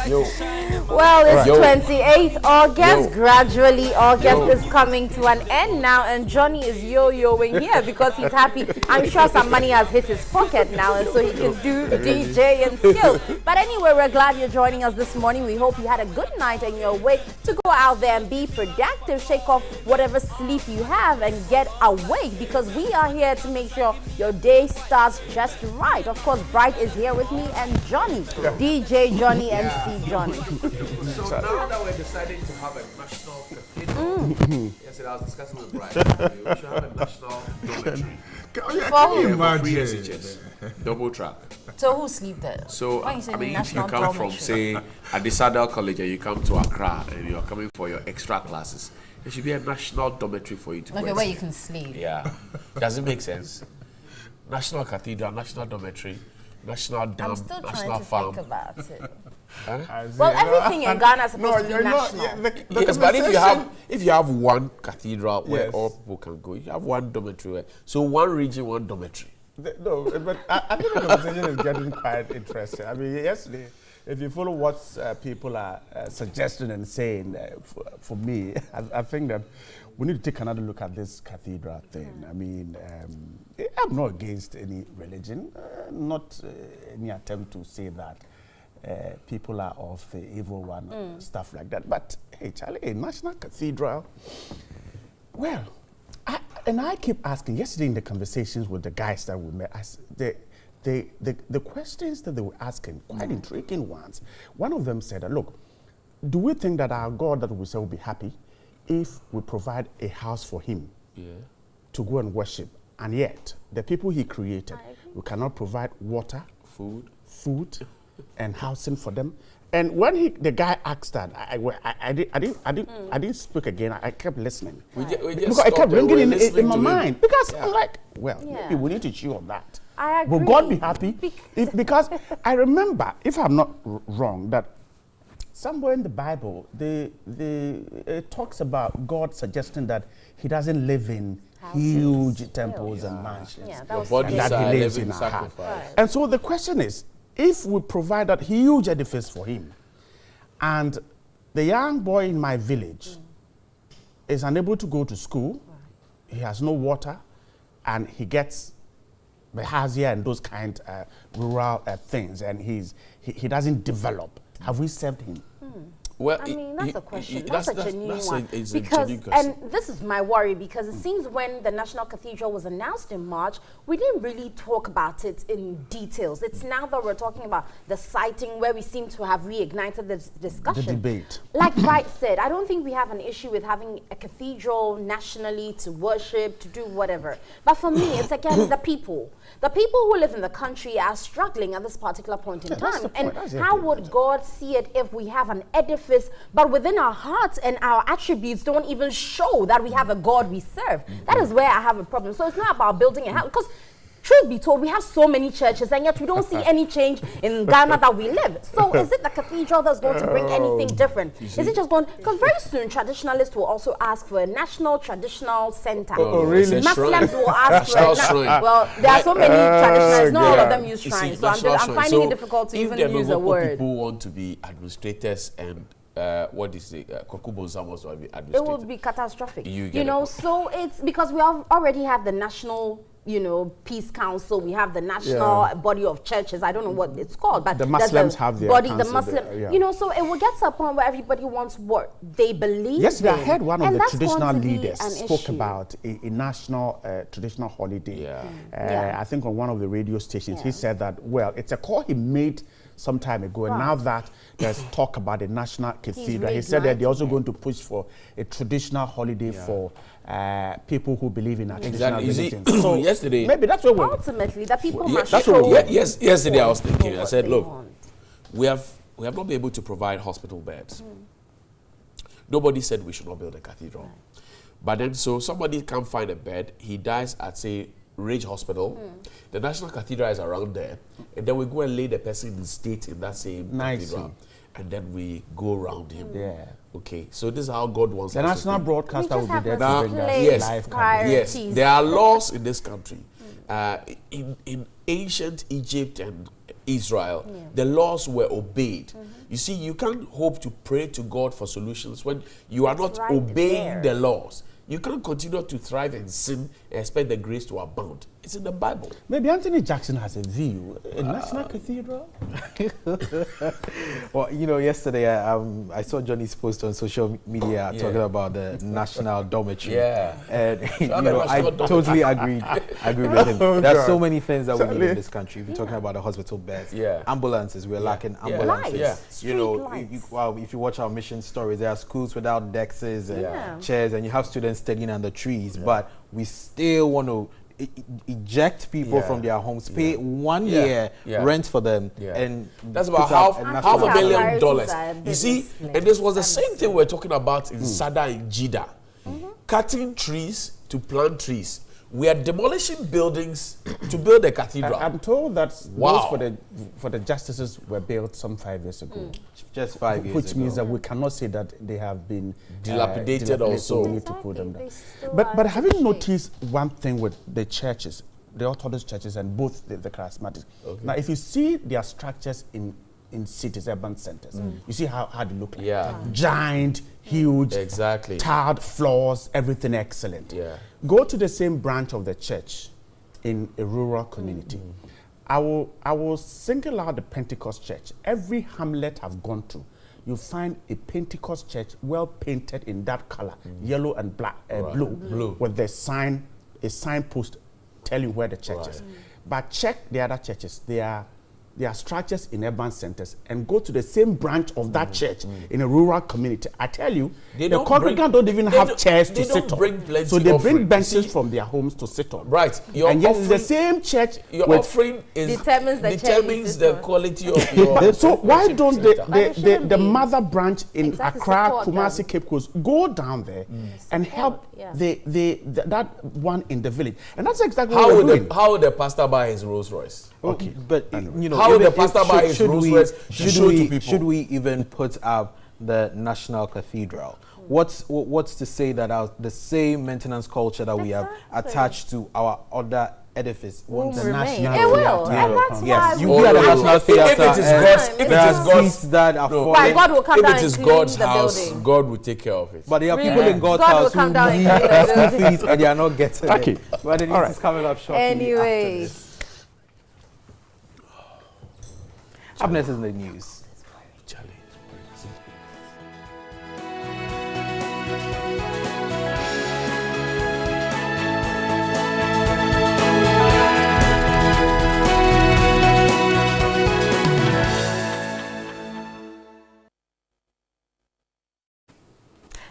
Well, it's 28th August. Gradually, August is coming to an end now, and Johnny is yo-yoing here because he's happy. I'm sure some money has hit his pocket now, and so he can do DJ and skills. But anyway, we're glad you're joining us this morning. We hope you had a good night and you're awake to go out there and be productive. Shake off whatever sleep you have and get awake, because we are here to make sure your day starts just right. Of course, Bright is here with me and Johnny, DJ Johnny, MC Johnny. So now that we're deciding to have a national cathedral, yesterday I was discussing with Bright, we should have a national dormitory. For free SHS, double track. So who sleep there? So, I mean, if you come from, say, Adisadel College and you come to Accra and you're coming for your extra classes, there should be a national dormitory for you to go. Okay, where you can sleep. Yeah. Does it make sense? National cathedral, national dormitory, national dam, I'm still national trying to farm. think about it. Huh? Well, everything in Ghana is supposed to be national. Yes, but if you have one cathedral where all people can go, you have one dormitory. So one region, one dormitory. No, but I think the conversation is getting quite interesting. I mean, yesterday, if you follow what people are suggesting and saying, for me, I think that we need to take another look at this cathedral thing. I mean, I'm not against any religion, not any attempt to say that people are of the evil one, stuff like that. But, hey, Charlie, a national cathedral, well, I keep asking, yesterday in the conversations with the guys that we met, the questions that they were asking, quite intriguing ones. One of them said, look, do we think that our God that we say will be happy if we provide a house for him to go and worship? And yet, the people he created, we cannot provide water, food, and housing for them. And when the guy asked that, I didn't speak again. I kept listening. Because I kept ringing in my mind. Because I'm like, well, maybe we need to chew on that. I agree. Will God be happy? Because I remember, if I'm not wrong, that somewhere in the Bible, it talks about God suggesting that he doesn't live in huge temples and mansions. Yeah, and that he lives in our heart. And so the question is, if we provide that huge edifice for him, and the young boy in my village is unable to go to school, he has no water, and he gets behavior and those kind of rural things, and he doesn't develop, have we served him? Well, I mean, that's a question. That's a genuine one. And this is my worry, because it seems when the National Cathedral was announced in March, we didn't really talk about it in details. It's now that we're talking about the siting where we seem to have reignited this discussion. The debate. Like Bright said, I don't think we have an issue with having a cathedral nationally to worship, to do whatever. But for me, it's again the people. The people who live in the country are struggling at this particular point in time. And how would God see it if we have an edifice, but within our hearts and our attributes don't even show that we have a God we serve? That is where I have a problem. So it's not about building a house, because truth be told, we have so many churches, and yet we don't see any change in Ghana that we live. So is it the cathedral that's going to bring anything different? Is it just going, because very soon traditionalists will also ask for a national traditional center. Really? Muslims will ask for well, there are so many traditionalists, not all of them use shrines, so I'm finding it difficult to even use a word. If people want to be administrators and what is it? It will be catastrophic. You know, so it's because we already have the national, Peace Council. We have the national body of churches. I don't know what it's called, but the Muslims have their body. council The Muslim, so it will get to a point where everybody wants what they believe. Yesterday, I heard one of the traditional leaders spoke about a national traditional holiday. I think on one of the radio stations, he said that, well, it's a call he made some time ago, and now that there's talk about a national cathedral, he said that they're also going to push for a traditional holiday for people who believe in our traditional religion. So yesterday, maybe that's what ultimately the people must show. Yesterday I was thinking, I said, look, we have not been able to provide hospital beds. Nobody said we should not build a cathedral. But then, so somebody can't find a bed, he dies at, say, Rage Hospital. The National Cathedral is around there, and then we go and lay the person in state in that same cathedral, and then we go around him. Okay, so this is how God wants the us national to broadcaster will be there now, to bring us live coverage. Yes, there are laws in this country. In ancient Egypt and Israel, the laws were obeyed. You see, you can't hope to pray to God for solutions when you are not obeying the laws. You can't continue to thrive and sin and expect the grace to abound. It's in the Bible. Maybe Anthony Jackson has a view. A national cathedral? Well, you know, yesterday I saw Johnny's post on social media talking about the national dormitory. And you know, I totally agree with him. There's so many things that we need in this country. We're talking about the hospital beds, ambulances. We're lacking ambulances. You know, if you watch our mission stories, there are schools without desks and chairs, and you have students studying under trees, but we still want to eject people from their homes, pay 1 year rent for them, and that's about half $1 million. You see, and this was the same thing we're talking about in Sada and Jida. Cutting trees to plant trees. We are demolishing buildings to build a cathedral. I'm told that those for the justices were built some 5 years ago. Just 5 years ago. Which means that we cannot say that they have been dilapidated also. We need to put them down. But have you noticed one thing with the churches, the Orthodox churches and both the charismatics? Now, if you see their structures in cities, urban centers, you see how they look like. Giant, huge, tiled floors, everything excellent. Go to the same branch of the church in a rural community. I will single out the Pentecost church. Every hamlet I've gone to, you find a Pentecost church well painted in that color, yellow and black, blue, with the sign, a signpost telling where the church is. But check the other churches. There are structures in urban centers, and go to the same branch of that church in a rural community. I tell you, the congregants don't even have chairs to sit on. So they bring benches from their homes to sit on. Right. And yet it's the same church. Your offering determines the quality of your... So why don't the mother branch in Accra, Kumasi, Cape Coast go down there and help that one in the village? And that's exactly what we're doing. How would the pastor buy his Rolls Royce? Okay, but you know, how would the pastor buy his Rolls Royce to show to people? Should we even put up the National Cathedral? What's to say that the same maintenance culture that we have attached to our other edifice will remain? It will, and that's why you at the National Theatre. If it is God's that afford, God will come down if it is God's house, God will take care of it. But there are people in God's house who need fees and they are not getting it. But the news is coming up shortly. Anyway. Up next is the news.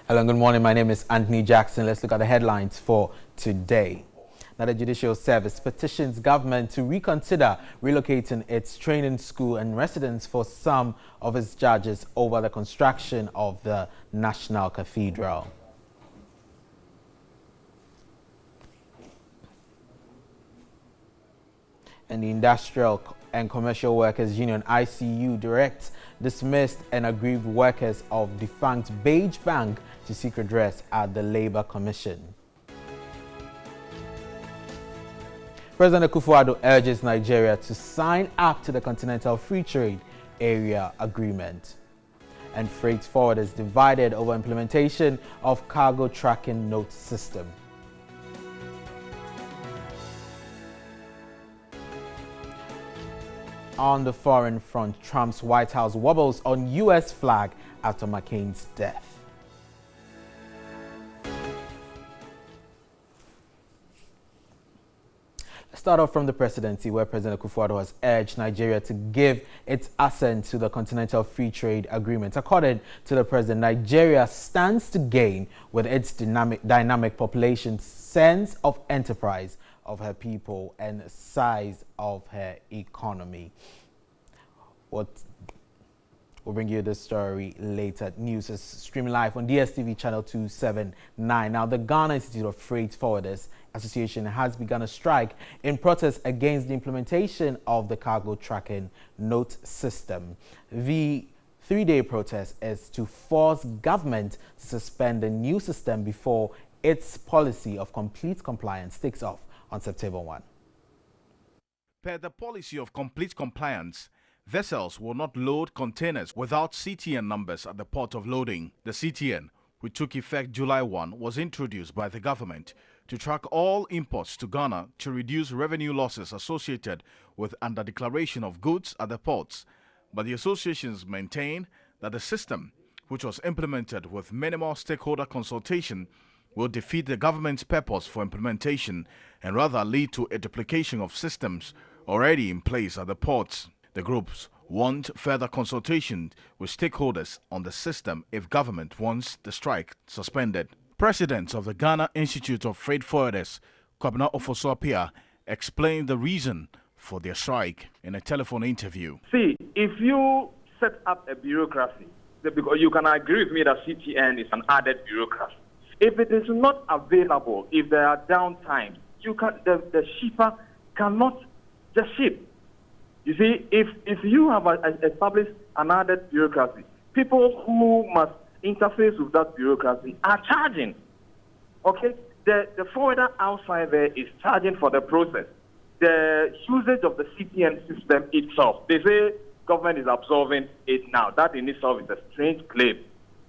Hello and good morning. My name is Anthony Jackson. Let's look at the headlines for today. Now, the Judicial Service petitions government to reconsider relocating its training school and residence for some of its judges over the construction of the National Cathedral. And the Industrial and Commercial Workers Union ICU directs dismissed and aggrieved workers of defunct Beige Bank to seek redress at the Labour Commission. President Akufo-Addo urges Nigeria to sign up to the Continental Free Trade Area Agreement. And freight forwarders divided over implementation of cargo tracking note system. On the foreign front, Trump's White House wobbles on U.S. flag after McCain's death. Let's start off from the presidency, where President Akufo-Addo has urged Nigeria to give its assent to the Continental Free Trade Agreement. According to the president, Nigeria stands to gain with its dynamic population, sense of enterprise of her people, and size of her economy. We'll bring you this story later. News is streaming live on DSTV channel 279. Now, the Ghana Institute of Freight Forwarders Association has begun a strike in protest against the implementation of the cargo tracking note system. The three-day protest is to force government to suspend the new system before its policy of complete compliance takes off on September 1. Per the policy of complete compliance, vessels will not load containers without CTN numbers at the port of loading. The CTN, which took effect July 1, was introduced by the government to track all imports to Ghana to reduce revenue losses associated with under-declaration of goods at the ports. But the associations maintain that the system, which was implemented with minimal stakeholder consultation, will defeat the government's purpose for implementation and rather lead to a duplication of systems already in place at the ports. The groups want further consultation with stakeholders on the system if government wants the strike suspended. President of the Ghana Institute of Freight Forwarders, Kwabena Ofosu-Appiah, explained the reason for their strike in a telephone interview. See, if you set up a bureaucracy, because you can agree with me that CTN is an added bureaucracy. If it is not available, if there are downtimes, the shipper cannot just ship. You see, if you have established an added bureaucracy, people who must interface with that bureaucracy are charging. Okay? The forwarder outside there is charging for the process. The usage of the CTN system itself, they say government is absorbing it now. That in itself is a strange claim.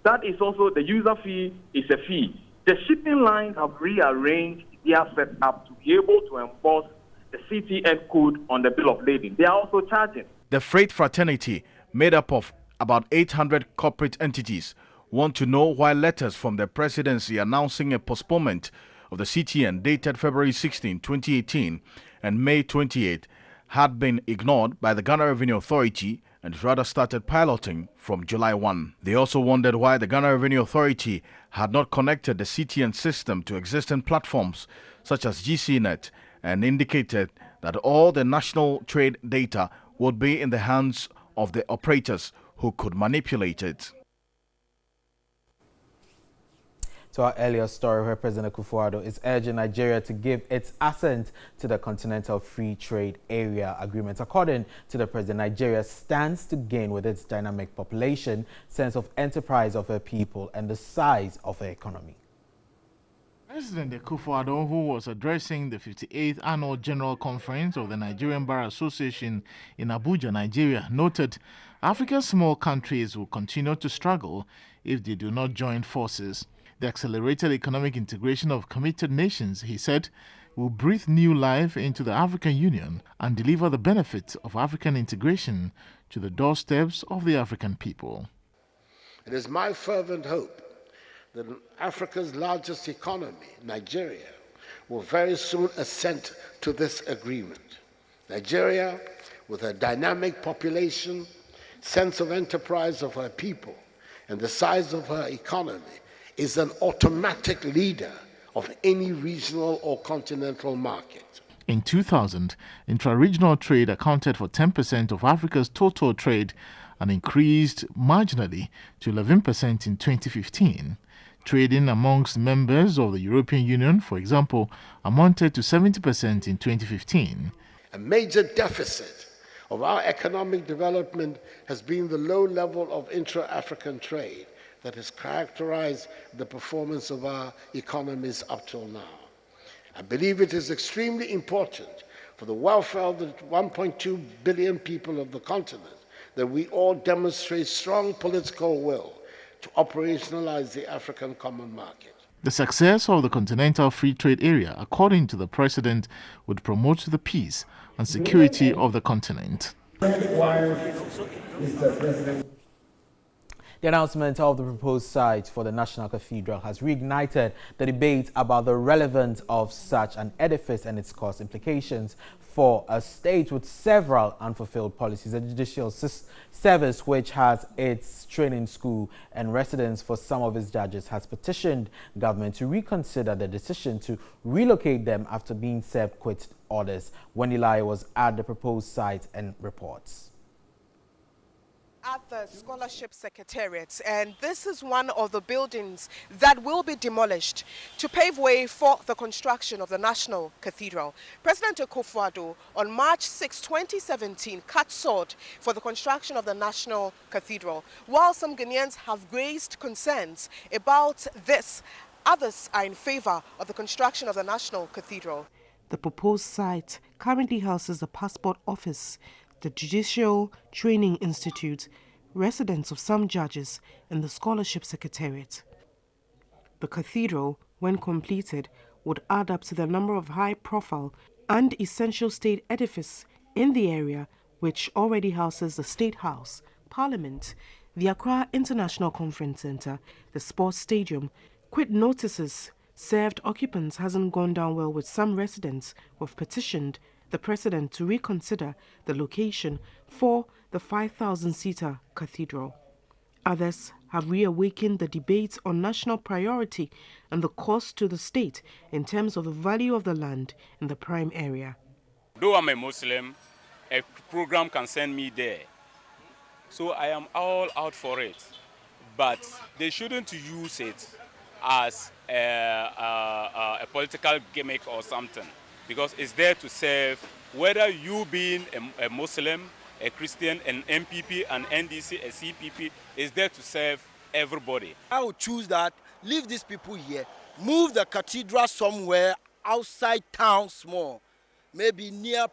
That is also, the user fee is a fee. The shipping lines have rearranged their setup to be able to enforce the CTN code on the bill of lading. They are also charging. The freight fraternity, made up of about 800 corporate entities, want to know why letters from the presidency announcing a postponement of the CTN dated February 16, 2018 and May 28 had been ignored by the Ghana Revenue Authority and rather started piloting from July 1. They also wondered why the Ghana Revenue Authority had not connected the CTN system to existing platforms such as GCNet and indicated that all the national trade data would be in the hands of the operators who could manipulate it. To our earlier story, where President Akufo-Addo is urging Nigeria to give its assent to the Continental Free Trade Area Agreement. According to the President, Nigeria stands to gain with its dynamic population, sense of enterprise of her people, and the size of her economy. President Akufo-Addo, who was addressing the 58th Annual General Conference of the Nigerian Bar Association in Abuja, Nigeria, noted Africa's small countries will continue to struggle if they do not join forces. The accelerated economic integration of committed nations, he said, will breathe new life into the African Union and deliver the benefits of African integration to the doorsteps of the African people. It is my fervent hope that Africa's largest economy, Nigeria, will very soon assent to this agreement. Nigeria, with a dynamic population, sense of enterprise of her people, and the size of her economy, is an automatic leader of any regional or continental market. In 2000, intra-regional trade accounted for 10% of Africa's total trade and increased marginally to 11% in 2015. Trading amongst members of the European Union, for example, amounted to 70% in 2015. A major deficit of our economic development has been the low level of intra-African trade that has characterized the performance of our economies up till now. I believe it is extremely important for the welfare of the 1.2 billion people of the continent that we all demonstrate strong political will to operationalize the African common market. The success of the Continental Free Trade Area, according to the President, would promote the peace and security of the continent. The announcement of the proposed site for the National Cathedral has reignited the debate about the relevance of such an edifice and its cost implications for a state with several unfulfilled policies. The Judicial Service, which has its training school and residence for some of its judges, has petitioned government to reconsider the decision to relocate them after being served quit orders. Wendy Lai was at the proposed site and reports. At the Scholarship Secretariat, and this is one of the buildings that will be demolished to pave way for the construction of the National Cathedral. President Akufo-Addo on March 6, 2017 cut sword for the construction of the National Cathedral. While some Ghanaians have raised concerns about this, others are in favor of the construction of the National Cathedral. The proposed site currently houses the Passport Office, the Judicial Training Institute, residence of some judges, and the Scholarship Secretariat. The cathedral, when completed, would add up to the number of high-profile and essential state edifices in the area, which already houses the State House, Parliament, the Accra International Conference Centre, the Sports Stadium. Quit notices served occupants hasn't gone down well with some residents who have petitioned the President to reconsider the location for the 5,000-seater cathedral. Others have reawakened the debate on national priority and the cost to the state in terms of the value of the land in the prime area. Though I'm a Muslim, a program can send me there. So I am all out for it. But they shouldn't use it as a political gimmick or something, because it's there to serve, whether you being a Muslim, a Christian, an MPP, an NDC, a CPP, is there to serve everybody. I would choose that, leave these people here, move the cathedral somewhere outside town small, maybe near,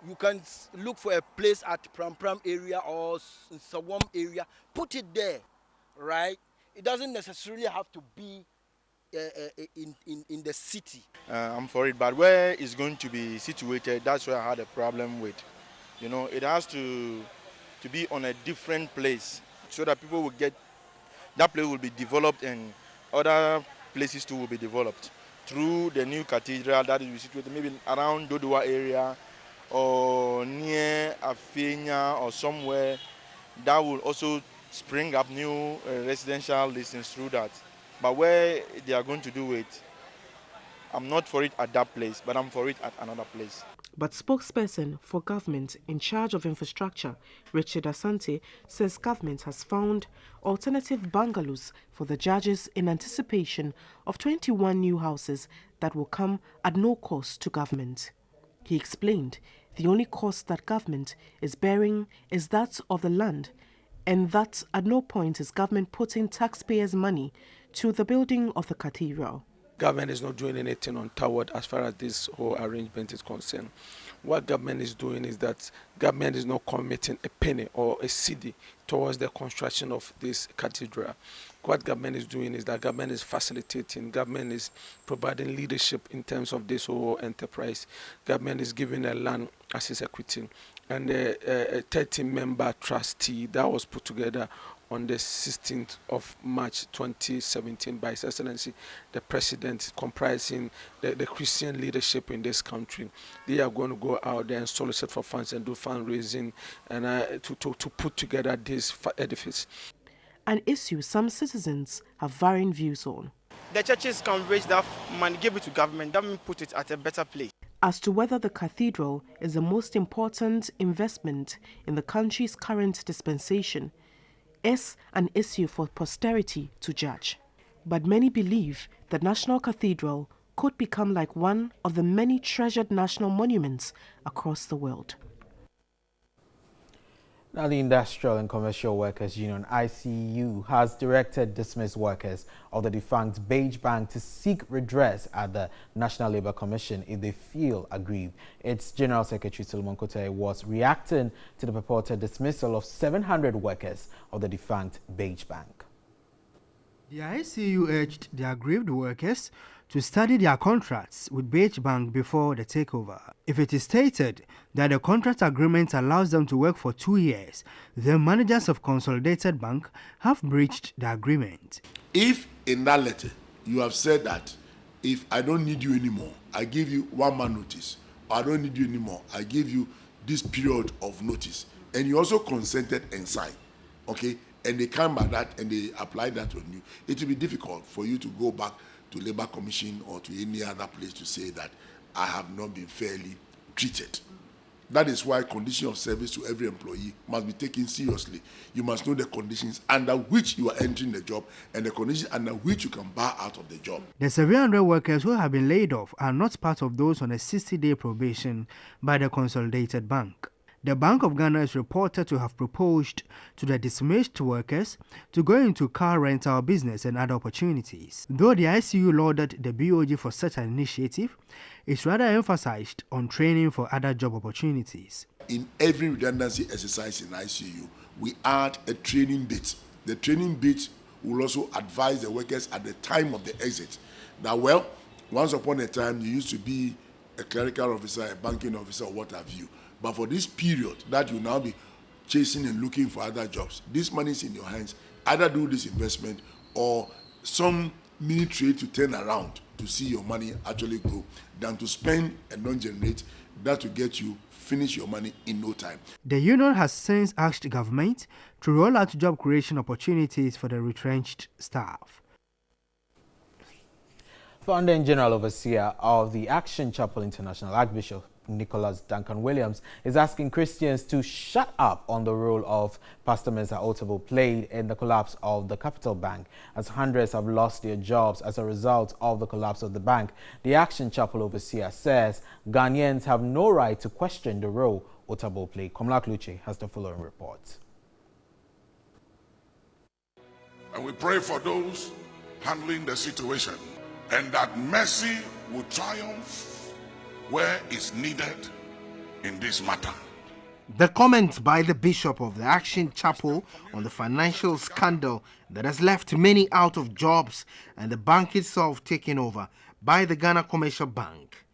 you can look for a place at Pram Pram area or Sawam area, put it there, right? It doesn't necessarily have to be in the city. I'm for it, but where it's going to be situated, that's where I had a problem with. You know, it has to be on a different place so that people will get, that place will be developed and other places too will be developed through the new cathedral that is situated maybe around Dodua area or near Afenya or somewhere. That will also spring up new residential listings through that. But where they are going to do it, I'm not for it at that place, but I'm for it at another place. But spokesperson for government in charge of infrastructure, Richard Asante, says government has found alternative bungalows for the judges in anticipation of 21 new houses that will come at no cost to government. He explained the only cost that government is bearing is that of the land, and that at no point is government putting taxpayers' money to the building of the cathedral. Government is not doing anything untoward as far as this whole arrangement is concerned. What government is doing is that government is not committing a penny or a cedi towards the construction of this cathedral. What government is doing is that government is facilitating, government is providing leadership in terms of this whole enterprise. Government is giving a land as its equity. And a 30-member trustee that was put together on the 16th of March 2017 by His Excellency the President, comprising the Christian leadership in this country. They are going to go out there and solicit for funds and do fundraising and to put together this edifice. An issue some citizens have varying views on. The churches can raise that money, give it to government put it at a better place. As to whether the cathedral is the most important investment in the country's current dispensation is an issue for posterity to judge. But many believe the National Cathedral could become like one of the many treasured national monuments across the world. Now, the Industrial and Commercial Workers Union, ICU, has directed dismissed workers of the defunct Beige Bank to seek redress at the National Labour Commission if they feel aggrieved. Its General Secretary, Solomon Kote, was reacting to the purported dismissal of 700 workers of the defunct Beige Bank. The ICU urged the aggrieved workers to study their contracts with Beige Bank before the takeover. If it is stated that the contract agreement allows them to work for 2 years, the managers of Consolidated Bank have breached the agreement. If in that letter you have said that if I don't need you anymore, I give you 1 month notice, or I don't need you anymore, I give you this period of notice, and you also consented and signed, okay, and they come by that and they apply that on you, it will be difficult for you to go back to Labour Commission or to any other place to say that I have not been fairly treated. That is why condition of service to every employee must be taken seriously. You must know the conditions under which you are entering the job and the conditions under which you can bar out of the job. The 700 workers who have been laid off are not part of those on a 60-day probation by the Consolidated Bank. The Bank of Ghana is reported to have proposed to the dismissed workers to go into car rental business and other opportunities. Though the ICU lauded the BOG for such an initiative, it's rather emphasized on training for other job opportunities. In every redundancy exercise in ICU, we add a training bit. The training bit will also advise the workers at the time of the exit that, well, once upon a time you used to be a clerical officer, a banking officer, or what have you. But for this period that you now be chasing and looking for other jobs, this money is in your hands. Either do this investment or some mini trade to turn around to see your money actually grow than to spend and not generate. That will get you finish your money in no time. The union has since asked government to roll out job creation opportunities for the retrenched staff. Founder and General Overseer of the Action Chapel International, Archbishop Nicholas Duncan Williams, is asking Christians to shut up on the role of Pastor Mensa Otabil played in the collapse of the Capital Bank, as hundreds have lost their jobs as a result of the collapse of the bank. The Action Chapel Overseer says Ghanaians have no right to question the role Otabil played. Komlak Luce has the following report. And we pray for those handling the situation, and that mercy will triumph where is needed in this matter. The comments by the Bishop of the Action Chapel on the financial scandal that has left many out of jobs and the bank itself taken over by the Ghana Commercial Bank.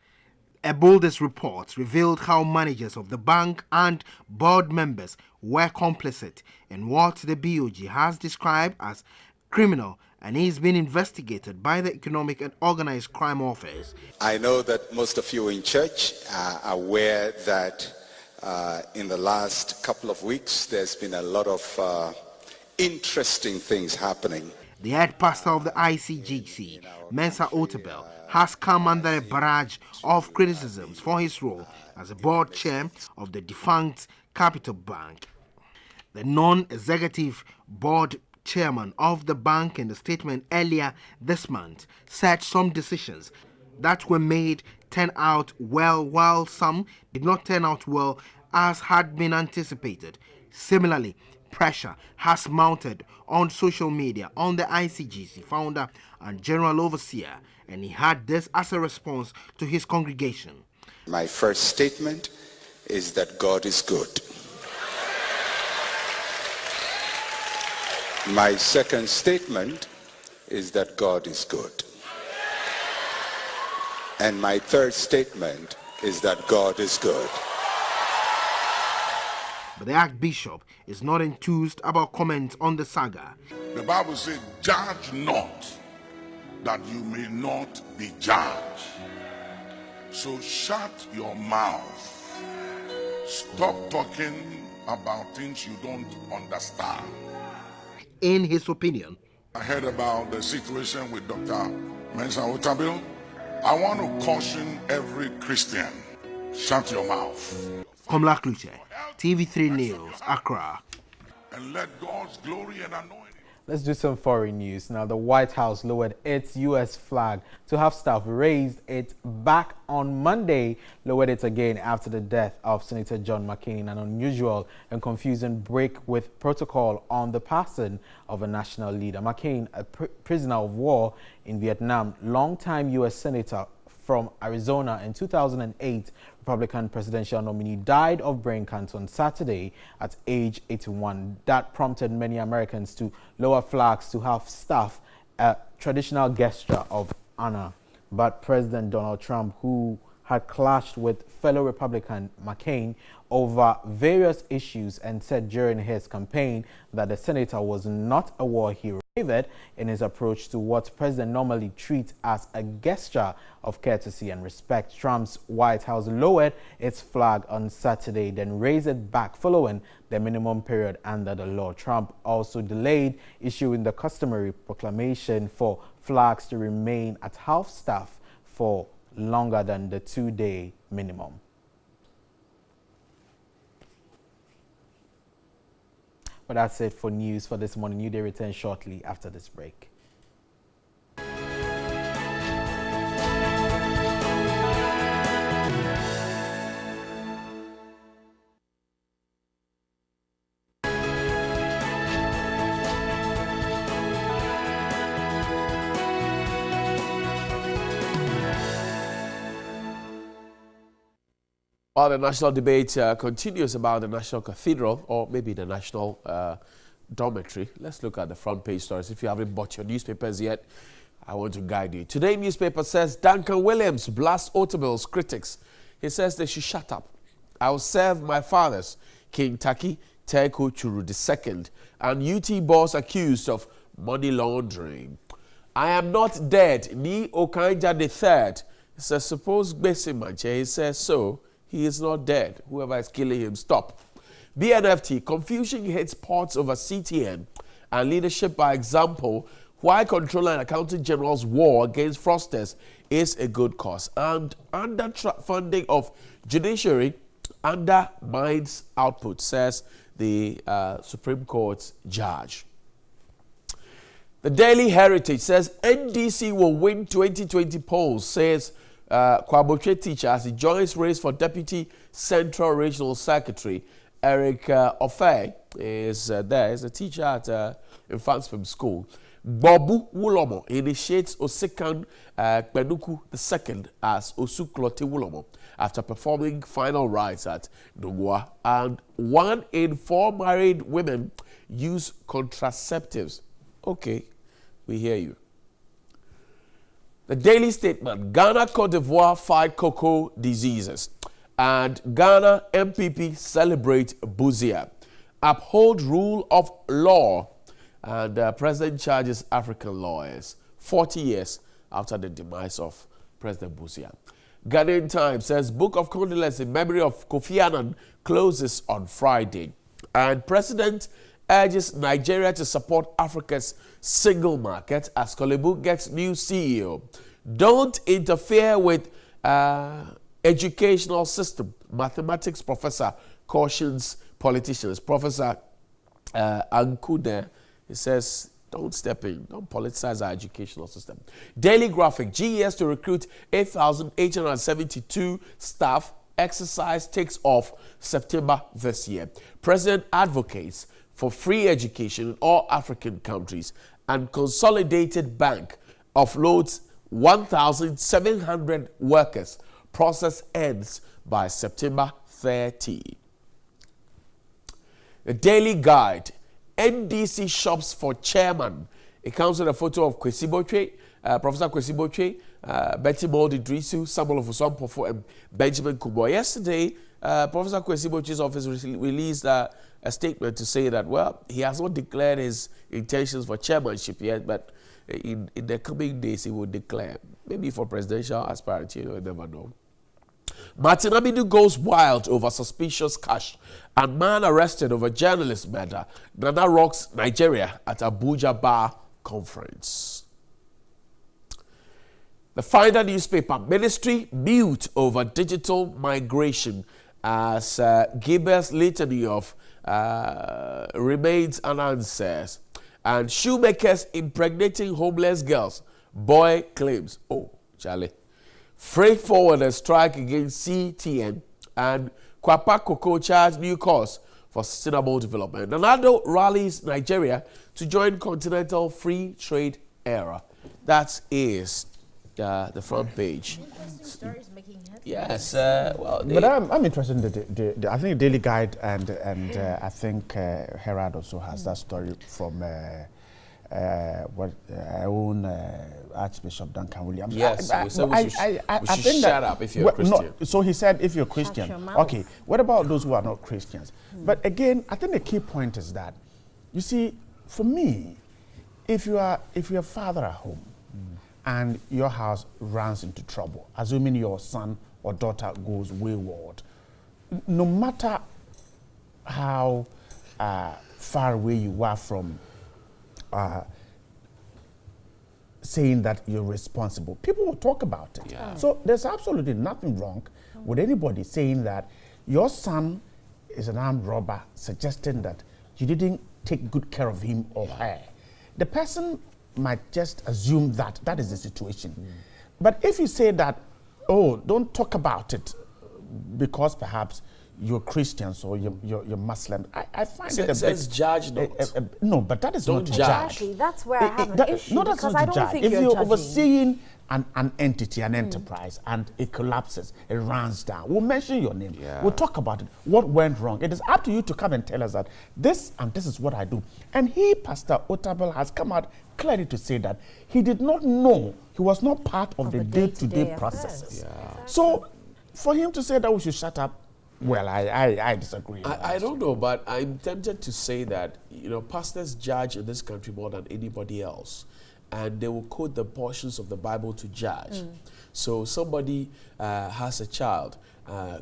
A boldest report revealed how managers of the bank and board members were complicit in what the BOG has described as criminal, and he's been investigated by the Economic and Organized Crime Office. I know that most of you in church are aware that in the last couple of weeks there's been a lot of interesting things happening. The head pastor of the ICGC, Mensa Otabil, has come under a barrage of criticisms for his role as a board chair of the defunct Capital Bank. The non-executive board chairman of the bank, in a statement earlier this month, said some decisions that were made turn out well, while some did not turn out well as had been anticipated. Similarly, pressure has mounted on social media on the ICGC founder and general overseer, and he had this as a response to his congregation. My first statement is that God is good. My second statement is that God is good. And my third statement is that God is good. But the Archbishop is not enthused about comments on the saga. The Bible says, judge not that you may not be judged. So shut your mouth. Stop talking about things you don't understand. In his opinion, I heard about the situation with Dr. Mensa Otabil. I want to caution every Christian, shut your mouth. Komlak Luce, TV3 News, Accra. And let God's glory and anointing. Let's do some foreign news. Now, the White House lowered its U.S. flag to have staff raised it back on Monday, lowered it again after the death of Senator John McCain in an unusual and confusing break with protocol on the passing of a national leader. McCain, a prisoner of war in Vietnam, longtime U.S. Senator from Arizona in 2008, Republican presidential nominee, died of brain cancer on Saturday at age 81. That prompted many Americans to lower flags to have staff, a traditional gesture of honor. But President Donald Trump, who had clashed with fellow Republican McCain over various issues and said during his campaign that the senator was not a war hero, wavered in his approach to what president normally treats as a gesture of courtesy and respect. Trump's White House lowered its flag on Saturday, then raised it back following the minimum period under the law. Trump also delayed issuing the customary proclamation for flags to remain at half-staff for longer than the 2-day minimum. But that's it for news for this morning. New Day returns shortly after this break. While the national debate continues about the National Cathedral, or maybe the National Dormitory, let's look at the front page stories. If you haven't bought your newspapers yet, I want to guide you. Today newspaper says Duncan Williams blasts Otable's critics. He says they should shut up. I'll serve my fathers, King Taki Teko Churu II, and UT boss accused of money laundering. I am not dead. Ni Okanja III. He says, suppose Besimanche. He says, so he is not dead. Whoever is killing him, stop. BNFT, confusion hits ports over CTN and leadership by example. Why Controller and Accountant General's war against fraudsters is a good cause. And underfunding of judiciary undermines output, says the Supreme Court's judge. The Daily Heritage says NDC will win 2020 polls, says Kwaboche teacher as he joins race for Deputy Central Regional Secretary. Eric Ofe is there. He's a teacher at Infantswim School. Bobu Wulomo initiates Osekan Benuku II as Osuklote Wulomo after performing final rites at Nungwa. And 1 in 4 married women use contraceptives. Okay, we hear you. The Daily Statement, Ghana, Cote d'Ivoire fight cocoa diseases. And Ghana MPP celebrate Buzia. Uphold rule of law. And President charges African lawyers 40 years after the demise of President Buzia. Ghanaian Times says Book of Condolence in memory of Kofi Annan closes on Friday. And President urges Nigeria to support Africa's single market as Kolebu gets new CEO. Don't interfere with educational system. Mathematics professor cautions politicians. Professor Ankude, he says, don't step in, don't politicize our educational system. Daily Graphic, GES to recruit 8,872 staff. Exercise takes off September this year. President advocates for free education in all African countries, and Consolidated Bank offloads 1,700 workers. Process ends by September 30. The Daily Guide, NDC shops for chairman. It comes with a photo of Kwesi Botwe, Professor Kwesi Botwe, Betty Mold Idrisu, Samuel Ofusompofo, and Benjamin Kubo. Yesterday, Professor Kwesi Botwe's office released a statement to say that, well, he has not declared his intentions for chairmanship yet, but in the coming days he will declare. Maybe for presidential aspirant, you never know. Martin Amidu goes wild over suspicious cash, and man arrested over journalist murder. Nana rocks Nigeria at Abuja Bar Conference. The Finder newspaper, ministry mute over digital migration as Gilbert's litany of remains unanswered. And shoemakers impregnating homeless girls. Boy claims, oh, Charlie. Freight forwarders strike against CTN, and Kwapa Cocoa charge new course for sustainable development. Ronaldo rallies Nigeria to join continental free trade era. That is the front page. Yes, well, but I'm interested in I think Daily Guide and I think Herald also has that story from our own Archbishop Duncan Williams. Yes, we should shut up if you're a Christian. No, so he said if you're Christian. Okay, what about those who are not Christians? But again, I think the key point is that, you see, for me, if you're a father at home and your house runs into trouble, assuming your son or daughter goes wayward, no matter how far away you are from saying that you're responsible, people will talk about it. Yeah. So there's absolutely nothing wrong with anybody saying that your son is an armed robber, suggesting that you didn't take good care of him or her. The person might just assume that that is the situation. But if you say that, oh, don't talk about it because perhaps you're Christians or you're Muslim, I find it a bit... judge not. No, but that is not to judge. Exactly, that's where I have an issue, no, that's because not I to don't judge. think If you're judging. overseeing an entity, an enterprise, and it collapses, it runs down, we'll mention your name. We'll talk about it, what went wrong. It is up to you to come and tell us that this and this is what I do. And he, Pastor Otabil, has come out clearly to say that he did not know, he was not part of the day-to-day processes. So for him to say that we should shut up, well, I disagree. I don't know, but I'm tempted to say that, you know, pastors judge in this country more than anybody else. And they will quote the portions of the Bible to judge. So somebody has a child,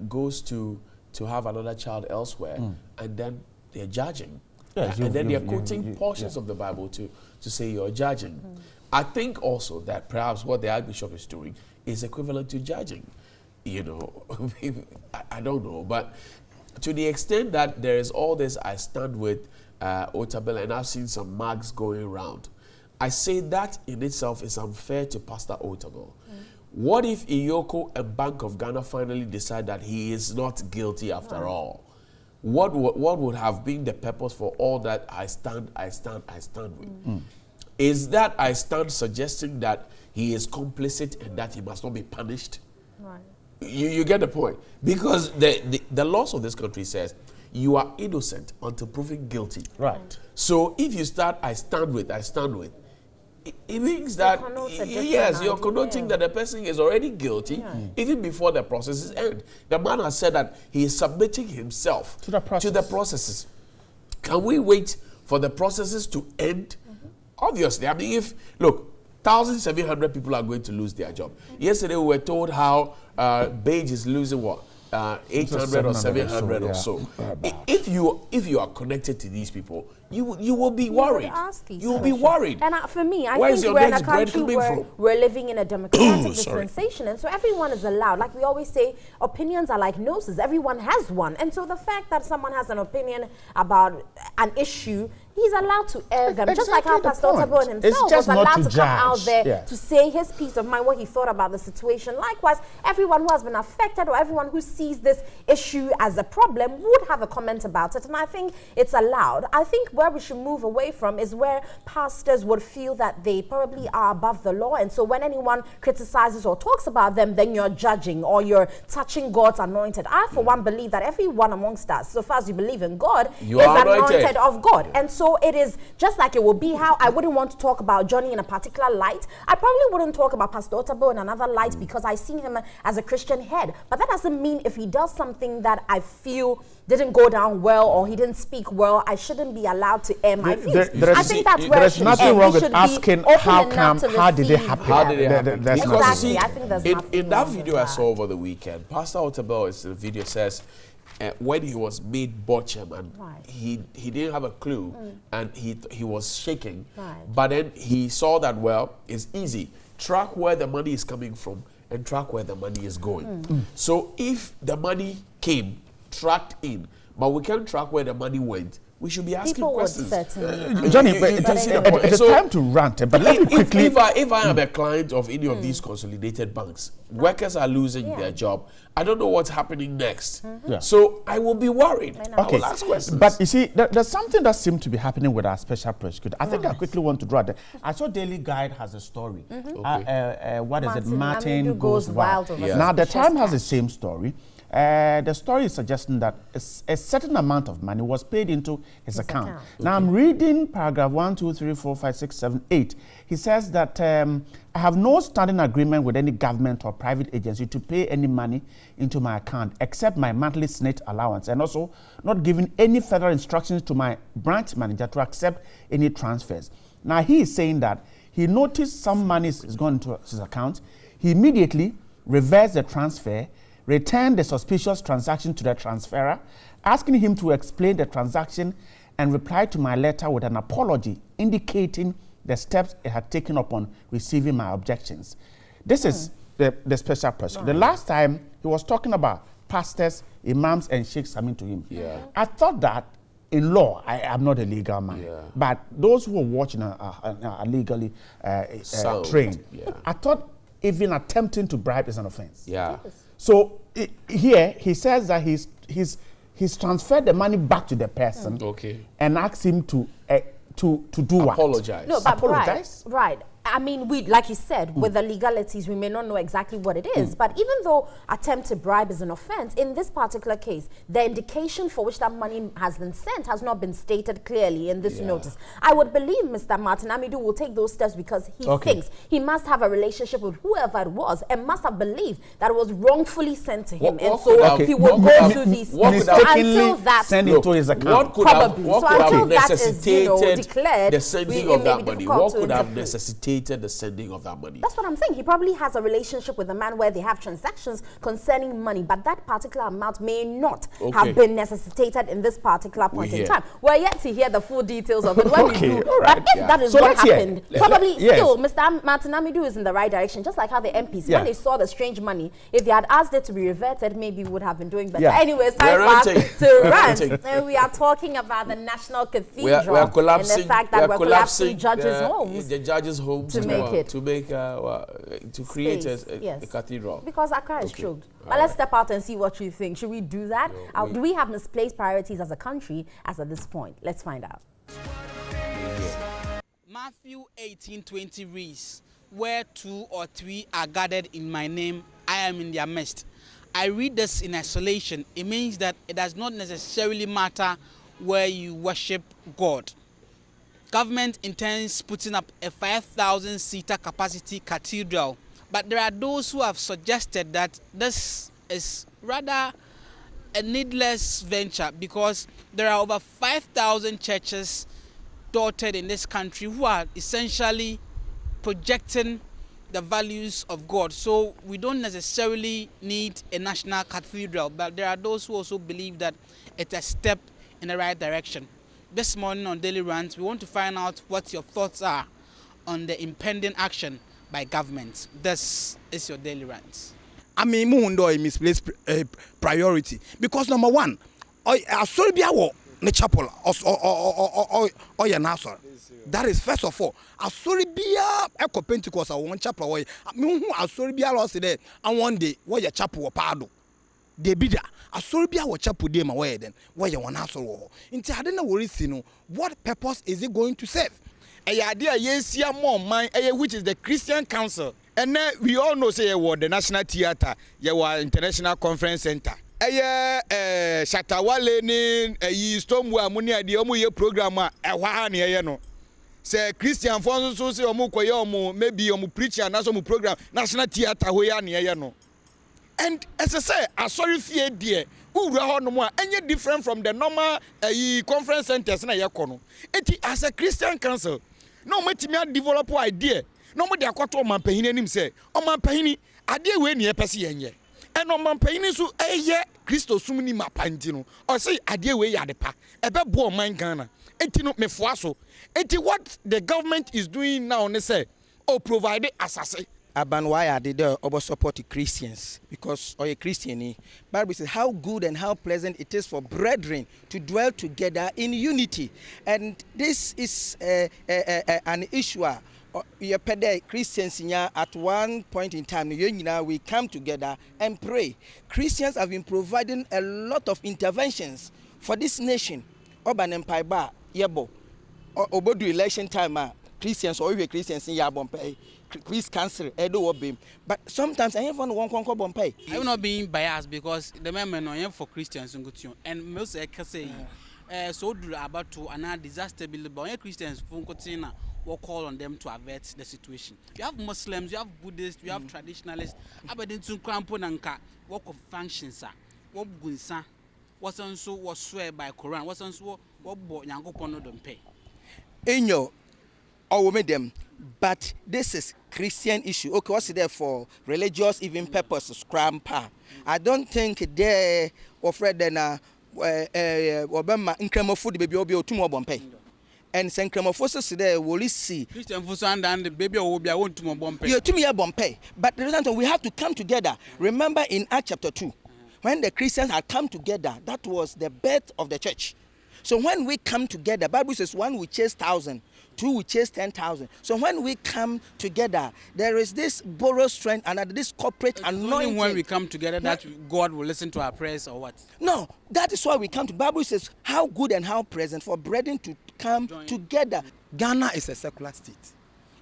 goes to have another child elsewhere, and then they're judging. Yes, and then they're quoting portions of the Bible to say you're judging. I think also that perhaps what the Archbishop is doing is equivalent to judging. You know, I don't know. But to the extent that there is all this, I stand with Otabil, and I've seen some marks going around. I say that in itself is unfair to Pastor Otabil. What if Iyoko and Bank of Ghana finally decide that he is not guilty after all? What would have been the purpose for all that I stand with? Is that I stand suggesting that he is complicit and that he must not be punished? Right. You get the point? Because the laws of this country says you are innocent until proven guilty. Right. So if you start, I stand with, it means that, yes, you're connoting that the person is already guilty even before the processes end. The man has said that he is submitting himself to the processes. Can we wait for the processes to end? Obviously, I mean, look, 1,700 people are going to lose their job. Yesterday we were told how Beige is losing what? 800 or 700 or so. If you are connected to these people, you will be worried. You will be worried. And for me, I Where is think your we're in a next bread country coming where from? we're living in a democratic dispensation, and so everyone is allowed. Like we always say, opinions are like noses. Everyone has one, and so the fact that someone has an opinion about an issue, he's allowed to air them, just like how Pastor Otabil himself was allowed to come out there to say his piece of mind, what he thought about the situation. Likewise, everyone who has been affected or everyone who sees this issue as a problem would have a comment about it, and I think it's allowed. I think where we should move away from is where pastors would feel that they probably are above the law, and so when anyone criticizes or talks about them, then you're judging or you're touching God's anointed. I, for one, believe that everyone amongst us, so far as you believe in God, is anointed of God. And so it is just like it will be how I wouldn't want to talk about Johnny in a particular light. I probably wouldn't talk about Pastor Otabil in another light because I see him as a Christian head. But that doesn't mean if he does something that I feel didn't go down well or he didn't speak well, I shouldn't be allowed to air my views. I think that's where there's nothing wrong with asking how did it happen? How did it happen? Exactly. I think there's in that video I saw over the weekend, Pastor Otabil, the video says, when he was made board chairman, he didn't have a clue and he was shaking. But then he saw that, well, it's easy. Track where the money is coming from and track where the money is going. So if the money came, tracked in, but we can't track where the money went, we should be asking questions. Johnny, it's time to rant. But let me quickly... If I am a client of any of these consolidated banks, workers are losing their job. I don't know what's happening next. So I will be worried. I will ask questions. But you see, there's something that seems to be happening with our special prosecutor. I think I quickly want to draw that. I saw Daily Guide has a story. What is it? Martin Goes Wild. Now, the Time has the same story. The story is suggesting that a certain amount of money was paid into his account. Now, I'm reading paragraph 1, 2, 3, 4, 5, 6, 7, 8. He says that I have no standing agreement with any government or private agency to pay any money into my account except my monthly Senate allowance, and also not giving any further instructions to my branch manager to accept any transfers. Now, he is saying that he noticed some money is going into his account. He immediately reversed the transfer, returned the suspicious transaction to the transferor, asking him to explain the transaction, and replied to my letter with an apology indicating the steps it had taken upon receiving my objections. This is the special person. The last time he was talking about pastors, imams, and sheikhs coming to him. I thought that in law, I am not a legal man, but those who are watching are legally trained. I thought even attempting to bribe is an offense. So here he says that he's transferred the money back to the person and asked him to do what? Apologize. No, but apologize. Right. I mean, we, like you said, with the legalities, we may not know exactly what it is. But even though attempt to bribe is an offense, in this particular case, the indication for which that money has been sent has not been stated clearly in this notice. I would believe Mr. Martin Amidu will take those steps because he thinks he must have a relationship with whoever it was and must have believed that it was wrongfully sent to him. And so he would go through these steps. So until that, send it to his account. Probably. What So could until have that is, necessitated the sending of that money? What could have necessitated necessitated the sending of that money? That's what I'm saying. He probably has a relationship with a man where they have transactions concerning money, but that particular amount may not have been necessitated in this particular point in time. We're yet to hear the full details of it when we do. But if that is what happened, probably still, Mr. Martin Amidu is in the right direction, just like how the MPs, when they saw the strange money, if they had asked it to be reverted, maybe we would have been doing better. Anyways, time to rant. And we are talking about the National Cathedral we are collapsing, and the fact that we're collapsing judges' homes. The judges' homes to create a cathedral. Because Accra is choked. But let's step out and see what you think. Should we do that? Do we have misplaced priorities as a country as at this point? Let's find out. Matthew 18:20 reads, "Where 2 or 3 are gathered in my name, I am in their midst." I read this in isolation. It means that it does not necessarily matter where you worship God. Government intends putting up a 5,000-seater capacity cathedral, but there are those who have suggested that this is rather a needless venture because there are over 5,000 churches dotted in this country who are essentially projecting the values of God. So we don't necessarily need a national cathedral, but there are those who also believe that it's a step in the right direction. This morning on Daily Rant, we want to find out what your thoughts are on the impending action by government. This is your Daily Rant. I mean, mundo a misplaced priority because number one, I saw be our chapel or your nasor. That is first of all. I saw be a Pentecost or one chapel. I saw be a loss there. And one day, where your chapel or pado. They be there. I saw be our chapel day my way then. Where you want nasor. Into I don't know what is what purpose is it going to serve? A idea yes, more mine, which is the Christian Council. And then we all know say the National Theatre, International Conference Center. Shatawale ni Stonewall Munia the omu program no. Say Christian Fonso so say omu koye omu maybe omu preacher na so omu program National Theatre ho ya no. And as I say, I sorry fear dear. Any different from the normal conference centers na yakono. It as a Christian council. No metimi develop idea. No mo de akwato o mampahini anim say o mampahini ade we ne yepese yenye. And o mampahini so eye Kristo sumni mapanti no. O say ade we yade pa. Ebe bo man Ghana. Enti no mefoa so. Enti what the government is doing now ne say o provide asase. Aban why I did over support Christians because or a Christian. Bible says how good and how pleasant it is for brethren to dwell together in unity, and this is an issue. Christians at one point in time we come together and pray. Christians have been providing a lot of interventions for this nation. Oban Empire ba yebo obodu election time Christians or Christians in Yabompe. Please cancel Edo Obim. But sometimes I have one conquer Bompay. I'm not being biased because the men are for Christians and most say so do about to another disaster bill but Christians will call on them to avert the situation. You have Muslims, you have Buddhists, you have traditionalists, abadin to cramponanka, work of functions, what gunsa, what's also was swear by Quran, what's also what bought Yango Pono don't pay. In your or them. But this is Christian issue. Okay, what's there for religious even purposes? Scrampa. I don't think they offer then Obama increment food baby obi otumo bompe. And increment forces there will see. Christian food and the baby will be want to bompe. You to me a bompe. But the reason we have to come together. Remember in Acts chapter 2, when the Christians had come together, that was the birth of the church. So when we come together, Bible says one will chase 1,000. 2 will chase 10,000. So when we come together, there is this borrowed strength and this corporate anointing. Only when we come together that God will listen to our prayers or what? No, that is why we come to. Bible says how good and how pleasant for brethren to come together. Ghana is a secular state.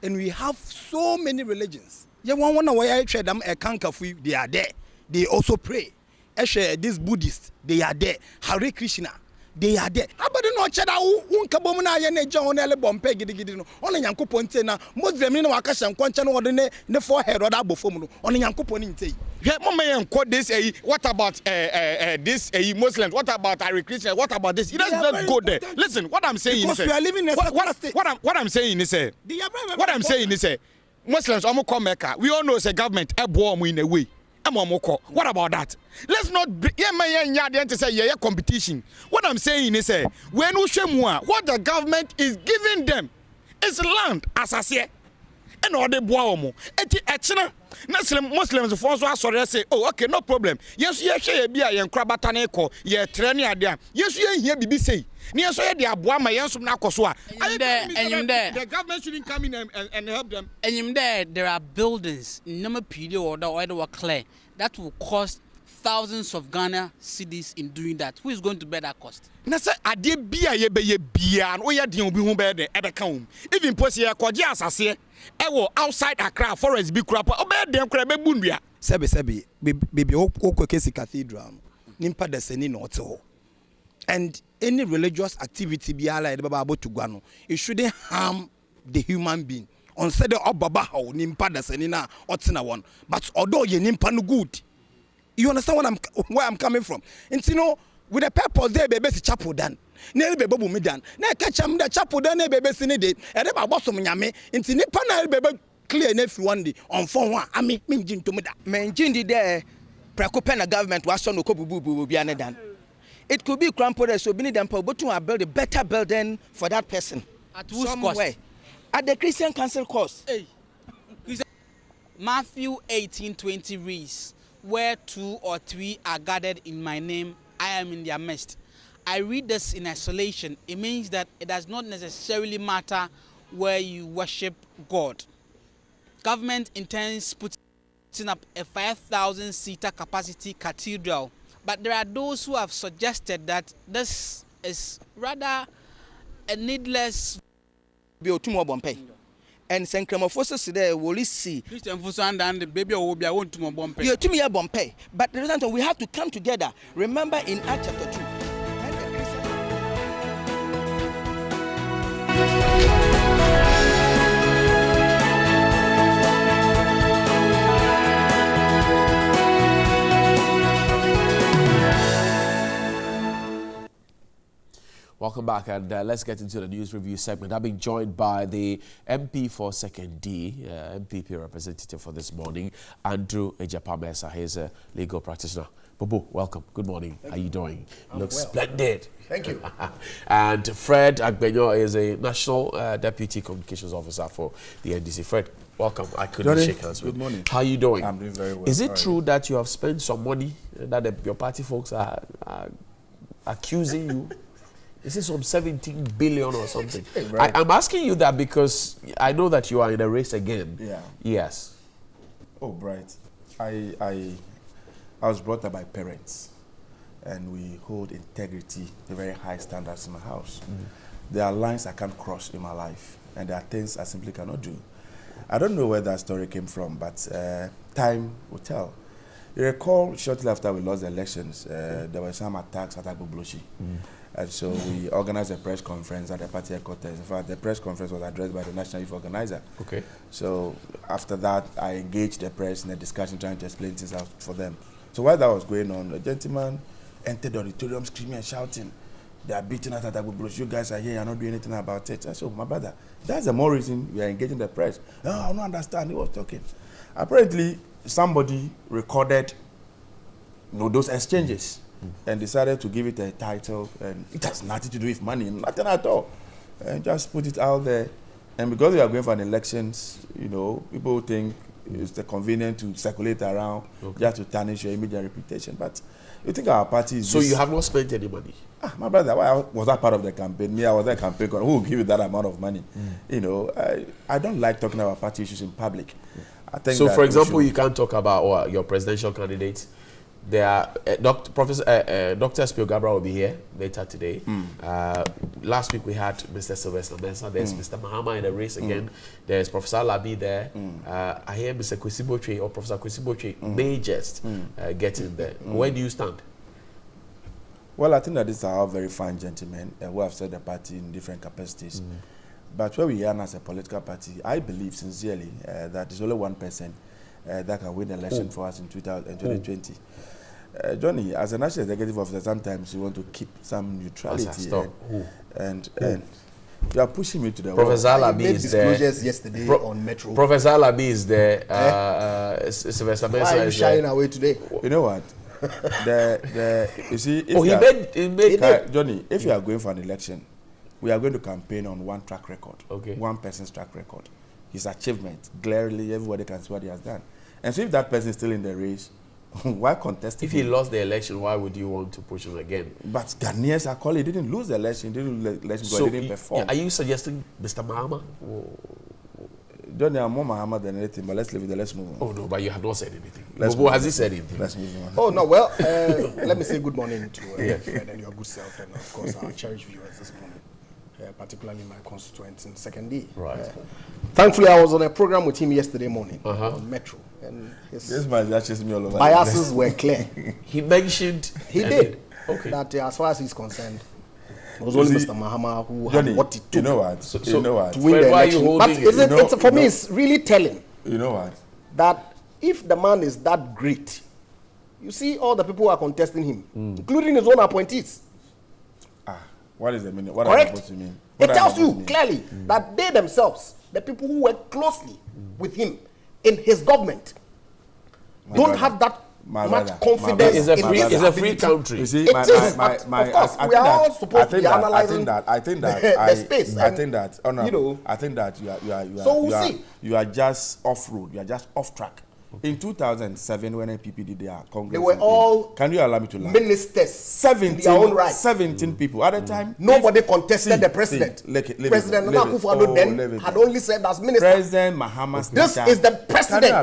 and we have so many religions. You want one way I share them a kankafu, they are there. They also pray. I share these Buddhists, they are there. Hare Krishna, they are there. How about no cheddar who kabomuna yene John Bompe gidino? Only Yanko Pontena, Muslim in Wakash and Quanchano or the forehead or double form. Only Yanko Poninte. Yeah, Mama quote this. What about this Muslims? What about Hare Krishna? What about this? It doesn't go there. Listen, what I'm saying is we are living in what I'm saying is Muslims come Mecca. We all know it's a government in a way. What about that? Let's not say competition. What I'm saying is when what the government is giving them is land as I say. And all the boy Muslims sorry say, oh okay, no problem. Yes, be a crabataneko, ye training there. Yes, you hear BB say. Near so they are boama yansum na koswa. The government shouldn't come in and help them. And there are buildings in number period or were clear that will cost thousands of Ghana cedis in doing that. Who is going to bear that cost? Nasa ade bia ye be bia and oya den obi hu be de ebe kan even posi ya kwaje asase ewo outside Accra forest bi kura pa obe den kura be bundua sebe baby okokesi cathedral nimpa deseni no ote. And any religious activity biala e baba to guano, it shouldn't harm the human being. On said the baba how nimpa deseni na otina one, but although ye nimpa no good. You understand where I'm coming from? And you know, with the purpose there, baby, chapel done. Nearly baby me done. Now catch him the chapel done, baby, seen it. And then I bought some yame. Into the panel, baby, clear enough one day on phone one. I mean, Jin to me that. Man, Jin did there. Prekopena government was on the Kobu will be done. It could be grandpa, so beneath them, but to build a better building for that person. At whose cost? At the Christian Council cost. Hey. Matthew 18:20 reads, where 2 or 3 are gathered in my name, I am in their midst. I read this in isolation. It means that it does not necessarily matter where you worship God. Government intends putting up a 5,000-seater capacity cathedral, but there are those who have suggested that this is rather a needless. And Sancramophos there will see Christian Fusan and the baby will be a one to my bumpy. You're to me a bumpy. But the reason we have to come together. Remember in Acts chapter 2. Welcome back, and let's get into the news review segment. I've been joined by the MP for 2nd D, MPP representative for this morning, Andrew Ejapamesa. He's a legal practitioner. Bobo, welcome. Good morning. How are you doing? Looks splendid. Thank you. And Fred Agbenyo is a National Deputy Communications Officer for the NDC. Fred, welcome. I couldn't shake hands with you. Good morning. How are you doing? I'm doing very well. Is it true that you have spent some money that your party folks are accusing you? Is it some 17 billion or something? Right. I'm asking you that because I know that you are in a race again. Yeah. Yes. Oh, right. I was brought up by parents, and we hold integrity to very high standards in my house. There are lines I can't cross in my life, and there are things I simply cannot do. I don't know where that story came from, but time will tell. You recall shortly after we lost the elections, there were some attacks at Agbobloshi. And so we organized a press conference at the party headquarters. In fact, the press conference was addressed by the National Youth Organizer. Okay. So after that, I engaged the press in a discussion trying to explain things out for them. So while that was going on, a gentleman entered the auditorium screaming and shouting, "They are beating us at Agbobloshi. You guys are here, you're not doing anything about it." I said, "Oh, my brother, that's the more reason we are engaging the press." "No, I don't understand." He was talking. Apparently, somebody recorded those exchanges and decided to give it a title, and it has nothing to do with money, nothing at all, and just put it out there. And because we are going for an elections, people think it's convenient to circulate around just to tarnish your image and reputation. But you think our party is so you have not spent any money? My brother, why was that part of the campaign? Me, I was a campaign. Who will give you that amount of money? I don't like talking about party issues in public. I think so. For example, you can't talk about your presidential candidate There are Dr. Spio Gabra will be here later today. Last week we had Mr. Sylvester Mensah. There's Mr. Mahama in the race again. There's Professor Labi there. I hear Mr. Kwesiboche or Professor Kwesiboche may just get in there. Where do you stand? Well, I think that these are all very fine gentlemen who have served the party in different capacities. But where we are as a political party, I believe sincerely that there's only one person that can win the election for us in 2020. Johnny, as a national executive officer, sometimes you want to keep some neutrality. And you are pushing me to the Professor Alabi is there. Yesterday on Metro. Professor Alabi is there. Sylvester Mensah is there. Why are you shying away today? You know what? You see, if he made Johnny, if you are going for an election, we are going to campaign on one track record. Okay. One person's track record. His achievement. Glaringly, everybody can see what he has done. And so if that person is still in the race, why contest? If he lost the election, why would you want to push him again? But Ghanaians are calling. He didn't lose the election. He didn't lose the election because he didn't perform. Are you suggesting Mr. Mahama? Johnny, I'm more Mahama than anything, but let's leave it. Let's move on. Oh no, but you have not said anything. Bobo, has he said anything? Let's move on. Oh no, well, let me say good morning to Fred and your good self, and of course our cherished viewers this morning, particularly my constituents in Second D. Right. Thankfully, I was on a program with him yesterday morning on Metro, and his me all over biases were clear. He mentioned he did that as far as he's concerned, it was only Mr. Mahama who had what it took. You know what? You know what? To win the election. But for me, it's really telling. You know what? That if the man is that great, you see all the people who are contesting him, including his own appointees. What is the meaning? What Correct. are you supposed to mean? It tells you clearly that they themselves, the people who work closely with him in his government, don't have that much confidence. It's a free country. You see, of course, we are all supposed to be analyzing I think that the space. I think that you are just off road. You are just off track. In 2007, when NPP did their Congress, they were all, can you allow me to laugh? Ministers, 17 people at the time. Nobody contested the president. President Nana Akufo-Addo then had only said as minister. President Mahama. This is the president,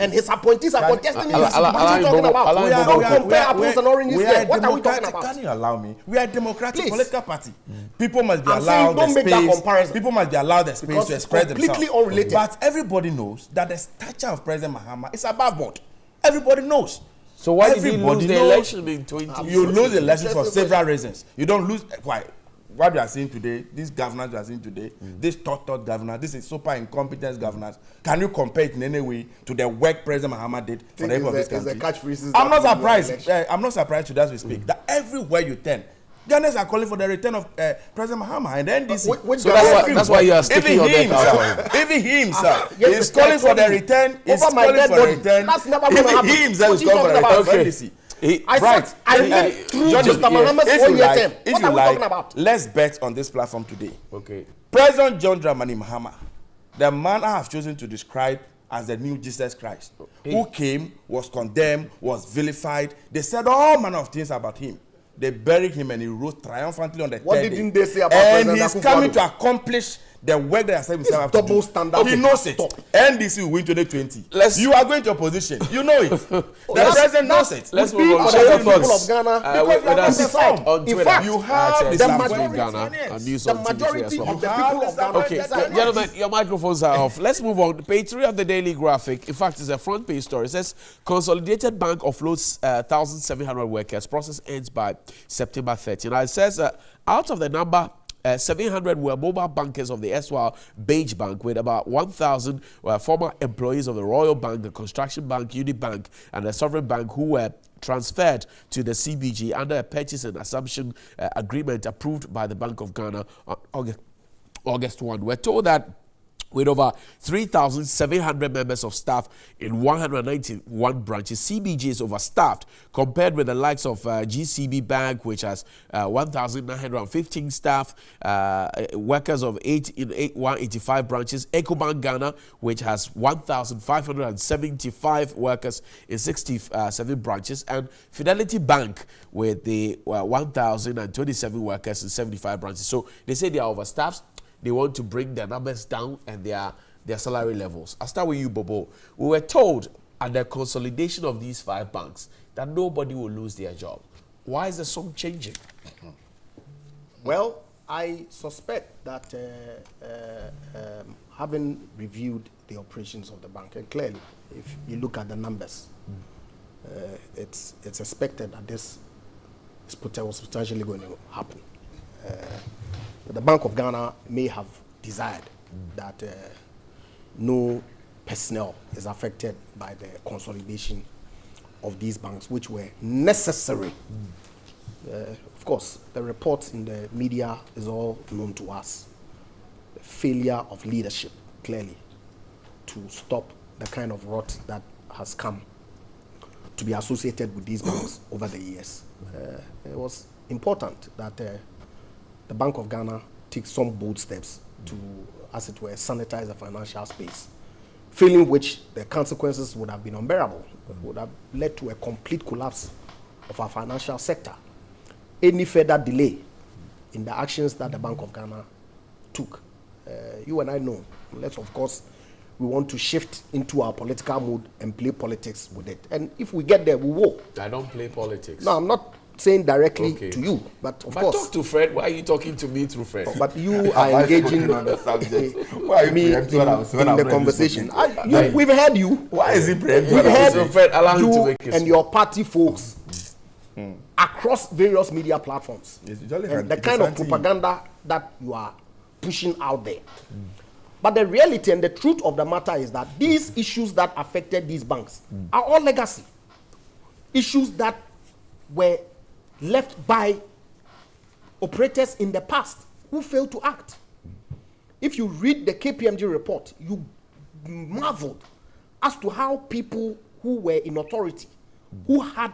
and his appointees are contesting him. What are you talking about? We don't compare apples and oranges here. What are we talking about? Can you allow me? We are a democratic political party. People must be allowed the space. People must be allowed the space to express themselves. Completely unrelated. But everybody knows that the stature of President Mahama is above board. Everybody knows. So why did he lose the election in 2020? You lose the election for several reasons. You don't lose. Why? What we are seeing today, these governors we are seeing today, this thought governors, this is super incompetence governors. Can you compare it in any way to the work President Mahama did for the people of this country? I'm not surprised. I'm not surprised to that we speak. That everywhere you turn, Ghanaians are calling for the return of President Mahama and then this. So that's why you are sticking on that. Even he himself is calling for the return. He's calling for the return. That's never going to happen. He himself is calling for the return. If you like, let's bet on this platform today. Okay. President John Dramani Mahama, the man I have chosen to describe as the new Jesus Christ, who came, was condemned, was vilified. They said all manner of things about him. They buried him and he rose triumphantly on the what third didn't day. They say about and President he's coming to accomplish the work that he said himself to double standard. He knows it. NDC will win 2020. You are going to opposition. You know it. The president knows it. Let's move on. The people of Ghana, because you have decide. In fact, you have the majority of the people of Ghana. Okay, gentlemen, your microphones are off. Let's move on. Page 3 of the Daily Graphic. In fact, it's a front page story. It says Consolidated Bank offloads 1,700 workers. Process ends by September 30. Now it says out of the number, 700 were mobile bankers of the erstwhile Beige Bank, with about 1,000 former employees of the Royal Bank, the Construction Bank, Unibank, and the Sovereign Bank who were transferred to the CBG under a purchase and assumption agreement approved by the Bank of Ghana on August 1. We're told that with over 3,700 members of staff in 191 branches, CBG is overstaffed compared with the likes of GCB Bank, which has 1,915 staff, workers of 185 branches, EcoBank Ghana, which has 1,575 workers in 67 branches, and Fidelity Bank with the 1,027 workers in 75 branches. So they say they are overstaffed. They want to bring their numbers down and their salary levels. I'll start with you, Bobo. We were told and the consolidation of these 5 banks, that nobody will lose their job. Why is the song changing? Well, I suspect that having reviewed the operations of the bank, and clearly, if you look at the numbers, it's expected that this was potentially going to happen. The Bank of Ghana may have desired that no personnel is affected by the consolidation of these banks, which were necessary. Of course, the reports in the media is all known to us. The failure of leadership, clearly, to stop the kind of rot that has come to be associated with these banks over the years. It was important that the Bank of Ghana takes some bold steps to, as it were, sanitize the financial space, failing which the consequences would have been unbearable. It would have led to a complete collapse of our financial sector. Any further delay in the actions that the Bank of Ghana took, you and I know, unless of course we want to shift into our political mood and play politics with it. And if we get there, we will. I don't play politics. No, I'm not saying directly to you, but of course. Talk to Fred. Why are you talking to me through Fred? But you are engaging on the subject. Why are me in the conversation? We've heard you. Why is he preempting? We've heard so Fred, allow him to make his and your party folks across various media platforms. And the kind of propaganda that you are pushing out there. But the reality and the truth of the matter is that these issues that affected these banks are all legacy. Issues that were left by operators in the past who failed to act. If you read the KPMG report, you marveled as to how people who were in authority, who had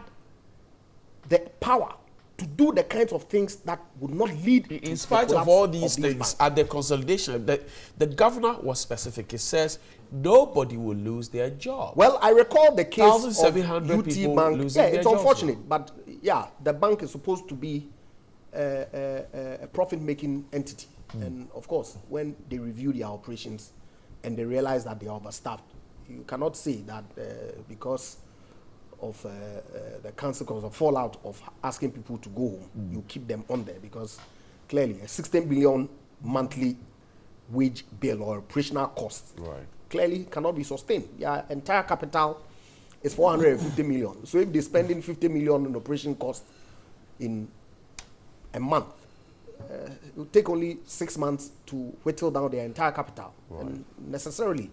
the power to do the kinds of things that would not lead in spite of all these things at the consolidation, the governor was specific. He says nobody will lose their job. Well, I recall the case of 1,700 UT people Bank. losing Yeah, their it's jobs. unfortunate, but yeah, the bank is supposed to be a profit-making entity. And of course, when they review their operations and they realize that they are overstaffed, you cannot say that because of the consequence of fallout of asking people to go home, you keep them on there, because clearly a 16 billion monthly wage bill or operational cost clearly cannot be sustained. Their entire capital is 450 million. So if they're spending 50 million in operation cost in a month, it will take only 6 months to whittle down their entire capital. And necessarily,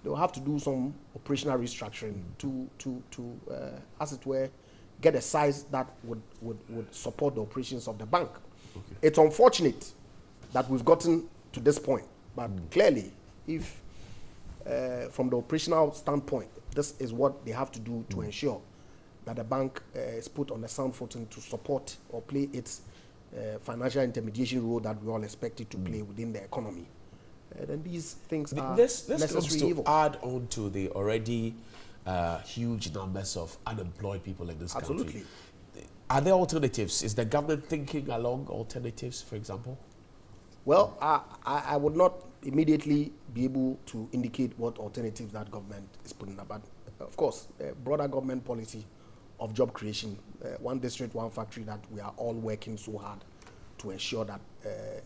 they will have to do some operational restructuring to as it were, get a size that would support the operations of the bank. It's unfortunate that we've gotten to this point, but clearly, if from the operational standpoint, this is what they have to do to ensure that the bank is put on a sound footing to support or play its financial intermediation role that we all expect it to play within the economy. And these things are necessary evil. Add on to the already huge numbers of unemployed people in this country. Are there alternatives? Is the government thinking along alternatives, for example? Well, I would not immediately be able to indicate what alternatives that government is putting up. But of course, broader government policy of job creation, one district, one factory, that we are all working so hard to ensure that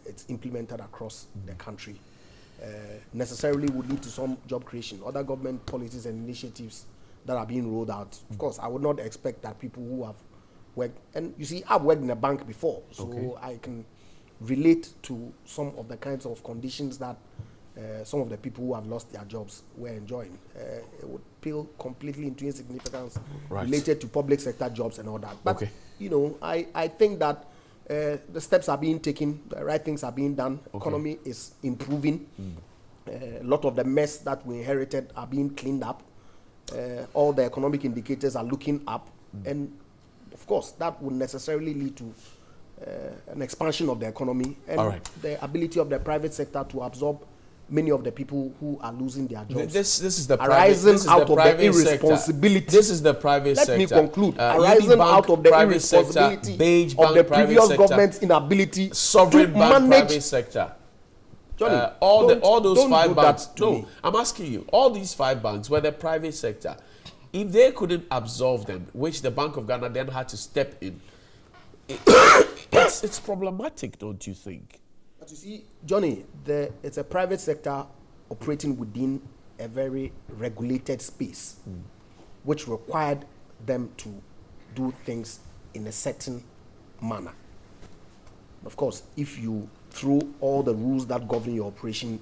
it's implemented across the country. Necessarily would lead to some job creation. Other government policies and initiatives that are being rolled out. Of course, I would not expect that people who have worked, and you see, I've worked in a bank before, so I can relate to some of the kinds of conditions that some of the people who have lost their jobs were enjoying. It would pale completely into insignificance related to public sector jobs and all that. But, you know, I think that the steps are being taken, the right things are being done, economy is improving. A lot of the mess that we inherited are being cleaned up. All the economic indicators are looking up. And of course, that would necessarily lead to an expansion of the economy and the ability of the private sector to absorb many of the people who are losing their jobs. This is the arising out of the sector. irresponsibility. This is the private sector. Let me conclude. Arising out of the irresponsibility of the previous government's inability sovereign to bank, manage. Private sector. Johnny, all those 5 banks. No, I'm asking you. All these 5 banks were the private sector. If they couldn't absolve them, which the Bank of Ghana then had to step in, it's problematic, don't you think? But you see, Johnny, it's a private sector operating within a very regulated space, which required them to do things in a certain manner. Of course, if you throw all the rules that govern your operations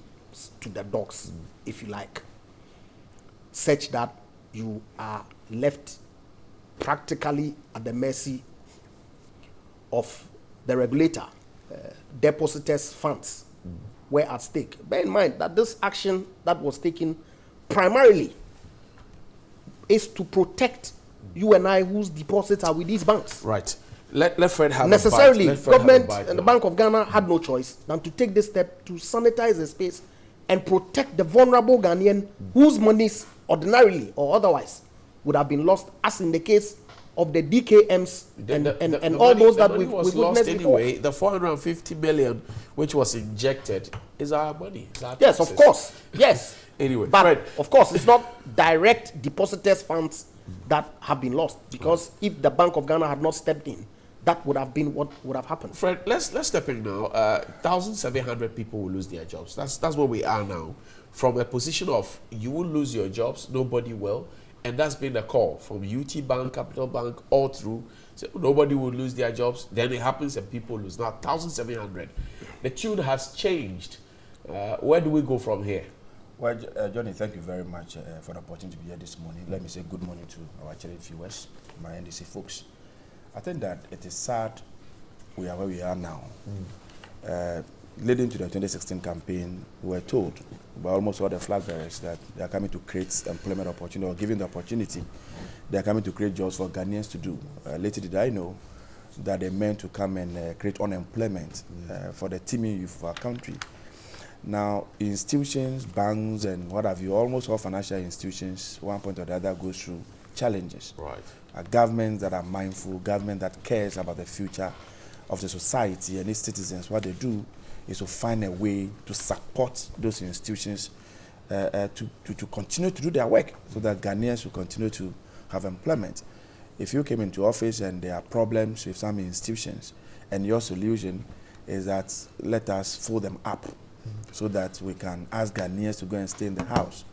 to the dogs, if you like, such that you are left practically at the mercy of the regulator, depositors' funds were at stake. Bear in mind that this action that was taken primarily is to protect you and I whose deposits are with these banks. Right. Let Fred have necessarily, a bite. government and the Bank of Ghana had no choice than to take this step to sanitize the space and protect the vulnerable Ghanaian whose monies ordinarily or otherwise would have been lost, as in the case of the DKMs and all those that we've witnessed anyway. before. The 450 million which was injected is our money. It's our Yes, taxes. of course. Yes. Anyway, but Fred, of course, it's not direct depositors' funds that have been lost, because if the Bank of Ghana had not stepped in, that would have been what would have happened. Fred, let's step in now. 1,700 people will lose their jobs. That's where we are now. From a position of you will lose your jobs, nobody will, and that's been the call from UT Bank, Capital Bank, all through. So nobody will lose their jobs. Then it happens and people lose. Now 1,700. The tune has changed. Where do we go from here? Well, Johnny, thank you very much for the opportunity to be here this morning. Let me say good morning to our channel viewers, my NDC folks. I think that it is sad we are where we are now. Leading to the 2016 campaign, we were told by almost all the flag bearers that they are coming to create employment opportunity, or giving the opportunity, they are coming to create jobs for Ghanaians to do. Later did I know that they meant to come and create unemployment for the teeming youth of our country. Now, institutions, banks, and what have you, almost all financial institutions, one point or the other, goes through challenges. Right. A government that are mindful, government that cares about the future of the society and its citizens, what they do is to find a way to support those institutions to continue to do their work, so that Ghanaians will continue to have employment. If you came into office and there are problems with some institutions, and your solution is that let us fold them up, so that we can ask Ghanaians to go and stay in the house.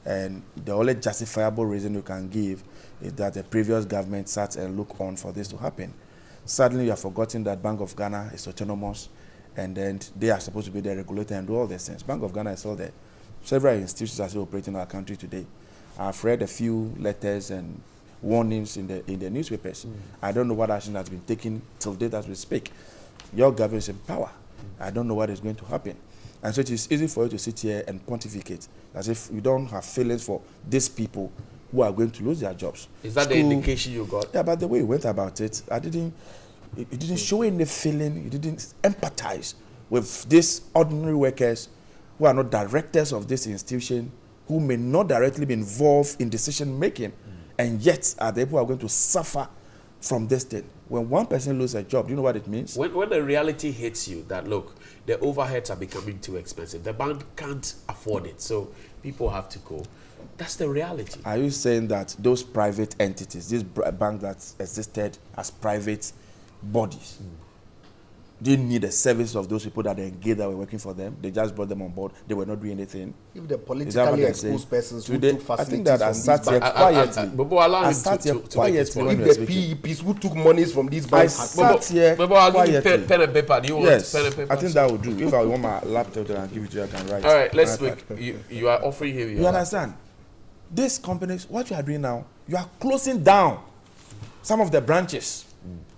And the only justifiable reason you can give is that the previous government sat and looked on for this to happen. Suddenly you have forgotten that Bank of Ghana is autonomous, and then they are supposed to be the regulator and do all these things. Bank of Ghana is all there. Several institutions are still operating in our country today. I've read a few letters and warnings in the newspapers. I don't know what action has been taken till date as we speak. Your government is in power. I don't know what is going to happen. And so it is easy for you to sit here and pontificate as if you don't have feelings for these people who are going to lose their jobs. Is that the indication you got? Yeah, but the way you went about it, it didn't show any feeling, you didn't empathize with these ordinary workers who are not directors of this institution, who may not directly be involved in decision making, and yet are the people who are going to suffer from this thing. When one person loses a job, do you know what it means? When the reality hits you that, look, the overheads are becoming too expensive, the bank can't afford it, so people have to go. That's the reality. Are you saying that those private entities, this bank that existed as private bodies, didn't need the service of those people that they engaged that were working for them? They just brought them on board. They were not doing anything. If the politically exposed persons who took facilities, I think that I sat here quietly. If the PEPs who took monies from these banks, I sat here quietly. Pen and paper. Do you want yes, pen and paper? I think that would do. If I want my laptop and give it to you, I can write. All right, let's speak. You are offering him. You understand? These companies, what you are doing now, you are closing down some of the branches.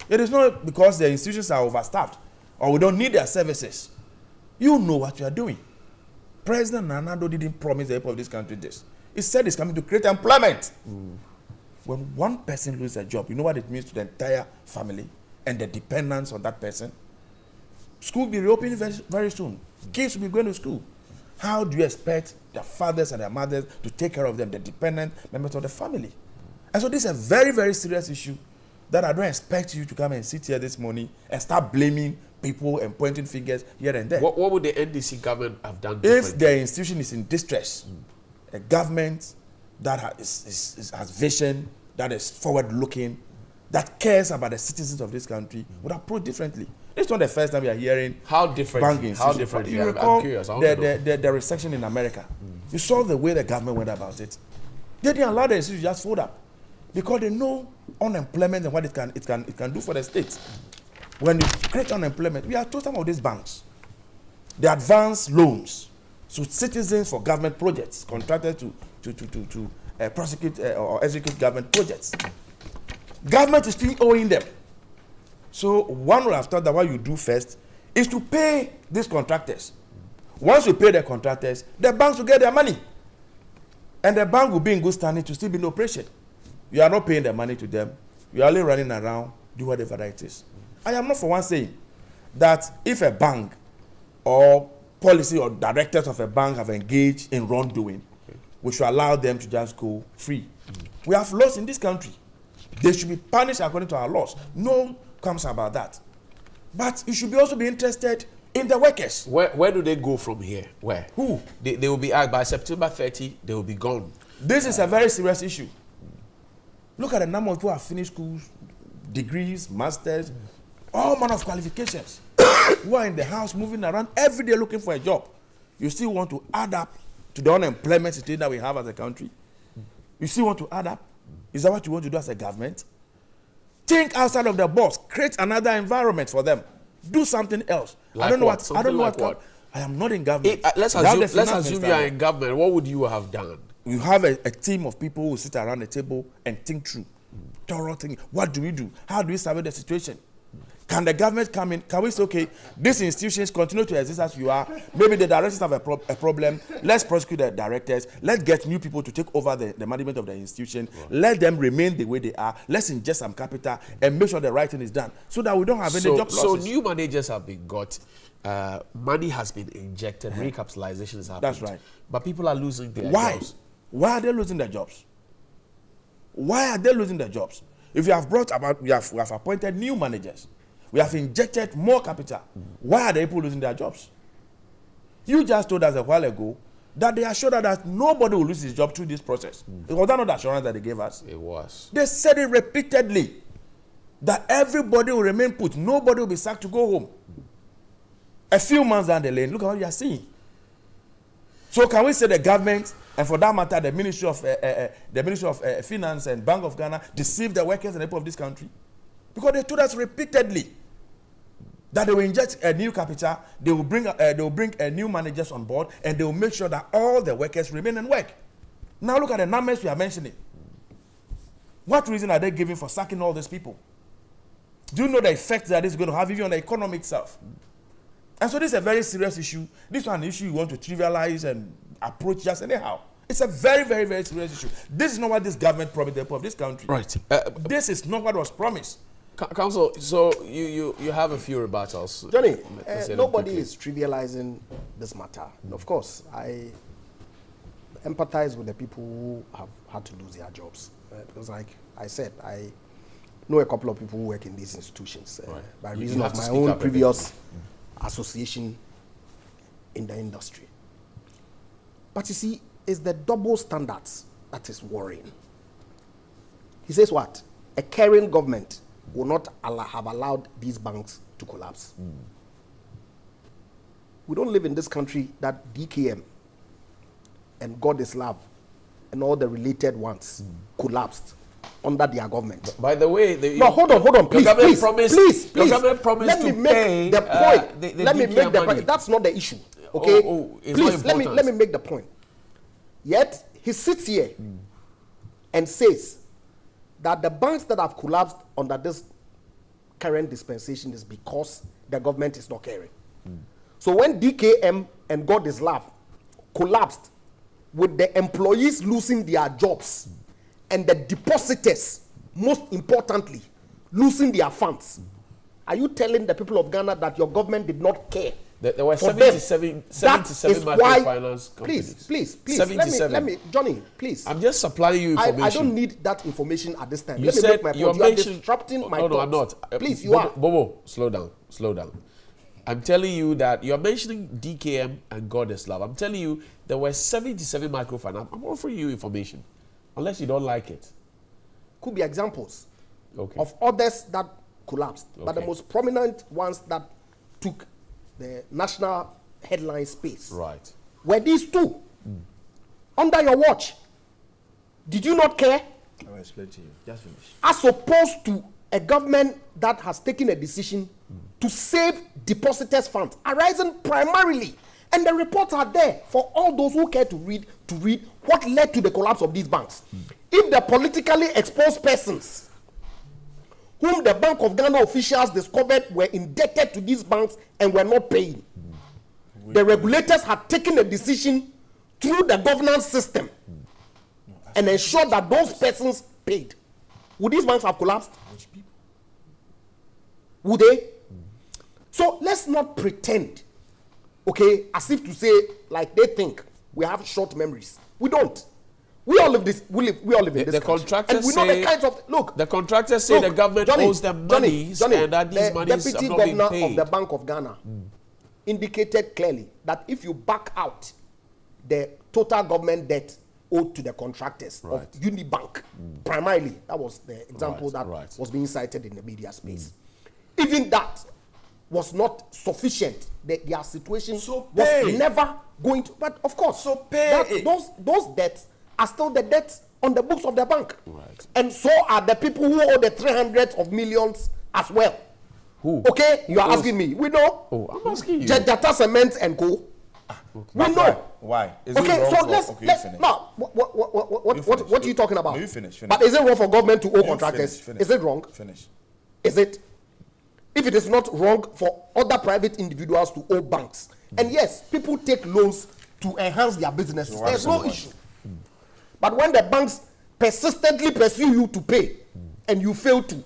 It is not because the institutions are overstaffed or we don't need their services. You know what you are doing. President Nana Addo didn't promise the people of this country this. He said he's coming to create employment. When one person loses a job, you know what it means to the entire family and the dependents on that person? School will be reopening very, very soon. Kids will be going to school. How do you expect their fathers and their mothers to take care of them, the dependent members of the family? And so this is a very, very serious issue that I don't expect you to come and sit here this morning and start blaming people and pointing fingers here and there. What would the NDC government have done if the institution is in distress? A government that has vision, that is forward-looking, that cares about the citizens of this country, would approach differently. It's not the first time we are hearing how different. Banking. How different? You recall the recession in America. You saw the way the government went about it. They didn't allow the institution to just fold up because they know unemployment and what it can do for the state. When you create unemployment, we are told some of these banks, they advance loans to citizens for government projects, contracted to prosecute or execute government projects. Government is still owing them. So one would have thought that what you do first is to pay these contractors. Once you pay the contractors, the banks will get their money. And the bank will be in good standing to still be in operation. You are not paying the money to them. You are only running around, do whatever it is. I am not for one saying that if a bank or policy or directors of a bank have engaged in wrongdoing, we should allow them to just go free. We have laws in this country. They should be punished according to our laws. No comes about that. But you should also be interested in the workers. Where do they go from here? Where? Who? They will be out by September 30, they will be gone. This is a very serious issue. Look at the number of people who have finished schools, degrees, masters, all manner of qualifications, who are in the house moving around every day looking for a job. You still want to add up to the unemployment situation that we have as a country? You still want to add up? Is that what you want to do as a government? Think outside of the box. Create another environment for them. Do something else. Like I don't know what? what. I don't know what. I am not in government. Let's assume you are in government. What would you have done? You have a team of people who sit around the table and think through. Thorough thinking. What do we do? How do we survey the situation? Can the government come in? Can we say, okay, these institutions continue to exist as you are? Maybe the directors have a problem. Let's prosecute the directors. Let's get new people to take over the management of the institution. Right. Let them remain the way they are. Let's ingest some capital and make sure the right thing is done so that we don't have any job losses. So new managers have been got. Money has been injected. Recapitalization is happening. That's right. But people are losing their jobs. Why are they losing their jobs? Why are they losing their jobs? If you have we have appointed new managers. We have injected more capital. Why are the people losing their jobs? You just told us a while ago that they assured us that nobody will lose his job through this process. Was that not the assurance that they gave us? It was. They said it repeatedly, that everybody will remain put. Nobody will be sacked to go home. A few months down the lane, look at what you are seeing. So can we say the government, and for that matter, the Ministry of Finance and Bank of Ghana deceived the workers and the people of this country? Because they told us repeatedly that they will inject a new capital, they will bring new managers on board, and they will make sure that all the workers remain and work. Now look at the numbers we are mentioning. What reason are they giving for sacking all these people? Do you know the effect that this is going to have even on the economy itself? And so this is a very serious issue. This is an issue you want to trivialize and approach just anyhow. It's a very, very, very serious issue. This is not what this government promised the people of this country. Right. This is not what was promised. Council, so you have a few rebuttals. Johnny, nobody is trivializing this matter. Of course, I empathize with the people who have had to lose their jobs. Because like I said, I know a couple of people who work in these institutions by reason of my own previous association in the industry. But you see, it's the double standards that is worrying. He says what? A caring government will not have allowed these banks to collapse. We don't live in this country that DKM and God is Love and all the related ones collapsed under their government. By the way, hold on, please. Your government promised let me make the point. Let me make the point. That's not the issue. Okay? Please, let me make the point. Yet, he sits here and says that the banks that have collapsed under this current dispensation is because the government is not caring. So when DKM and God is Love collapsed with the employees losing their jobs and the depositors, most importantly, losing their funds, are you telling the people of Ghana that your government did not care? There were 77 microfinance companies. Please. 77. Let me, Johnny, please. I'm just supplying you information. I don't need that information at this time. You Let me said make my point. You are disrupting my thoughts. No, I'm not. Please, you are. Bobo, slow down. I'm telling you that you're mentioning DKM and God is Love. I'm telling you there were 77 microfinance. I'm offering you information. Unless you don't like it. Could be examples of others that collapsed. But the most prominent ones that took the national headline space were these two. Under your watch. Did you not care? I will explain to you. Just finish. As opposed to a government that has taken a decision to save depositors' funds, arising primarily, and the reports are there for all those who care to read what led to the collapse of these banks. If the politically exposed persons whom the Bank of Ghana officials discovered were indebted to these banks and were not paying, the regulators had taken a decision through the governance system and ensured that those persons paid, would these banks have collapsed? Would they? So let's not pretend, as if to say, like they think we have short memories. We don't. We all live this. We all live in this. The contractors and we know the kinds of look. The contractors say the government owes them money, and that these monies the have deputy not been governor paid. of the Bank of Ghana indicated clearly that if you back out the total government debt owed to the contractors of Unibank, primarily, that was the example that was being cited in the media space. Even that was not sufficient. Their situation was never going to. But of course, those debts are still the debts on the books of the bank, and so are the people who owe the 300s of millions as well. Who? Okay, you are asking me. We know. Oh, I'm asking you. Jata Cement and Co. We know. Why? Is okay, so let's now. What are you talking about? No, you finish. But is it wrong for government to owe contractors? Finish. Is it wrong? Finish. Is it? If it is not wrong for other private individuals to owe banks, and yes, people take loans to enhance their businesses. So there's no issue. But when the banks persistently pursue you to pay, and you fail to,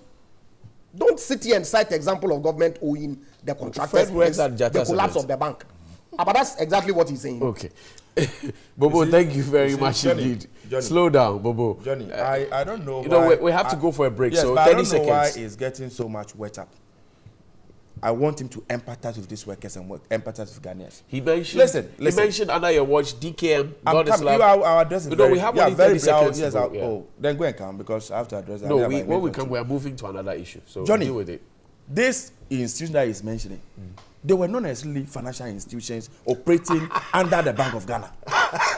don't sit here and cite example of government owing the contractors the collapse of the bank. But that's exactly what he's saying. Okay. Bobo, thank you very much indeed. Johnny, slow down, Bobo. Johnny, I don't know. You know, we have to go for a break. Yes, so but 30 I don't seconds. know why he's getting so much wet up. I want him to empathize with these workers and empathize with Ghanaians. He mentioned. Listen. He mentioned under your watch DKM. God is love. Our address is no, we have only 30 seconds. Yes, then go and come because I have to address that. No, when we come, we are moving to another issue. So Johnny, deal with it. This institution that he's mentioning, they were not necessarily financial institutions operating under the Bank of Ghana.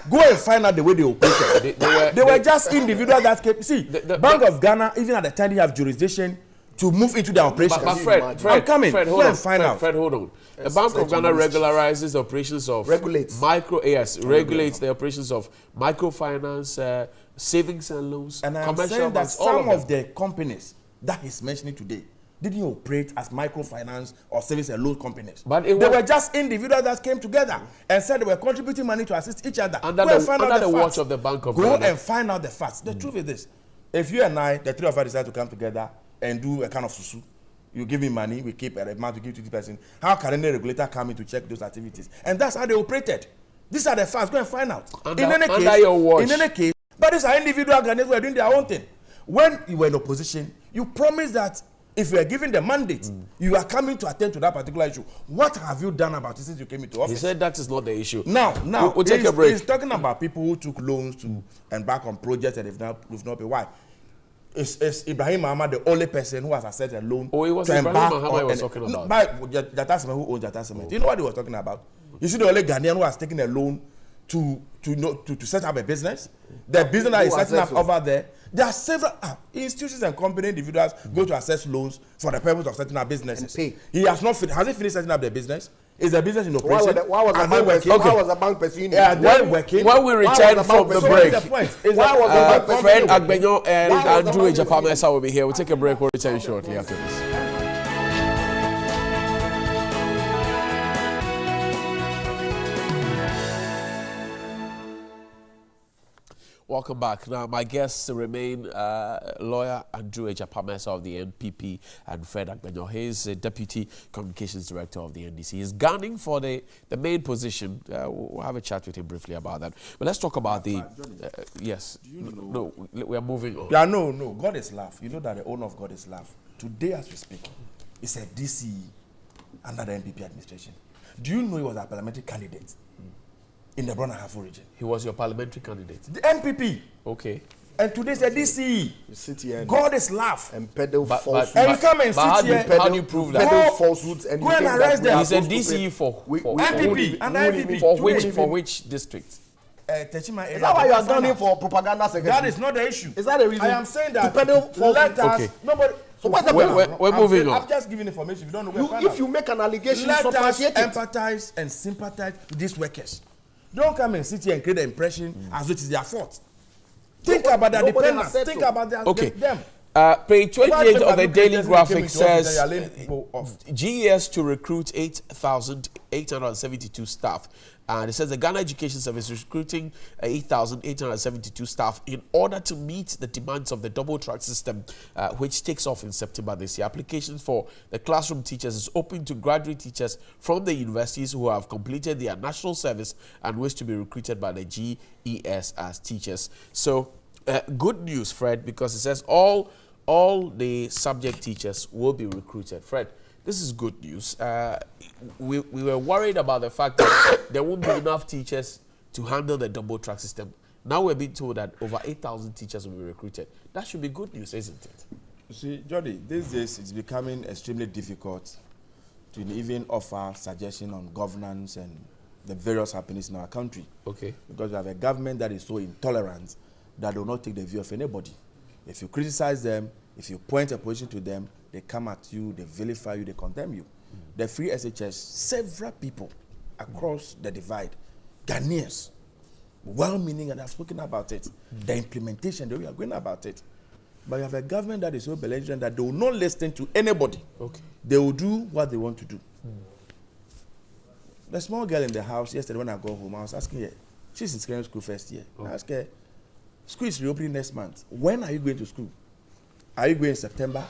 Go and find out the way they operated. They were just individuals that came. See, the Bank of Ghana, even at the time, they have jurisdiction to move into their operations. But Fred, I'm coming. Fred, go and find out. Fred, hold on. The Bank of Ghana regularizes the operations of regulates the operations of microfinance, savings and loans, and I'm commercial saying that banks, some of the companies that he's mentioning today didn't operate as microfinance or savings and loan companies. But they were just individuals that came together and said they were contributing money to assist each other. Under the watch of the Bank of Ghana. Go and find out the facts. The truth is this: if you and I, the three of us, decide to come together and do a kind of susu, you give me money, we keep a amount, we give to the person. How can any regulator come in to check those activities? And that's how they operated. These are the facts. Go and find out. In any case, but these are individual Ghanaians who are doing their own thing. When you were in opposition, you promised that if you are given the mandate, you are coming to attend to that particular issue. What have you done about it since you came into office? He said that is not the issue. Now, we'll take a break. He's talking about people who took loans to embark on projects and if not paid. Why? Is Ibrahim Mahama the only person who has accepted a loan? Oh, it was Ibrahim Mahama he was talking about. By Jata Cement, who owns Jata Cement. You know what he was talking about? You see the only Ghanaian who has taken a loan to set up a business. The business that is setting up over there. There are several institutions and company individuals go to access loans for the purpose of setting up businesses. He has not has he finished setting up the business? Is the business in operation? Why was the bank pursuing? When we return from the break, Fred Agbenyo and Andrew Ejapamesa will be here. We'll take a break. We'll return shortly after this. Welcome back. Now, my guests remain lawyer Andrew Ejapamesa of the NPP and Fred Agbenyo. He is Deputy Communications Director of the NDC. He's gunning for the main position. We'll have a chat with him briefly about that. But let's talk about the... yes. No, we are moving on. Yeah, no. God is love. You know that the owner of God is love. Today, as we speak, it's a DC under the NPP administration. Do you know he was a parliamentary candidate in the Brona Hafo region? He was your parliamentary candidate? The NPP. Okay. And today say DCE. You sit here and God is laugh. And peddle falsehoods. And you come and sit here. How do you prove that? Peddle falsehoods and go and arrest them. He said DCE for MPP and IPP. For which district? Techima, is that why you are gunning for propaganda secretary? That is not the issue. Is that the reason? I am saying that to peddle falsehoods. Okay. Nobody. So what's the we're moving on. I've just given information. If you don't know, if you make an allegation, let us empathize and sympathize with these workers. Don't come and sit here and create the impression as though it is their fault. Think about their dependents. Think about them. Page 28 of the Daily Graphic says GES to recruit 8,872 staff. And it says the Ghana Education Service is recruiting 8,872 staff in order to meet the demands of the double track system, which takes off in September this year. Applications for the classroom teachers is open to graduate teachers from the universities who have completed their national service and wish to be recruited by the GES as teachers. So, good news, Fred, because it says all the subject teachers will be recruited. Fred, this is good news. We were worried about the fact that there won't be enough teachers to handle the double track system. Now we're being told that over 8,000 teachers will be recruited. That should be good news, isn't it? You see, Jody, these days it's becoming extremely difficult to even offer suggestion on governance and the various happenings in our country. Okay. Because we have a government that is so intolerant that will not take the view of anybody. If you criticize them, if you point a position to them, they come at you, they vilify you, they condemn you. The free SHS, several people across the divide, Ghanaians, well-meaning, and have spoken about it. The implementation, they are going about it. But you have a government that is so belligerent that they will not listen to anybody. Okay. They will do what they want to do. The small girl in the house, yesterday when I got home, I was asking her, she's in secondary school first year. I asked her, school is reopening next month. When are you going to school? Are you going in September?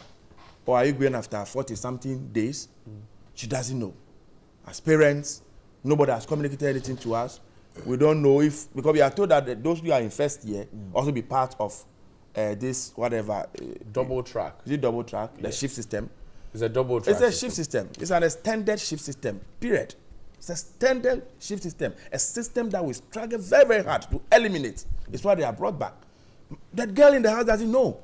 Or are you going after 40-something days? She doesn't know. As parents, nobody has communicated anything to us. We don't know if, because we are told that those who are in first year also be part of this, whatever. Double track. Is it double track? Yes. The shift system. It's a double track. It's a shift system. It's an extended shift system, period. It's a standard shift system, a system that we struggle very, very hard to eliminate. It's why they are brought back. That girl in the house doesn't know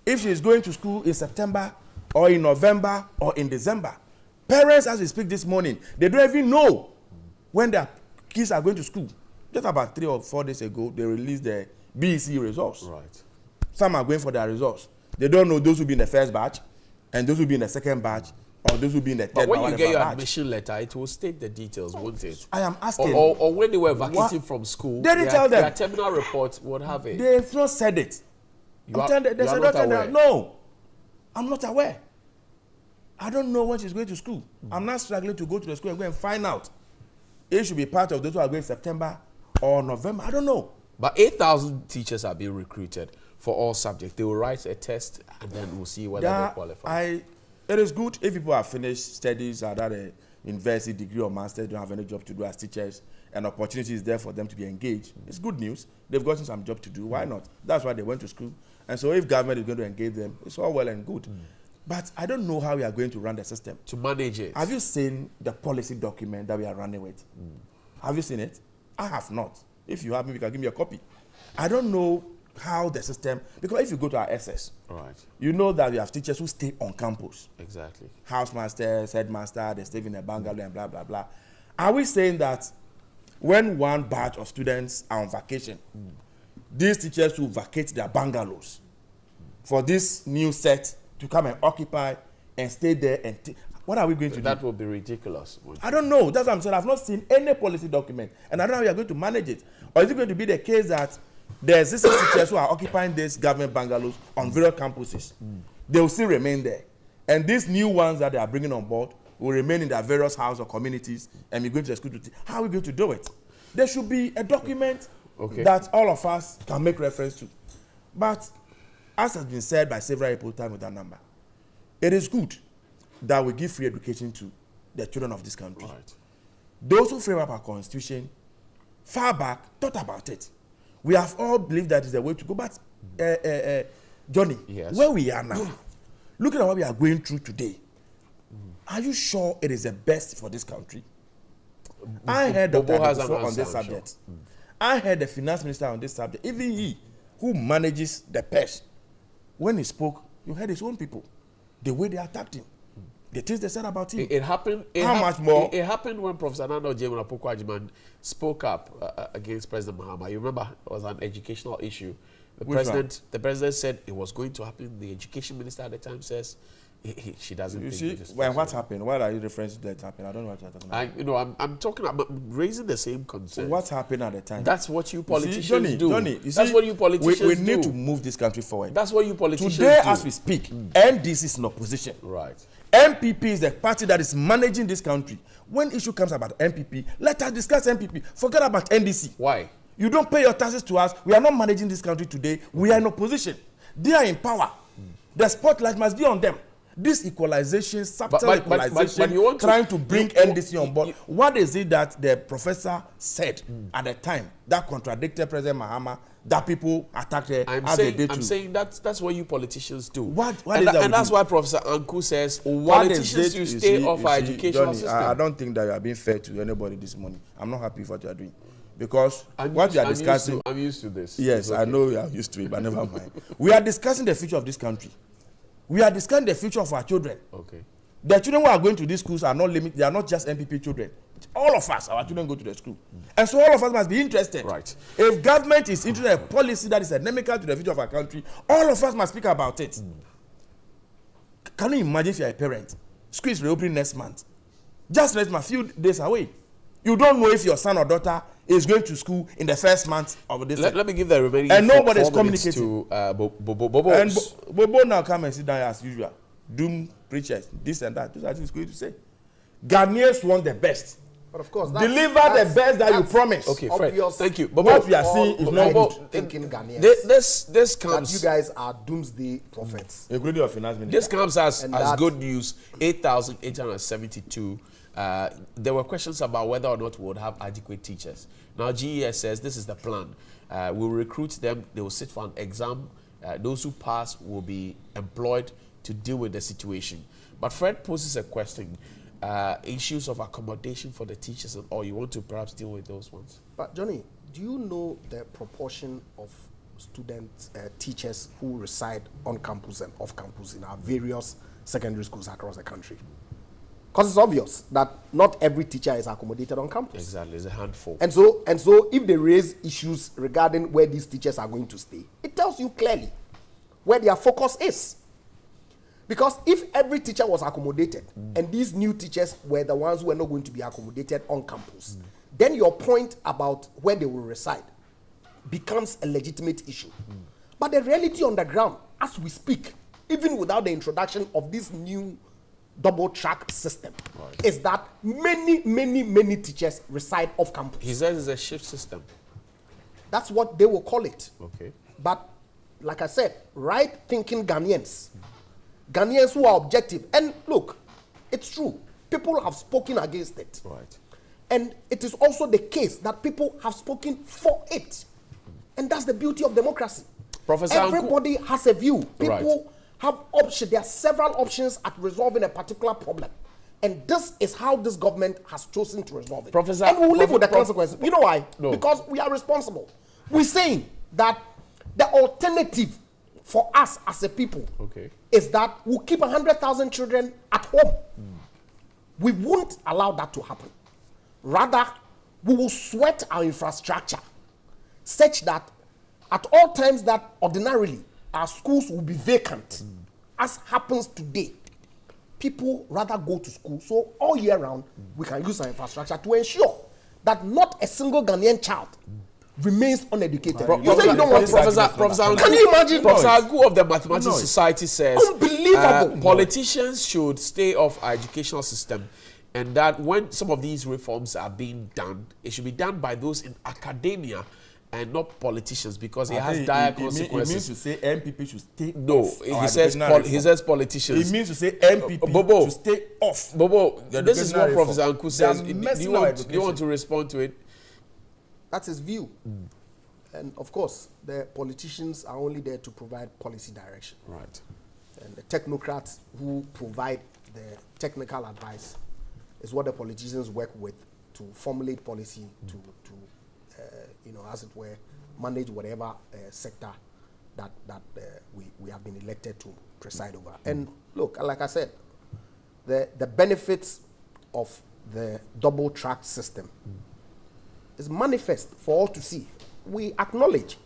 if she is going to school in September or in November or in December. Parents, as we speak this morning, they don't even know when their kids are going to school. Just about 3 or 4 days ago, they released the BEC results. Right. Some are going for their results. They don't know those who be in the first batch and those who be in the second batch or those who be in the third batch. But when you get your admission letter, it will state the details, won't it? I am asking. Or when they were vacating from school, they didn't tell them. Their terminal report would have it. They've not said it. You are not aware? No, I'm not aware. I don't know when she's going to school. I'm not struggling to go to the school and go and find out. It should be part of those who are going September or November. I don't know. But 8,000 teachers are being recruited for all subjects. They will write a test and then we'll see whether they qualify. It is good if people have finished studies at a university degree or master, don't have any job to do as teachers, and opportunity is there for them to be engaged. It's good news. They've gotten some job to do. Why not? That's why they went to school. And so if government is going to engage them, it's all well and good. But I don't know how we are going to run the system. To manage it. Have you seen the policy document that we are running with? Have you seen it? I have not. If you have, maybe you can give me a copy. I don't know how the system, because if you go to our SS, you know that we have teachers who stay on campus. Exactly. Housemasters, headmaster, they stay in a bungalow and blah, blah, blah. Are we saying that when one batch of students are on vacation, these teachers will vacate their bungalows for this new set to come and occupy and stay there and what are we going to do? That will be ridiculous. I don't know. That's what I'm saying. I've not seen any policy document. And I don't know how we are going to manage it. Or is it going to be the case that the existing teachers who are occupying these government bungalows on various campuses, they will still remain there. And these new ones that they are bringing on board will remain in their various houses or communities and be going to the school to teach. How are we going to do it? There should be a document that all of us can make reference to. But as has been said by several people time with that number, it is good that we give free education to the children of this country. Those who frame up our constitution far back thought about it. We have all believed that is the way to go. But Johnny, where we are now, looking at what we are going through today, are you sure it is the best for this country? I heard Dr. on this subject. I heard the finance minister on this subject. Even he who manages the purse, when he spoke, you heard his own people, the way they attacked him, the things they said about him. It happened. Much more? It happened when Professor Nando J. Ajiman spoke up against President Mahama. You remember, it was an educational issue. The president said it was going to happen. The education minister at the time says she doesn't. You think see, when what happened? Why are you referring to that happened? I don't know what you're talking about. I'm talking about raising the same concern. What happened at the time? That's what you politicians Johnny, do. Johnny, that's what you politicians do. We need to move this country forward. That's what you politicians Today, do. as we speak, NDC is in opposition. Right. MPP is the party that is managing this country. When issue comes about MPP, let us discuss MPP. Forget about NDC. Why? You don't pay your taxes to us. We are not managing this country today. We are in opposition. They are in power. The spotlight must be on them. This equalization, subtle equalization, trying to bring NDC on board. What is it that the professor said at the time that contradicted President Mahama, that people attacked her as they did too? I'm saying that's what you politicians do. And that's why Professor Anku says politicians should stay off our educational system. I don't think that you are being fair to anybody this morning. I'm not happy with what you are doing. Because what we are discussing... I'm used to this. Yes, okay. I know you are used to it, but never mind. We are discussing the future of this country. We are discussing the future of our children. Okay. The children who are going to these schools are not limited. They are not just MPP children. All of us, our children go to the school. And so all of us must be interested. Right. If government is interested in a policy that is endemical to the future of our country, all of us must speak about it. Can you imagine if you are a parent? School is reopening next month. Just next month, a few days away. You don't know if your son or daughter is going to school in the first month of this. Let me give the remaining and nobody is communicating to Bobo. And Bobo now come and sit down as usual. Doom preachers, this and that. Those are things going to say. Ghanaians want the best. But of course, deliver the best that you promise. Okay, Fred, thank you. But what we are seeing is not good. Thinking Ghanaians. This comes. That you guys are doomsday prophets. Including your finance minister. This comes as good news. 8,872. There were questions about whether or not we would have adequate teachers. Now, GES says this is the plan. We'll recruit them. They will sit for an exam. Those who pass will be employed to deal with the situation. But Fred poses a question. Issues of accommodation for the teachers and all. You want to perhaps deal with those ones? But Johnny, do you know the proportion of students, teachers who reside on campus and off campus in our various secondary schools across the country? Because it's obvious that not every teacher is accommodated on campus. Exactly, it's a handful. And so if they raise issues regarding where these teachers are going to stay, it tells you clearly where their focus is. Because if every teacher was accommodated and these new teachers were the ones who were not going to be accommodated on campus, then your point about where they will reside becomes a legitimate issue. But the reality on the ground, as we speak, even without the introduction of this new double-track system, is that many teachers reside off campus. He says it's a shift system. That's what they will call it. Okay. But, like I said, right-thinking Ghanaians who are objective, and look, it's true, people have spoken against it. Right. And it is also the case that people have spoken for it. And that's the beauty of democracy. Professor Everybody has a view. People have options. There are several options at resolving a particular problem. And this is how this government has chosen to resolve it. Professor, and we will live with the consequences. You know why? No. Because we are responsible. We're saying that the alternative for us as a people is that we'll keep 100,000 children at home. We won't allow that to happen. Rather, we will sweat our infrastructure such that at all times that ordinarily our schools will be vacant, as happens today, people rather go to school. So all year round, we can use our infrastructure to ensure that not a single Ghanaian child remains uneducated. You say you don't want Professor can you imagine? Professor Agu of the Mathematics Society says unbelievable. Politicians should stay off our educational system, and that when some of these reforms are being done, it should be done by those in academia and not politicians, because it has dire consequences. It means to say MPP should stay off. He says politicians. It means to say MPP should stay off. Bobo, this is what Professor Anku says. Do you want to respond to it? That's his view. And of course, the politicians are only there to provide policy direction. Right. And the technocrats who provide the technical advice is what the politicians work with to formulate policy, to as it were, manage whatever sector we have been elected to preside over. And look, like I said, the benefits of the double-track system is manifest for all to see. We acknowledge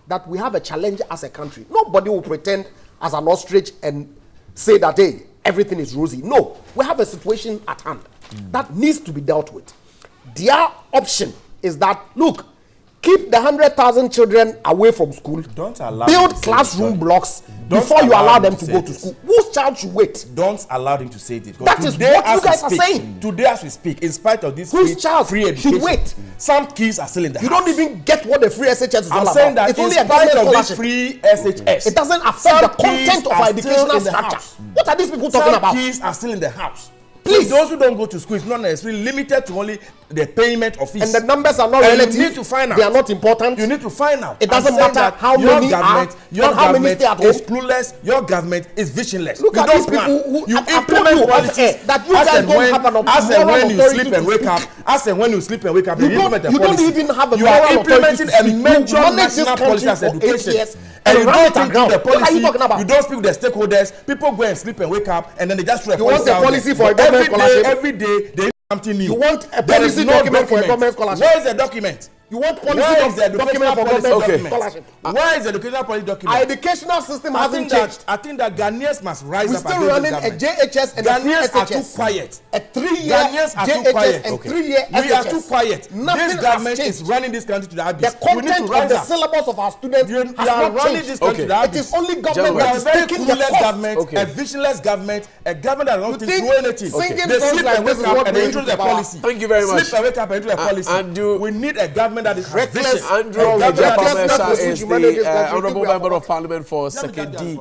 that we have a challenge as a country. Nobody will pretend as an ostrich and say that, hey, everything is rosy. No, we have a situation at hand that needs to be dealt with. Their option is that, look, keep the 100,000 children away from school. Don't allow build classroom blocks before you allow them to go to school. Whose child should wait? Don't allow them to say it. That is what you guys are saying. Today, as we speak, in spite of this whose child free education, should wait? Some kids are still in the house. You don't even get what the free SHS is all about. I'm saying that it's in only a spite of this scholarship. free SHS, it doesn't affect the content of our educational structure. What are these people talking about? Some kids are still in the house. Please. So those who don't go to school, it's not necessarily limited to only the payment of fees. And the numbers are not relative. You need to find out. They are not important. You need to find out. It doesn't matter how many are your how many stay at home. is clueless. Your government is visionless. Look you at don't these people who you implement policies that you guys don't have an authority. As and when you sleep and wake up, as and when you sleep and wake up, you implement a policy. You don't even have a you are implementing a major national policy as education. And you don't think the policy. What are you talking about? You don't speak with the stakeholders. People go and sleep and wake up, and then they just throw a policy. You want a policy for a government scholarship? Every day they need something new. You want a policy document for a government scholarship? Where is the document? You want policy document for government scholarship? Where is the educational policy document? Our educational system hasn't changed. I think that Ghanaians must rise up. We're still running a JHS and Ghanaians a are too quiet. A 3-year Ghanaians are too quiet. and 3-year SHS. We are too quiet. Nothing this government has is running this country to the abyss. The content of the syllabus of our students has not running changed. this country to the abyss. It is only government that is taking the cost. Government, a visionless government, a government that doesn't think through anything. They sleep and wake up and introduce the policy. Thank you very much. Sleep and wake up and introduce the policy. And we need a government that is reckless. Andrew Ejapamesa is the Honourable Member of Parliament for Second D.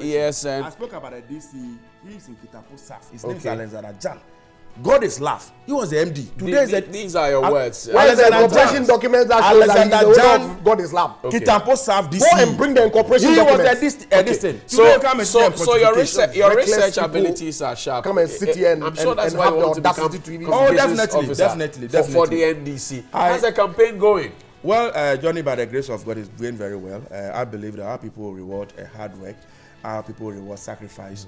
Yes, and I spoke about a DC. He's in Kitapo South. His name is Alexander Jan. God is laugh. He was the MD. These are your words. Where is the incorporation document that shows that he's the owner of God is love? Kitapo South DC. Go and bring the incorporation document. He was a So your research abilities are sharp. Come and sit here and I'm sure that's why have you the want to become audacity to even definitely. For the NDC. How's the campaign going? Well, Johnny, by the grace of God, is doing very well. I believe that our people reward hard work. Our people reward sacrifice.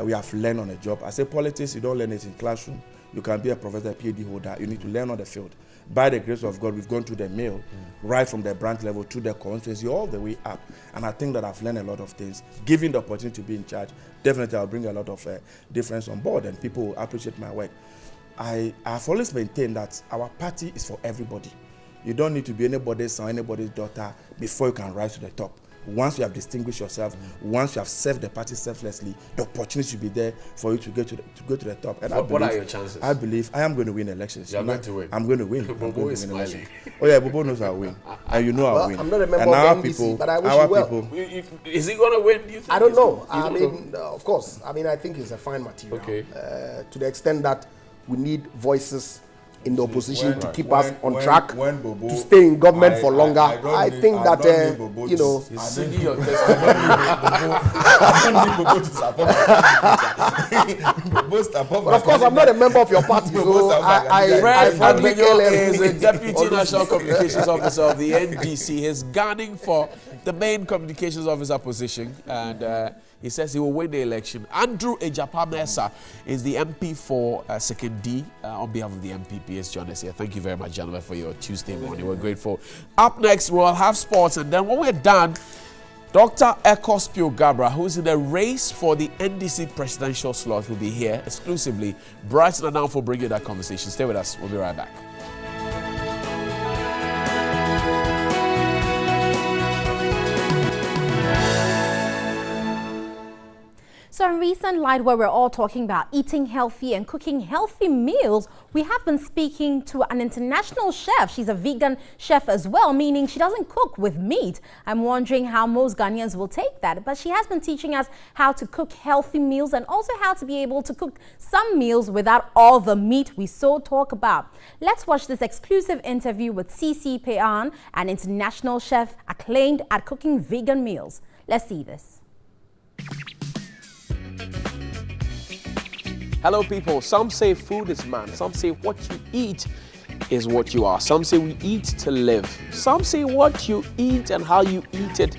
We have learned on the job. I say politics, you don't learn it in classroom. You can be a professor, a PhD holder. You need to learn on the field. By the grace of God, we've gone through the mill, right from the branch level to the constituency, all the way up. And I think that I've learned a lot of things. Given the opportunity to be in charge, definitely I'll bring a lot of difference on board, and people will appreciate my work. I've always maintained that our party is for everybody. You don't need to be anybody's son, anybody's daughter before you can rise to the top. Once you have distinguished yourself, once you have served the party selflessly, the opportunity should be there for you to go to the top. And what are your chances? I believe I am going to win elections. You're going to win. I'm going to win. Bobo is smiling. Oh yeah, Bobo knows I'll win, and you know I'll win. I'm not a member of the NDC, but I wish you well. Is he going to win? Do you think? I don't know. I mean, of course. I mean, I think he's a fine material. Okay. To the extent that we need voices in the opposition to keep us on track, to stay in government for longer. I think that, you know... But of course, I'm not a member of your party, so Fred Agbinyo is the Deputy National Communications Officer of the NDC. He's gunning for the main communications officer position, and he says he will win the election. Andrew Ejapamesa is the MP for Second D on behalf of the MPP. Has joined us here. Thank you very much, gentlemen, for your Tuesday morning. We're grateful. Up next, we'll have sports, and then when we're done, Dr. Ekospio Gabra, who's in a race for the NDC presidential slot, will be here exclusively. Brighton and down for bringing that conversation. Stay with us. We'll be right back. So in recent light, where we're all talking about eating healthy and cooking healthy meals, we have been speaking to an international chef. She's a vegan chef as well, meaning she doesn't cook with meat. I'm wondering how most Ghanaians will take that. But she has been teaching us how to cook healthy meals and also how to be able to cook some meals without all the meat we so talk about. Let's watch this exclusive interview with CC Pean, an international chef acclaimed at cooking vegan meals. Let's see this. Hello people, some say food is man, some say what you eat is what you are. Some say we eat to live. Some say what you eat and how you eat it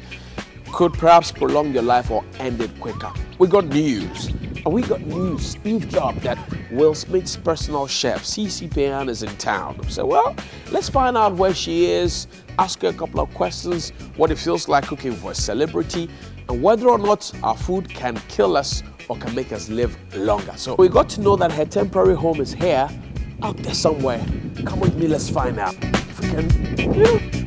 could perhaps prolong your life or end it quicker. We got news. And we got news, eavesdrop, that Will Smith's personal chef, CC Payan, is in town. So, well, let's find out where she is, ask her a couple of questions, what it feels like cooking for a celebrity, and whether or not our food can kill us or can make us live longer. So we got to know that her temporary home is here, out there somewhere. Come with me, let's find out. If we can,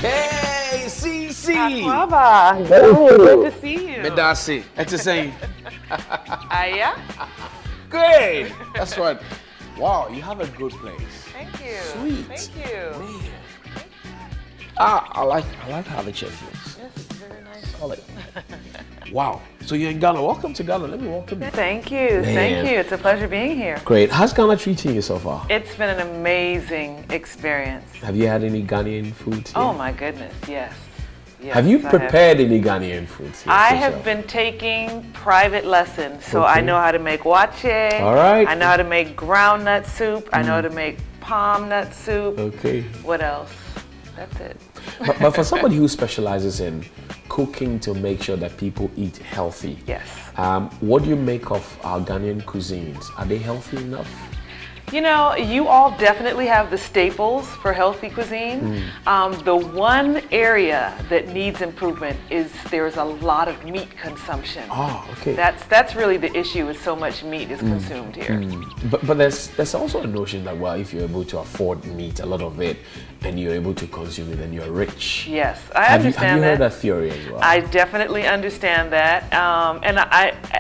Hey, CC! Akwaba. Good to see you. Medasi. It's the same. Aya? Great. That's right. Wow, you have a good place. Thank you. Sweet. Thank you. Man. I like how the chef is. Yes, it's very nice. Solid. Wow. So you're in Ghana. Welcome to Ghana. Let me welcome you. Thank you. Man. Thank you. It's a pleasure being here. Great. How's Ghana treating you so far? It's been an amazing experience. Have you had any Ghanaian food here? Oh my goodness, yes. Yes, have you I prepared any Ghanaian food here? I have been taking private lessons, so I know how to make wache. All right. I know how to make groundnut soup. I know how to make palm nut soup. Okay. What else? That's it. But for somebody who specializes in cooking to make sure that people eat healthy, yes. What do you make of our Ghanaian cuisines? Are they healthy enough? You know, you all definitely have the staples for healthy cuisine. The one area that needs improvement is there's a lot of meat consumption. Oh, okay. That's really the issue, is so much meat is consumed here. But there's also a notion that, well, if you're able to afford meat, a lot of it, and you're able to consume it, then you're rich. Yes, I understand that. Have you heard that theory as well? I definitely understand that, and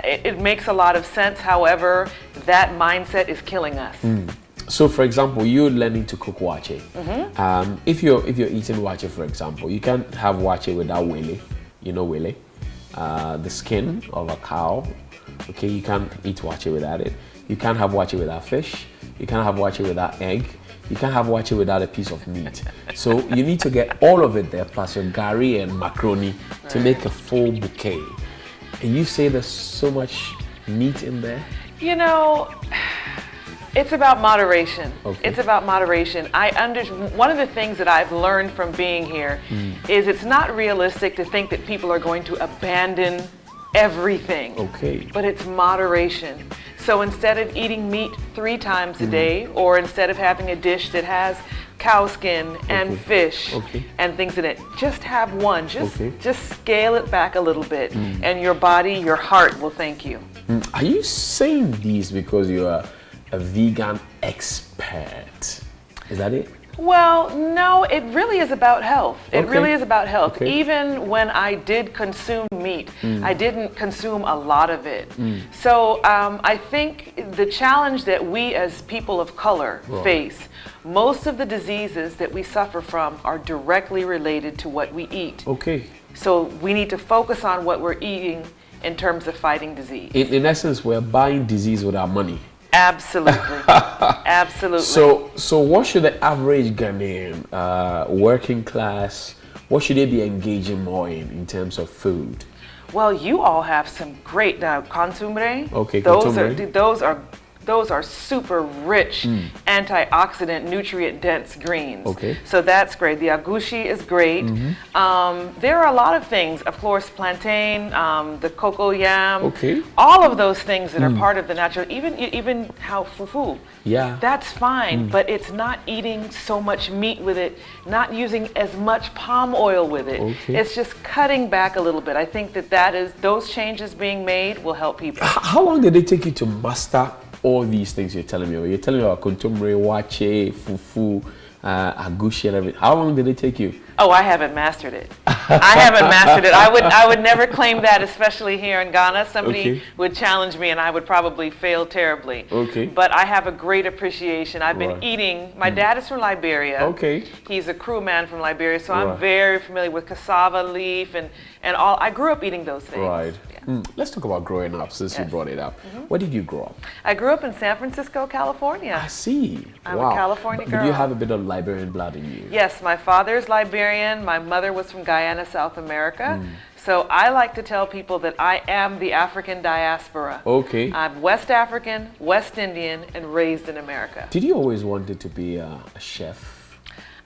it makes a lot of sense. However, that mindset is killing us. So, for example, you're learning to cook wache. If you're eating wache, for example, you can't have wache without wele. You know wele, the skin of a cow. Okay, you can't eat wache without it. You can't have wache without fish. You can't have wache without egg. You can't have wache without a piece of meat. So you need to get all of it there, plus your gari and macaroni, to make a full bouquet. And you say there's so much meat in there? You know, it's about moderation. Okay. It's about moderation. One of the things that I've learned from being here is it's not realistic to think that people are going to abandon everything. Okay. But it's moderation. So instead of eating meat 3 times a day, or instead of having a dish that has cow skin and fish and things in it, just have one. Just scale it back a little bit, and your body, your heart will thank you. Are you saying these because you are a vegan expert? Is that it? Well, no, it really is about health. It really is about health. Even when I did consume meat, I didn't consume a lot of it. So I think the challenge that we as people of color face, most of the diseases that we suffer from are directly related to what we eat. Okay. So we need to focus on what we're eating in terms of fighting disease. In essence, we're buying disease with our money. Absolutely. Absolutely. So what should the average Ghanaian, working class, what should they be engaging more in terms of food? Well, you all have some great consommé. Okay, Those are super rich, antioxidant, nutrient-dense greens. Okay. So that's great. The agushi is great. There are a lot of things, of course, plantain, the cocoa yam. Okay. All of those things that are part of the natural, even how fufu. Yeah. That's fine, but it's not eating so much meat with it, not using as much palm oil with it. Okay. It's just cutting back a little bit. I think those changes being made will help people. How long did it take you to master all these things you're telling me? You're telling me about kontomire, wache, fufu, agushi, and everything. How long did it take you? Oh, I haven't mastered it. I haven't mastered it. I would never claim that, especially here in Ghana. Somebody would challenge me and I would probably fail terribly. Okay. But I have a great appreciation. I've been eating, my dad is from Liberia. Okay. He's a crewman from Liberia, so I'm very familiar with cassava leaf and all. I grew up eating those things. Right. Let's talk about growing up, since you brought it up. Where did you grow up? I grew up in San Francisco, California. I see. I'm a California girl. Did you have a bit of Liberian blood in you? Yes, my father is Liberian. Nigerian. My mother was from Guyana, South America. So I like to tell people that I am the African diaspora. Okay. I'm West African, West Indian, and raised in America. Did you always wanted to be a chef?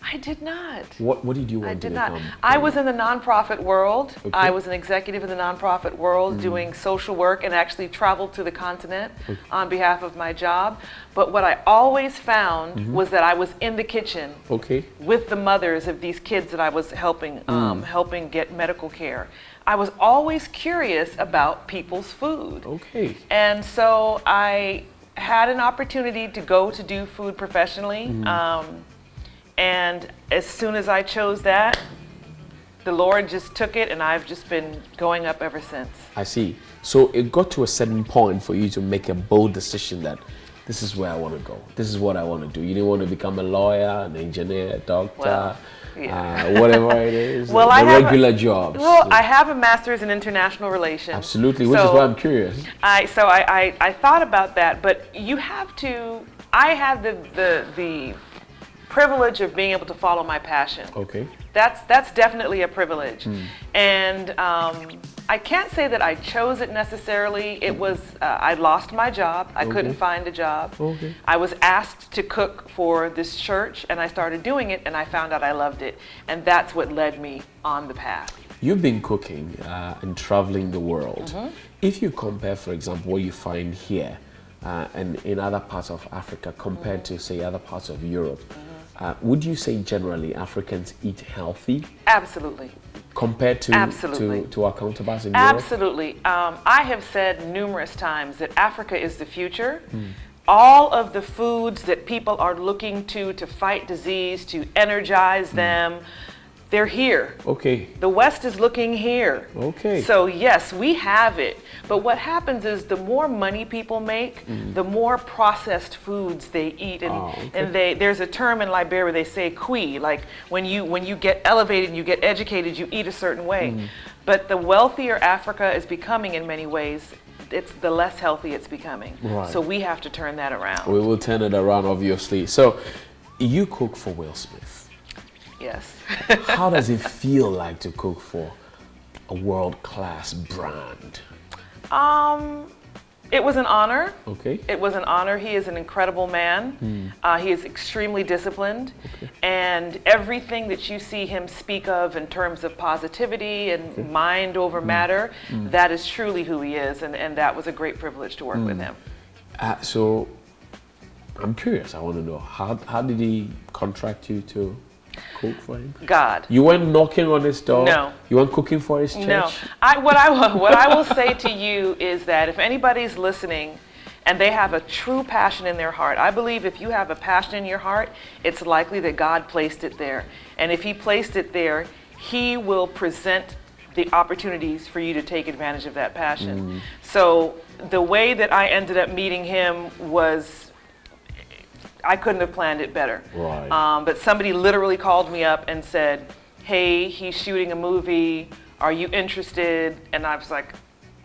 I did not. What did you want to become? I did not. I was in the nonprofit world. Okay. I was an executive in the nonprofit world doing social work and actually traveled to the continent on behalf of my job. But what I always found was that I was in the kitchen with the mothers of these kids that I was helping, helping get medical care. I was always curious about people's food. Okay. And so I had an opportunity to go to do food professionally. And as soon as I chose that, the Lord just took it, and I've just been going up ever since. I see. So it got to a certain point for you to make a bold decision that this is where I want to go. This is what I want to do. You didn't want to become a lawyer, an engineer, a doctor, whatever it is, well, the regular jobs. Well, I have a master's in international relations. Absolutely, which is why I'm curious. I thought about that, but you have to, I had the privilege of being able to follow my passion. Okay. That's definitely a privilege. And I can't say that I chose it necessarily. It was, I lost my job. I couldn't find a job. I was asked to cook for this church, and I started doing it, and I found out I loved it. And that's what led me on the path. You've been cooking and traveling the world. If you compare, for example, what you find here and in other parts of Africa compared to, say, other parts of Europe, would you say generally Africans eat healthy? Absolutely. Compared to our counterparts in Europe? Absolutely. I have said numerous times that Africa is the future. All of the foods that people are looking to fight disease, to energize them, they're here. Okay. The West is looking here. Okay. So yes, we have it. But what happens is the more money people make, the more processed foods they eat. And there's a term in Liberia, they say kui, like when you get elevated and you get educated, you eat a certain way. But the wealthier Africa is becoming in many ways, it's the less healthy it's becoming. Right. So we have to turn that around. We will turn it around, obviously. So you cook for Will Smith. Yes. How does it feel like to cook for a world-class brand? It was an honor. Okay. It was an honor. He is an incredible man. He is extremely disciplined. And everything that you see him speak of in terms of positivity and mind over matter, that is truly who he is. And that was a great privilege to work with him. So I'm curious. I want to know, how did he contract you to cook for him? God. You went knocking on his door? No. You went cooking for his church? No. What I will say to you is that if anybody's listening and they have a true passion in their heart, I believe if you have a passion in your heart, it's likely that God placed it there. And if he placed it there, he will present the opportunities for you to take advantage of that passion. So the way that I ended up meeting him was, I couldn't have planned it better. Right. But somebody literally called me up and said, hey, he's shooting a movie. Are you interested? And I was like,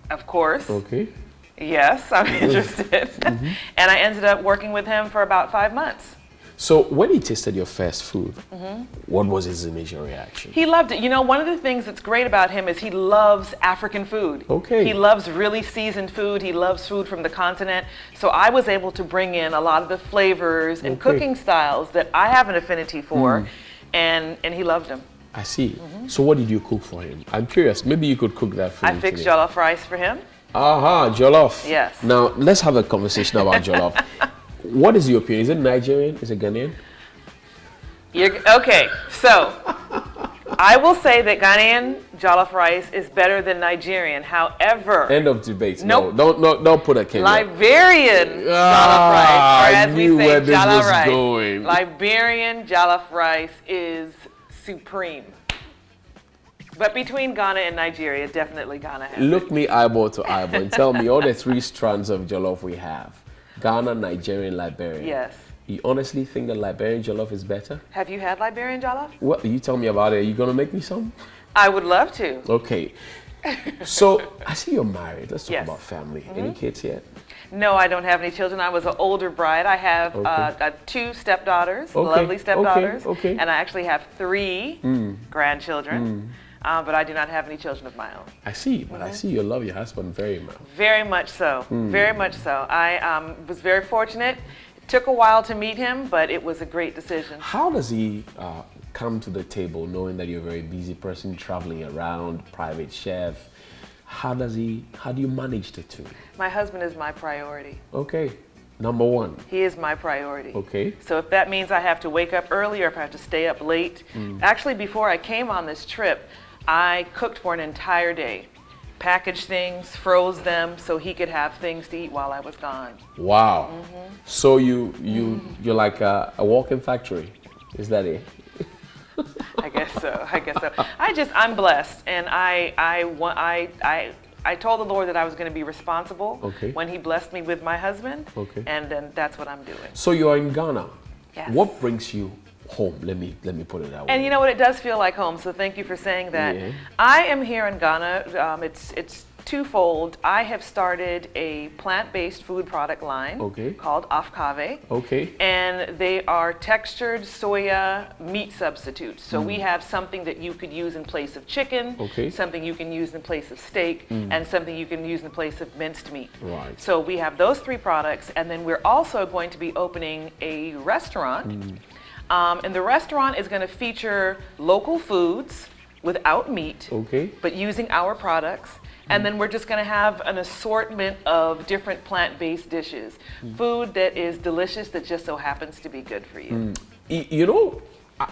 of course. Okay. Yes, I'm interested. And I ended up working with him for about 5 months. So when he tasted your first food, what was his initial reaction? He loved it. You know, one of the things that's great about him is he loves African food. Okay. He loves really seasoned food. He loves food from the continent. So I was able to bring in a lot of the flavors and cooking styles that I have an affinity for, and he loved them. I see. So what did you cook for him? I'm curious. Maybe you could cook that for him I fixed today. jollof rice for him. Jollof. Yes. Now, let's have a conversation about jollof. What is your opinion? Is it Nigerian? Is it Ghanaian? Okay, so I will say that Ghanaian jollof rice is better than Nigerian. However, End of debate. Nope. No, don't put a caveat. Liberian jollof rice, or as we say, where this jollof was rice. going. Liberian jollof rice is supreme. But between Ghana and Nigeria, definitely Ghana has Look me eyeball to eyeball and tell me all the 3 strands of jollof we have. Ghana, Nigerian, Liberian. Yes. You honestly think the Liberian jollof is better? Have you had Liberian jollof? Well, you tell me about it. Are you going to make me some? I would love to. Okay. So, I see you're married. Let's talk Yes. about family. Any kids yet? No, I don't have any children. I was an older bride. I have 2 stepdaughters, lovely stepdaughters, and I actually have 3 grandchildren. But I do not have any children of my own. I see, but I see you love your husband very much. Very much so, very much so. I was very fortunate. It took a while to meet him, but it was a great decision. How does he come to the table knowing that you're a very busy person, traveling around, private chef? How do you manage the two? My husband is my priority. Okay. Number 1. He is my priority. Okay. So if that means I have to wake up early or if I have to stay up late. Actually, before I came on this trip, I cooked for an entire day. Packaged things, froze them so he could have things to eat while I was gone. Wow. So you're like a walking factory. Is that it? I guess so. I guess so. I'm blessed, and I told the Lord that I was going to be responsible when He blessed me with my husband, and then that's what I'm doing. So you're in Ghana. Yes. What brings you home? Let me put it that way. And you know what? It does feel like home. So thank you for saying that. Yeah. I am here in Ghana. It's twofold. I have started a plant-based food product line called Afkave. And they are textured soya meat substitutes. So we have something that you could use in place of chicken, something you can use in place of steak, and something you can use in place of minced meat. Right. So we have those 3 products, and then we're also going to be opening a restaurant. And the restaurant is going to feature local foods without meat, but using our products. And then we're just going to have an assortment of different plant-based dishes. Food that is delicious that just so happens to be good for you. You know,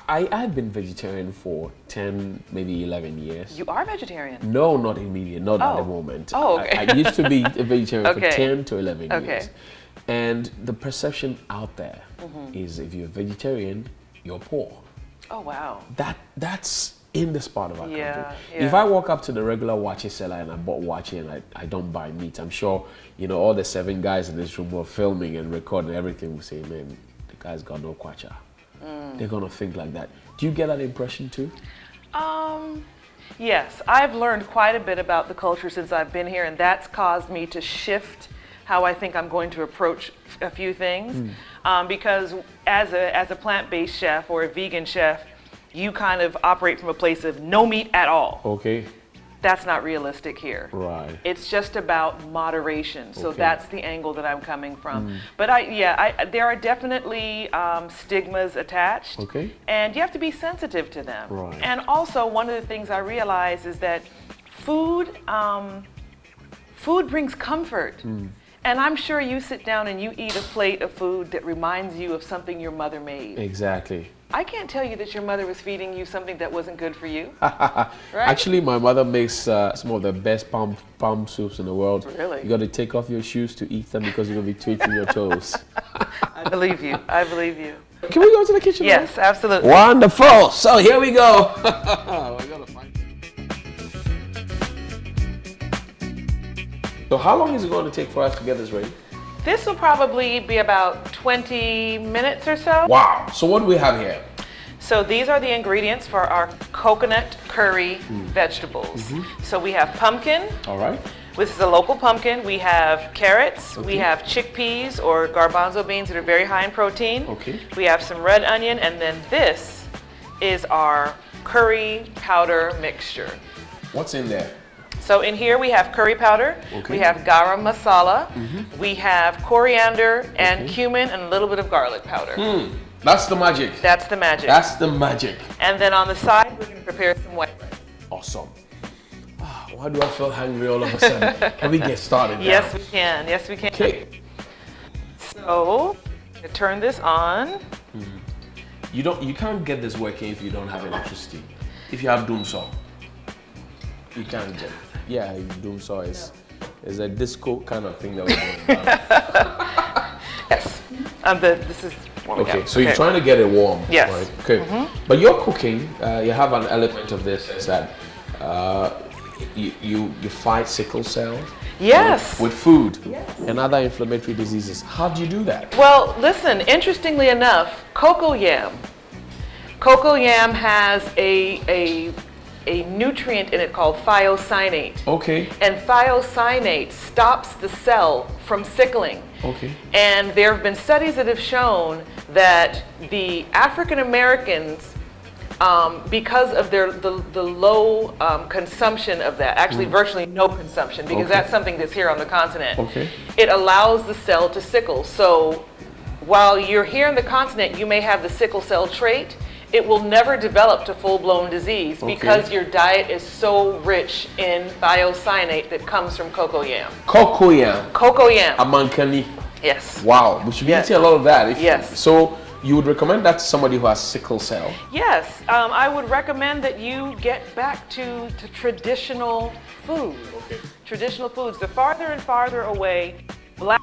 I've been vegetarian for 10, maybe 11 years. You are vegetarian? No, not immediate, not at the moment. Oh, okay. I used to be a vegetarian for 10 to 11 years. And the perception out there is if you're vegetarian, you're poor. Oh, wow. That's in this part of our country. Yeah. If I walk up to the regular wache seller and I bought wache and I don't buy meat, I'm sure, you know, all the 7 guys in this room who are filming and recording everything will say, man, the guy's got no kwacha. They're going to think like that. Do you get that impression too? Yes, I've learned quite a bit about the culture since I've been here, and that's caused me to shift how I think I'm going to approach a few things. Because as a plant-based chef or a vegan chef, you kind of operate from a place of no meat at all. That's not realistic here. Right. It's just about moderation. So that's the angle that I'm coming from. But there are definitely stigmas attached. And you have to be sensitive to them. Right. And also, one of the things I realize is that food brings comfort. And I'm sure you sit down and you eat a plate of food that reminds you of something your mother made. Exactly. I can't tell you that your mother was feeding you something that wasn't good for you. Right? Actually, my mother makes some of the best palm soups in the world. Really? You got to take off your shoes to eat them because you're going to be twiddling your toes. I believe you. I believe you. Can we go to the kitchen? Yes, now? absolutely. Wonderful. So here we go. We're gonna find. So how long is it going to take for us to get this ready? This will probably be about 20 minutes or so. Wow. So what do we have here? So these are the ingredients for our coconut curry vegetables. So we have pumpkin. All right. This is a local pumpkin. We have carrots. We have chickpeas or garbanzo beans that are very high in protein. We have some red onion, and then this is our curry powder mixture. What's in there? So in here we have curry powder, we have garam masala, we have coriander and cumin and a little bit of garlic powder. That's the magic. That's the magic. That's the magic. And then on the side we're going to prepare some white rice. Awesome. Why do I feel hungry all of a sudden? Can we get started now? Yes, we can. Yes, we can. Okay. So, to turn this on. You can't get this working if you don't have electricity. If you have doomsaw, you can't get it. Yeah, doomsaw is a disco kind of thing that we're doing. Yes. This is what we have. So you're trying to get it warm. Yes. Right? Okay. But you're cooking. You have an element of this is that you fight sickle cell. Yes. With food and other inflammatory diseases. How do you do that? Well, listen. Interestingly enough, cocoa yam. Cocoa yam has a a nutrient in it called thiocyanate. Okay. And thiocyanate stops the cell from sickling. Okay. And there have been studies that have shown that the African Americans, because of the low consumption of that, actually virtually no consumption, because that's something that's here on the continent, it allows the cell to sickle. So while you're here on the continent, you may have the sickle cell trait, it will never develop to full-blown disease because your diet is so rich in thiocyanate that comes from cocoyam. Cocoyam. Cocoyam. Amankani. Yes. Wow, we should be eating a lot of that. Yes. So you would recommend that to somebody who has sickle cell? Yes, I would recommend that you get back to traditional foods. Traditional foods. The farther and farther away Black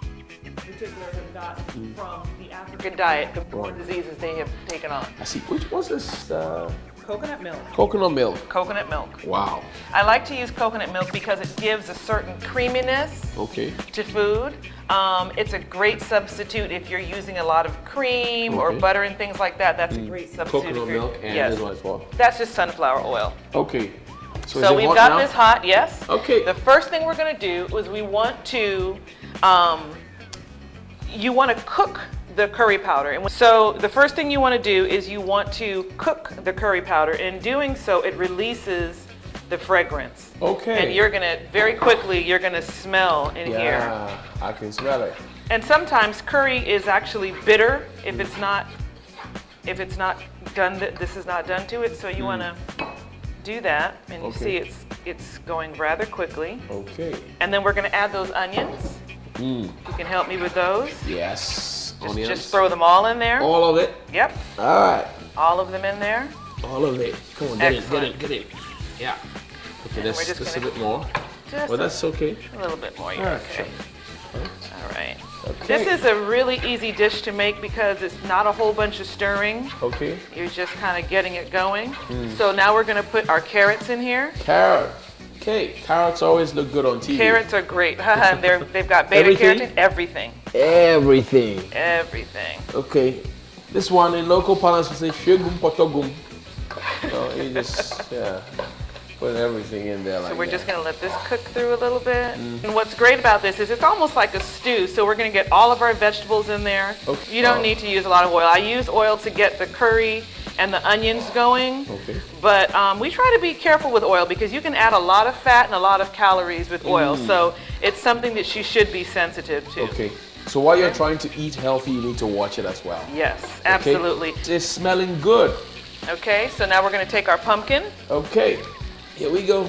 particular have gotten from the African diet, the more diseases they have taken on. I see. What's this? Coconut milk. Coconut milk. Coconut milk. Wow. I like to use coconut milk because it gives a certain creaminess to food. It's a great substitute if you're using a lot of cream or butter and things like that. That's a great substitute. Coconut milk and this one as well. That's just sunflower oil. Okay. So we've got this hot, yes. Okay. The first thing we're going to do is we want to, you want to cook the curry powder. And so the first thing you want to do is you want to cook the curry powder. In doing so, it releases the fragrance. Okay. And you're going to, very quickly, you're going to smell in here. Yeah, I can smell it. And sometimes curry is actually bitter if it's not done, this is not done to it. So you want to do that, and you see it's going rather quickly. Okay. And then we're going to add those onions. You can help me with those. Yes. Just throw them all in there. All of it? Yep. All right. All of them in there. All of it. Come on, get it. Yeah. Okay, that's a bit more. Well, that's okay. A little bit more, yeah. okay. All right. Okay. This is a really easy dish to make because it's not a whole bunch of stirring. Okay. You're just kind of getting it going. So now we're going to put our carrots in here. Carrot. Okay. Carrots always look good on TV. Carrots are great. They've got beta-carotene. Everything. Everything. Okay. This one in local parlance we say shegum potogum. So you just put everything in there like that. So we're just going to let this cook through a little bit. And what's great about this is it's almost like a stew. So we're going to get all of our vegetables in there. Okay. You don't need to use a lot of oil. I use oil to get the curry and the onions going. Okay. But we try to be careful with oil because you can add a lot of fat and a lot of calories with oil. So it's something that you should be sensitive to. Okay. So while you're trying to eat healthy, you need to watch it as well. Yes, absolutely. Okay. It's smelling good. Okay, so now we're going to take our pumpkin. Okay. Here we go.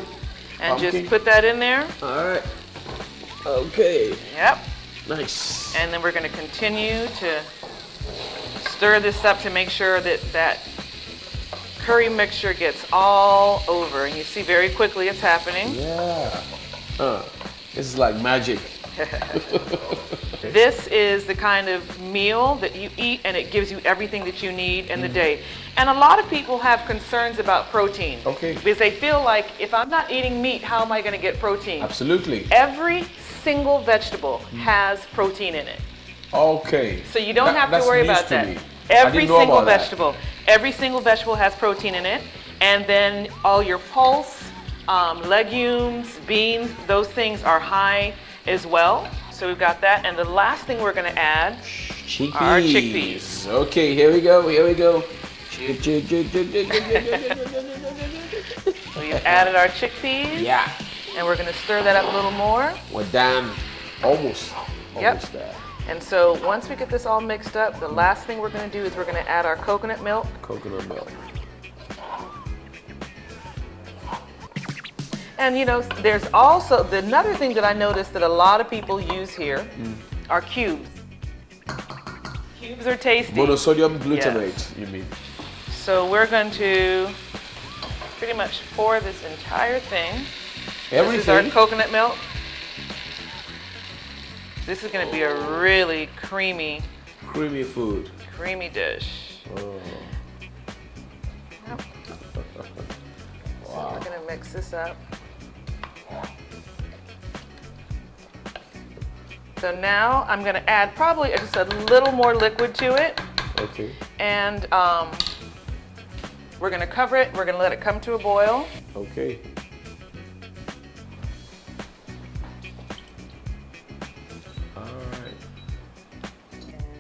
And just put that in there. All right. Okay. Yep. Nice. And then we're going to continue to stir this up to make sure that that curry mixture gets all over. And you see very quickly it's happening. Yeah. This is like magic. This is the kind of meal that you eat and it gives you everything that you need in the day. And a lot of people have concerns about protein. Okay. Because they feel like if I'm not eating meat, how am I going to get protein? Absolutely. Every single vegetable has protein in it. Okay. So you don't have to worry about that. Every single vegetable. Every single vegetable has protein in it. And then all your pulse, legumes, beans, those things are high as well. So we've got that. And the last thing we're going to add are chickpeas. Okay, here we go. We've added our chickpeas. Yeah. And we're going to stir that up a little more. We're done. Almost there. And so once we get this all mixed up, the last thing we're going to do is we're going to add our coconut milk. Coconut milk. And you know, there's also another thing that I noticed that a lot of people use here are cubes. Cubes are tasty. Monosodium glutamate, you mean? So we're going to pretty much pour this entire thing. Everything? This is our coconut milk. This is going to be a really creamy food. Creamy dish. Oh. Yep. So we're going to mix this up. So now I'm going to add probably just a little more liquid to it. Okay. And we're going to cover it. We're going to let it come to a boil. Okay. All right.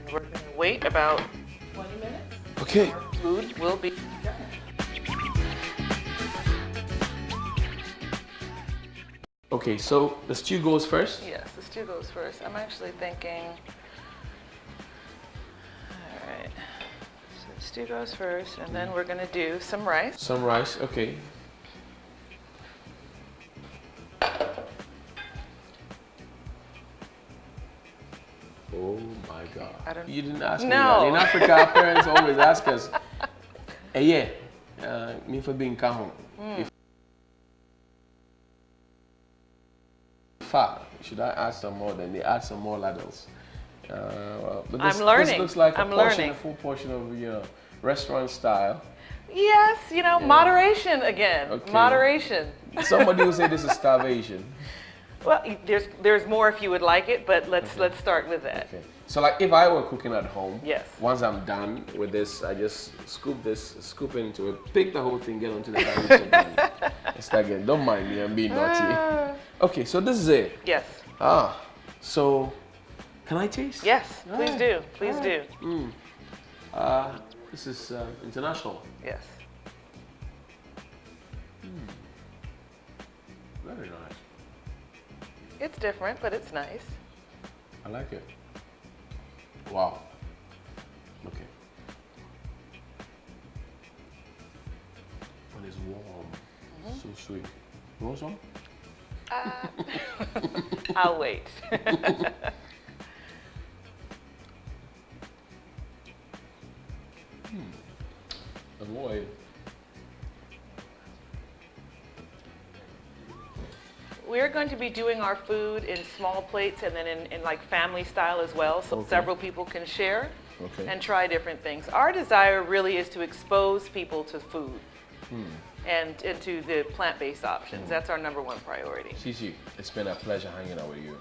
And we're going to wait about 20 minutes. Okay. Our food will be done. Okay, so the stew goes first? Yes, the stew goes first. I'm actually thinking, all right, so the stew goes first, and then we're going to do some rice. Some rice, okay. Oh my God. You didn't ask me that. In Africa, our parents always ask us, hey, yeah, me for being kahon. Should I add some more? Then they add some more ladles. But this, I'm learning. This looks like I'm a portion, learning. a full portion of restaurant style. Yes, moderation again. Okay. Moderation. Somebody will say this is starvation. Well, there's more if you would like it, but let's start with that. Okay. So like if I were cooking at home, yes. Once I'm done with this, I just scoop into it, pick the whole thing, get onto the dining table, and start again. Don't mind me, I'm being naughty. Okay, so this is it. Yes. So can I taste? Yes, please do. Please do. This is international. Yes. Very nice. It's different, but it's nice. I like it. Wow. Okay. And it's warm. So sweet. You want some? I'll wait. And oil. We're going to be doing our food in small plates and then in like family style as well, so several people can share and try different things. Our desire really is to expose people to food and to the plant-based options. That's our #1 priority. Cici, it's been a pleasure hanging out with you.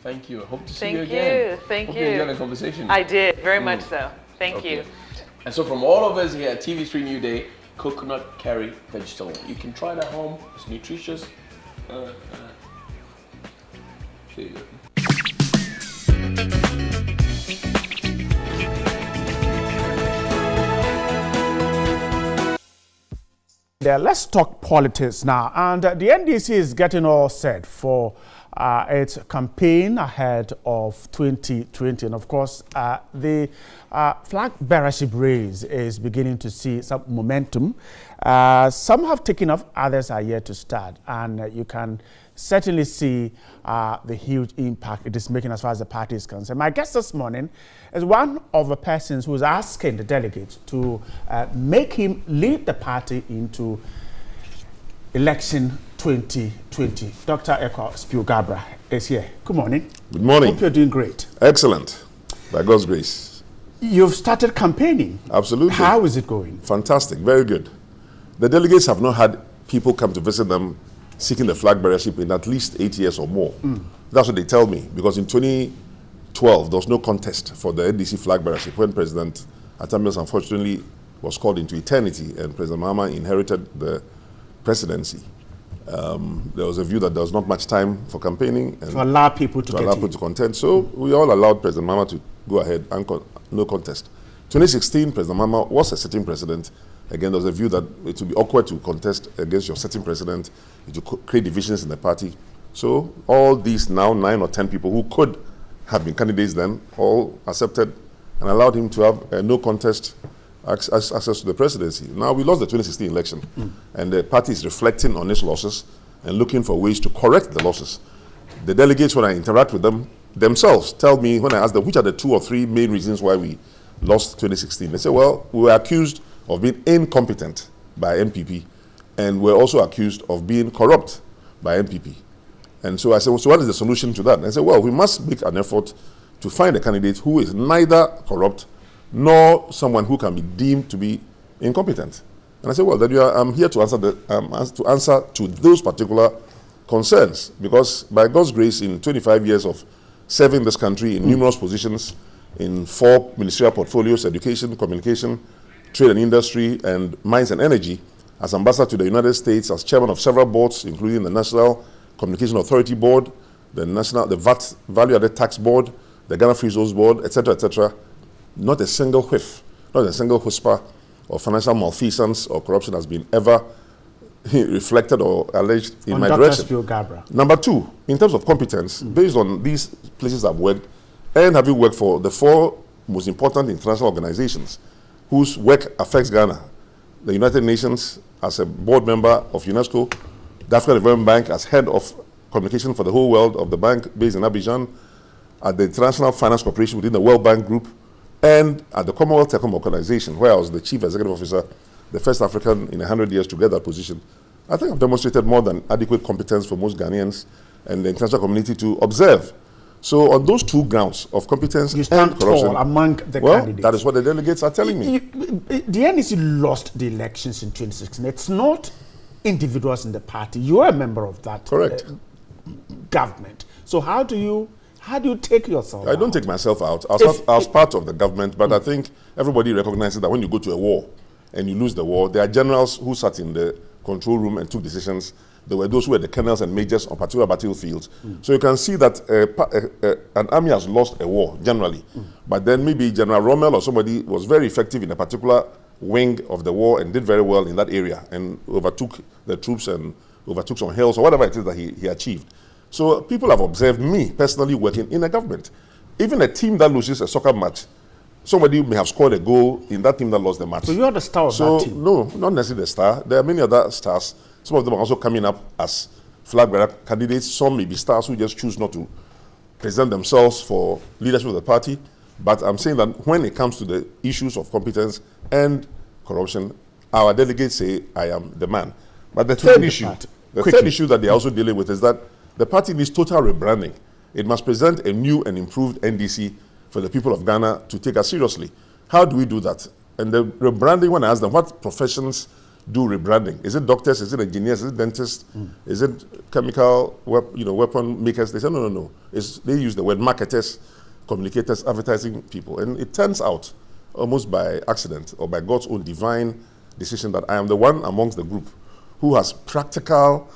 Thank you. Hope to see Thank you again. Thank Hope you. you enjoyed the conversation. I did, very much so. Thank you. And so from all of us here at TV3 New Day, coconut curry vegetable. You can try it at home. It's nutritious. See you. Let's talk politics now. And the NDC is getting all set for its campaign ahead of 2020. And of course, the flag bearership race is beginning to see some momentum. Some have taken off, others are yet to start. And you can certainly see the huge impact it is making as far as the party is concerned. My guest this morning is one of the persons who is asking the delegates to make him lead the party into election 2020. Dr. Eko Spiugabra is here. Good morning. Good morning. Hope you're doing great. Excellent. By God's grace. You've started campaigning. Absolutely. How is it going? Fantastic. Very good. The delegates have not had people come to visit them seeking the flag bearership in at least 8 years or more. That's what they tell me, because in 2012 there was no contest for the NDC flag bearership when President Atamios unfortunately was called into eternity and President Mahama inherited the presidency. There was a view that there was not much time for campaigning and to allow people to contest. So we all allowed President Mahama to go ahead and no contest. 2016, President Mahama was a sitting president. Again, there was a view that it would be awkward to contest against your sitting president. It would create divisions in the party. So all these now 9 or 10 people who could have been candidates then all accepted and allowed him to have no contest access to the presidency. Now we lost the 2016 election and the party is reflecting on its losses and looking for ways to correct the losses. The delegates, when I interact with them, themselves tell me, when I ask them which are the 2 or 3 main reasons why we lost 2016, they say, well, we were accused of being incompetent by MPP, and we're also accused of being corrupt by MPP. And so I said, well, so what is the solution to that? And I said, well, we must make an effort to find a candidate who is neither corrupt nor someone who can be deemed to be incompetent. And I said, well, then I'm here to answer to those particular concerns, because by God's grace, in 25 years of serving this country in numerous positions, in 4 ministerial portfolios, education, communication, trade and industry, and mines and energy, as ambassador to the United States, as chairman of several boards, including the National Communication Authority Board, the VAT Value Added Tax Board, the Ghana Free Zones Board, etc., etc. Not a single whiff, not a single whisper of financial malfeasance or corruption has been ever reflected or alleged in my direction. Number two, in terms of competence, based on these places I've worked, and having worked for the 4 most important international organizations whose work affects Ghana, the United Nations as a board member of UNESCO, the African Development Bank as head of communication for the whole world of the bank based in Abidjan, at the International Finance Corporation within the World Bank Group, and at the Commonwealth Telecom Organization, where I was the chief executive officer, the first African in 100 years to get that position. I think I've demonstrated more than adequate competence for most Ghanaians and the international community to observe. So on those 2 grounds of competence you stand and corruption, tall among the candidates. That is what the delegates are telling me. The NEC lost the elections in 2016. It's not individuals in the party. You are a member of that government. So how do you take yourself out? I don't take myself out. I was part of the government, but I think everybody recognizes that when you go to a war and you lose the war, there are generals who sat in the control room and took decisions. There were those who were the colonels and majors on particular battlefields. So you can see that an army has lost a war generally. But then maybe General Rommel or somebody was very effective in a particular wing of the war and did very well in that area and overtook the troops and overtook some hills or whatever it is that he achieved. So people have observed me personally working in a government. Even a team that loses a soccer match, somebody may have scored a goal in that team that lost the match. So you're the star of that team? No, not necessarily the star. There are many other stars. Some of them are also coming up as flag bearer candidates. Some may be stars who just choose not to present themselves for leadership of the party. But I'm saying that when it comes to the issues of competence and corruption, our delegates say I am the man. But the third issue that they're also dealing with is that the party needs total rebranding. It must present a new and improved NDC for the people of Ghana to take us seriously. How do we do that? And the rebranding, when I ask them, what professions do rebranding? Is it doctors? Is it engineers? Is it dentists? Is it chemical weapon makers? They say, no. They use the word marketers, communicators, advertising people. And it turns out, almost by accident or by God's own divine decision, that I am the one amongst the group who has practical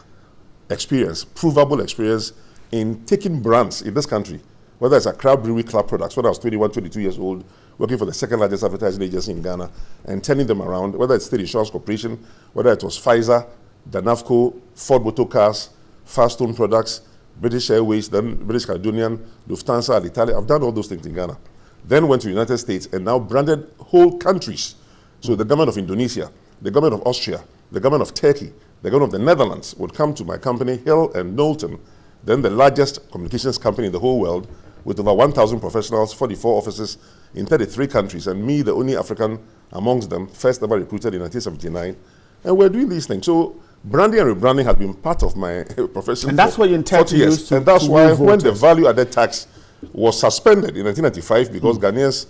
experience, provable experience in taking brands in this country, whether it's Accra Brewery Club products, when I was 21, 22 years old, working for the second largest advertising agency in Ghana, and turning them around, whether it's State Insurance Corporation, whether it was Pfizer, Danafco, Ford Motor Cars, Firestone Products, British Airways, then British Caledonian, Lufthansa, Alitalia. I've done all those things in Ghana. Then went to the United States and now branded whole countries. So the government of Indonesia, the government of Austria, the government of Turkey, the government of the Netherlands would come to my company, Hill and Knowlton, then the largest communications company in the whole world, with over 1,000 professionals, 44 offices in 33 countries, and me, the only African amongst them, first ever recruited in 1979. And we're doing these things. So branding and rebranding has been part of my profession. And that's what you intend to use to. And that's why when the value added tax was suspended in 1995, because Ghanaians,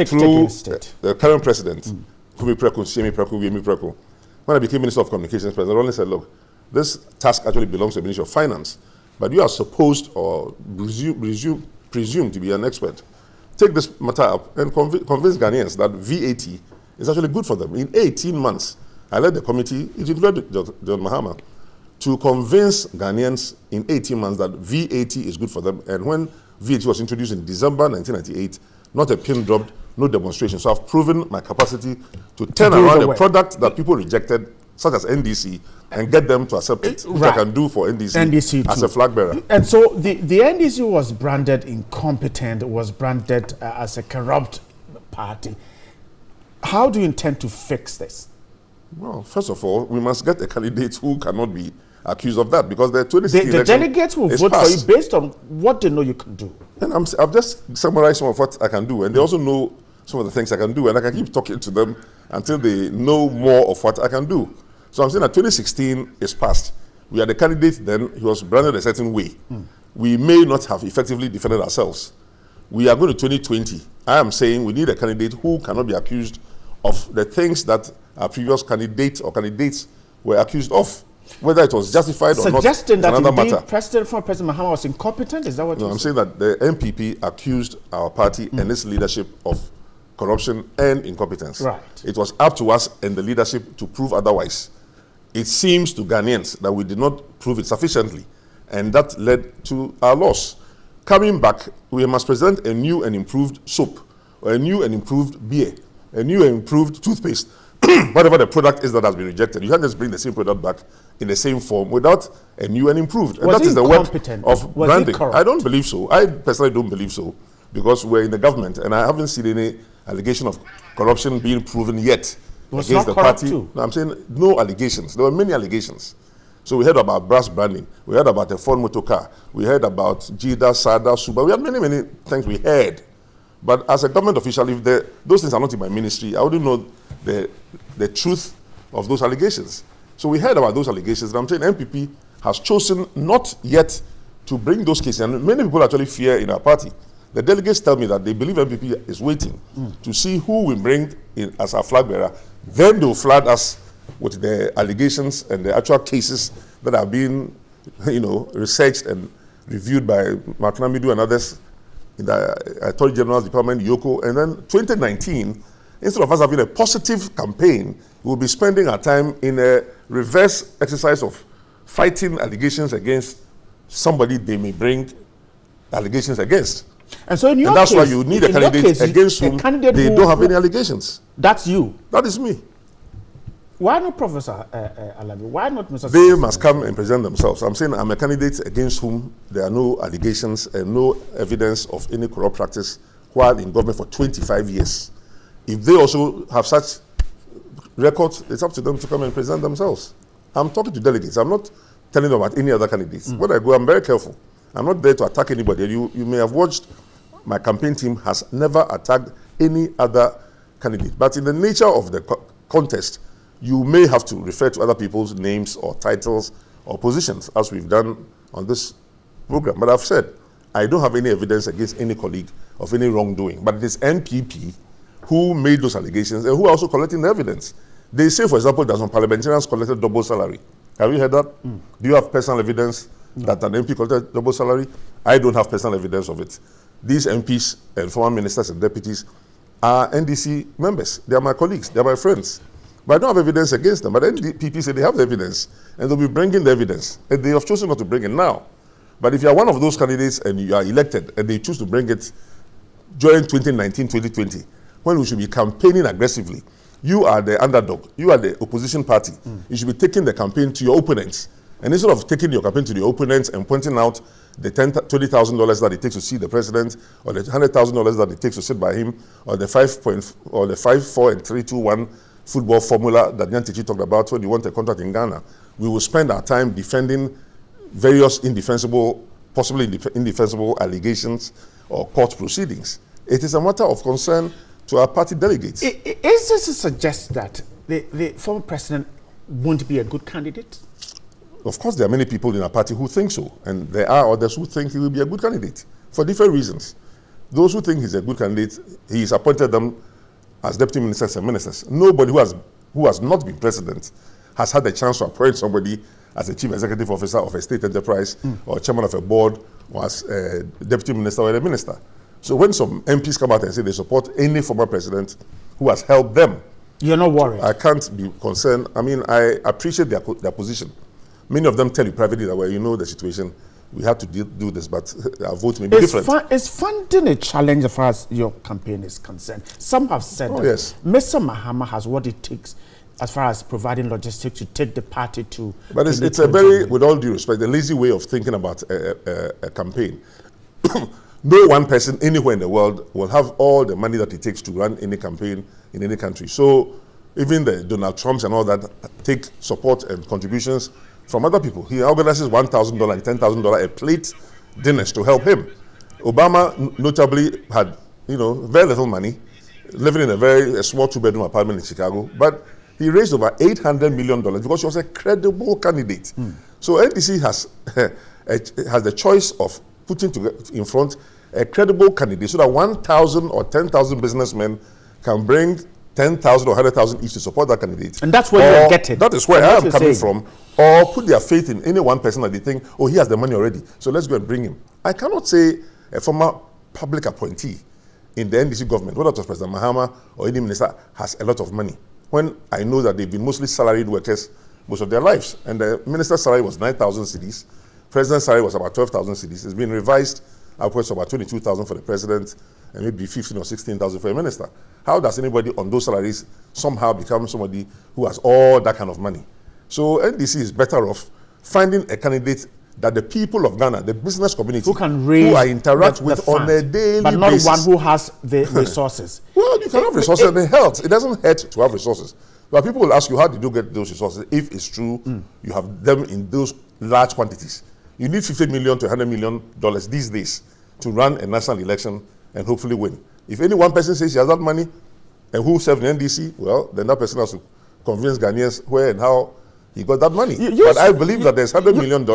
through the current president, Kumi Preku, Siemi Preku, Wiemi Preku, when I became Minister of Communications, President Ronnie said, look, this task actually belongs to the Ministry of Finance, but you are supposed or presumed to be an expert. Take this matter up and convince Ghanaians that VAT is actually good for them. In 18 months, I led the committee, it included John Mahama, to convince Ghanaians in 18 months that VAT is good for them. And when VAT was introduced in December 1998, not a pin dropped, no demonstration. So I've proven my capacity to turn around a product that people rejected, such as NDC, and get them to accept it, which I can do for NDC as a flag bearer. And so the NDC was branded incompetent, was branded as a corrupt party. How do you intend to fix this? Well, first of all, we must get a candidate who cannot be accused of that, because the 2016 the delegates will vote for you based on what they know you can do. And I've just summarized some of what I can do, and they also know some of the things I can do, and I can keep talking to them until they know more of what I can do. So I'm saying that 2016 is past. We are the candidate then, he was branded a certain way. We may not have effectively defended ourselves. We are going to 2020. I am saying we need a candidate who cannot be accused of the things that our previous candidate or candidates were accused of. Whether it was justified or not, suggesting that another indeed matter. President Mahama was incompetent, is that what No, you're saying that the MPP accused our party and its leadership of corruption and incompetence. Right. It was up to us and the leadership to prove otherwise. It seems to Ghanaians that we did not prove it sufficiently, and that led to our loss. Coming back, we must present a new and improved soap, or a new and improved beer, a new and improved toothpaste, whatever the product is that has been rejected. You can't just bring the same product back in the same form without a new and improved. And that is the work of branding. I don't believe so. I personally don't believe so, because we're in the government, and I haven't seen any allegation of corruption being proven yet against the party. No, I'm saying no allegations. There were many allegations. So we heard about brass branding. We heard about a Ford motor car. We heard about Jida, Sada, Suba. We had many, many things we heard. But as a government official, if those things are not in my ministry, I wouldn't know the truth of those allegations. So we heard about those allegations, and I'm saying MPP has chosen not yet to bring those cases. And many people actually fear in our party. The delegates tell me that they believe MPP is waiting to see who we bring in as our flag bearer. Then they will flood us with the allegations and the actual cases that are being, researched and reviewed by Martina Midu and others in the Attorney General's Department, Yoko. And then 2019, instead of us having a positive campaign, we'll be spending our time in a reverse exercise of fighting allegations against somebody they may bring allegations against. And so in your that's case, why you need a candidate against whom they don't have any allegations. That's you. That is me. Why not Professor Alabi? Why not Mr. They must come and present themselves. I'm saying I'm a candidate against whom there are no allegations and no evidence of any corrupt practice while in government for 25 years. If they also have such records, it's up to them to come and present themselves. I'm talking to delegates. I'm not telling them about any other candidates. When I go, I'm very careful. I'm not there to attack anybody. You may have watched my campaign team has never attacked any other candidate. But in the nature of the contest, you may have to refer to other people's names or titles or positions, as we've done on this program. But I've said, I don't have any evidence against any colleague of any wrongdoing. But it is NPP who made those allegations and who are also collecting the evidence. They say, for example, that some parliamentarians collected double salary. Have you heard that? Do you have personal evidence that an MP collected double salary? I don't have personal evidence of it. These MPs and former ministers and deputies are NDC members. They are my colleagues. They are my friends. But I don't have evidence against them. But NPP say they have the evidence, and they'll be bringing the evidence. And they have chosen not to bring it now. But if you are one of those candidates and you are elected and they choose to bring it during 2019, 2020, when we should be campaigning aggressively, you are the underdog. You are the opposition party. You should be taking the campaign to your opponents. And instead of taking your campaign to the opponents and pointing out the $20,000 that it takes to see the president, or the $100,000 that it takes to sit by him, or the 5, 4, and 3, 2, 1 football formula that Nyantichi talked about when you want a contract in Ghana, we will spend our time defending various indefensible, possibly indefensible allegations or court proceedings. It is a matter of concern to our party delegates. Is this to suggest that the former president won't be a good candidate? Of course, there are many people in our party who think so, and there are others who think he will be a good candidate for different reasons. Those who think he's a good candidate, he's appointed them as deputy ministers and ministers. Nobody who has not been president has had the chance to appoint somebody as a chief executive officer of a state enterprise or chairman of a board or as a deputy minister or a minister. So when some MPs come out and say they support any former president who has helped them, you're not worried? I can't be concerned. I mean, I appreciate their position. Many of them tell you privately that, well, you know the situation, we have to do this, but our vote may be different. Is funding a challenge as far as your campaign is concerned? Some have said that yes. Mr. Mahama has what it takes as far as providing logistics to take the party to... But it's a very, with all due respect, a lazy way of thinking about a campaign. No one person anywhere in the world will have all the money that it takes to run any campaign in any country. So even the Donald Trumps and all that take support and contributions from other people. He organizes $1,000 and $10,000 a plate dinners to help him. Obama notably had, very little money, living in a very small two-bedroom apartment in Chicago, but he raised over $800 million because he was a credible candidate. So NDC has the choice of putting in front a credible candidate so that 1,000 or 10,000 businessmen can bring 10,000 or 100,000 each to support that candidate. And that's where you're getting. That is where I am coming from. Or put their faith in any one person that they think, oh, he has the money already, so let's go and bring him. I cannot say a former public appointee in the NDC government, whether it was President Mahama or any minister, has a lot of money. When I know that they've been mostly salaried workers most of their lives. And the minister's salary was 9,000 cedis. President's salary was about 12,000 cedis. It's been revised upwards to about 22,000 for the president and maybe 15 or 16,000 for a minister. How does anybody on those salaries somehow become somebody who has all that kind of money? So NDC is better off finding a candidate that the people of Ghana, the business community, who can raise, who I interact with on a daily but not basis. one who has the resources. Well, you can have resources and it helps. It doesn't hurt to have resources. But people will ask you, how did you get those resources? If it's true, you have them in those large quantities. You need $50 million to $100 million these days to run a national election and hopefully win. If any one person says he has that money and who served in NDC, well, then that person has to convince Ghanaians where and how he got that money. But I believe that there's $100 million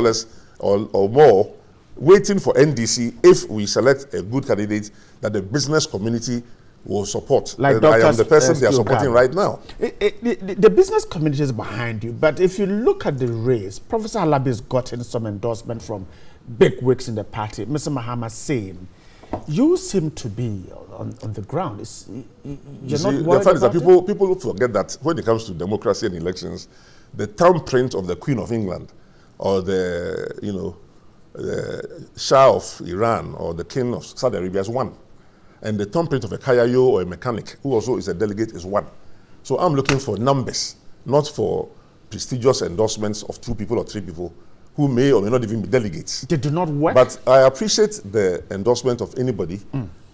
or more waiting for NDC if we select a good candidate that the business community will support. Like I am the person they are supporting right now. The business community is behind you, but if you look at the race, Professor Alabi has gotten some endorsement from big wigs in the party. Mr. Mahama same. You seem to be on the ground. You're not worried the fact is that about people forget that when it comes to democracy and elections, the thumbprint of the Queen of England or the Shah of Iran or the King of Saudi Arabia is one. And the thumbprint of a Kayayo or a mechanic, who also is a delegate, is one. So I'm looking for numbers, not for prestigious endorsements of 2 people or 3 people who may or may not even be delegates. They do not work? But I appreciate the endorsement of anybody,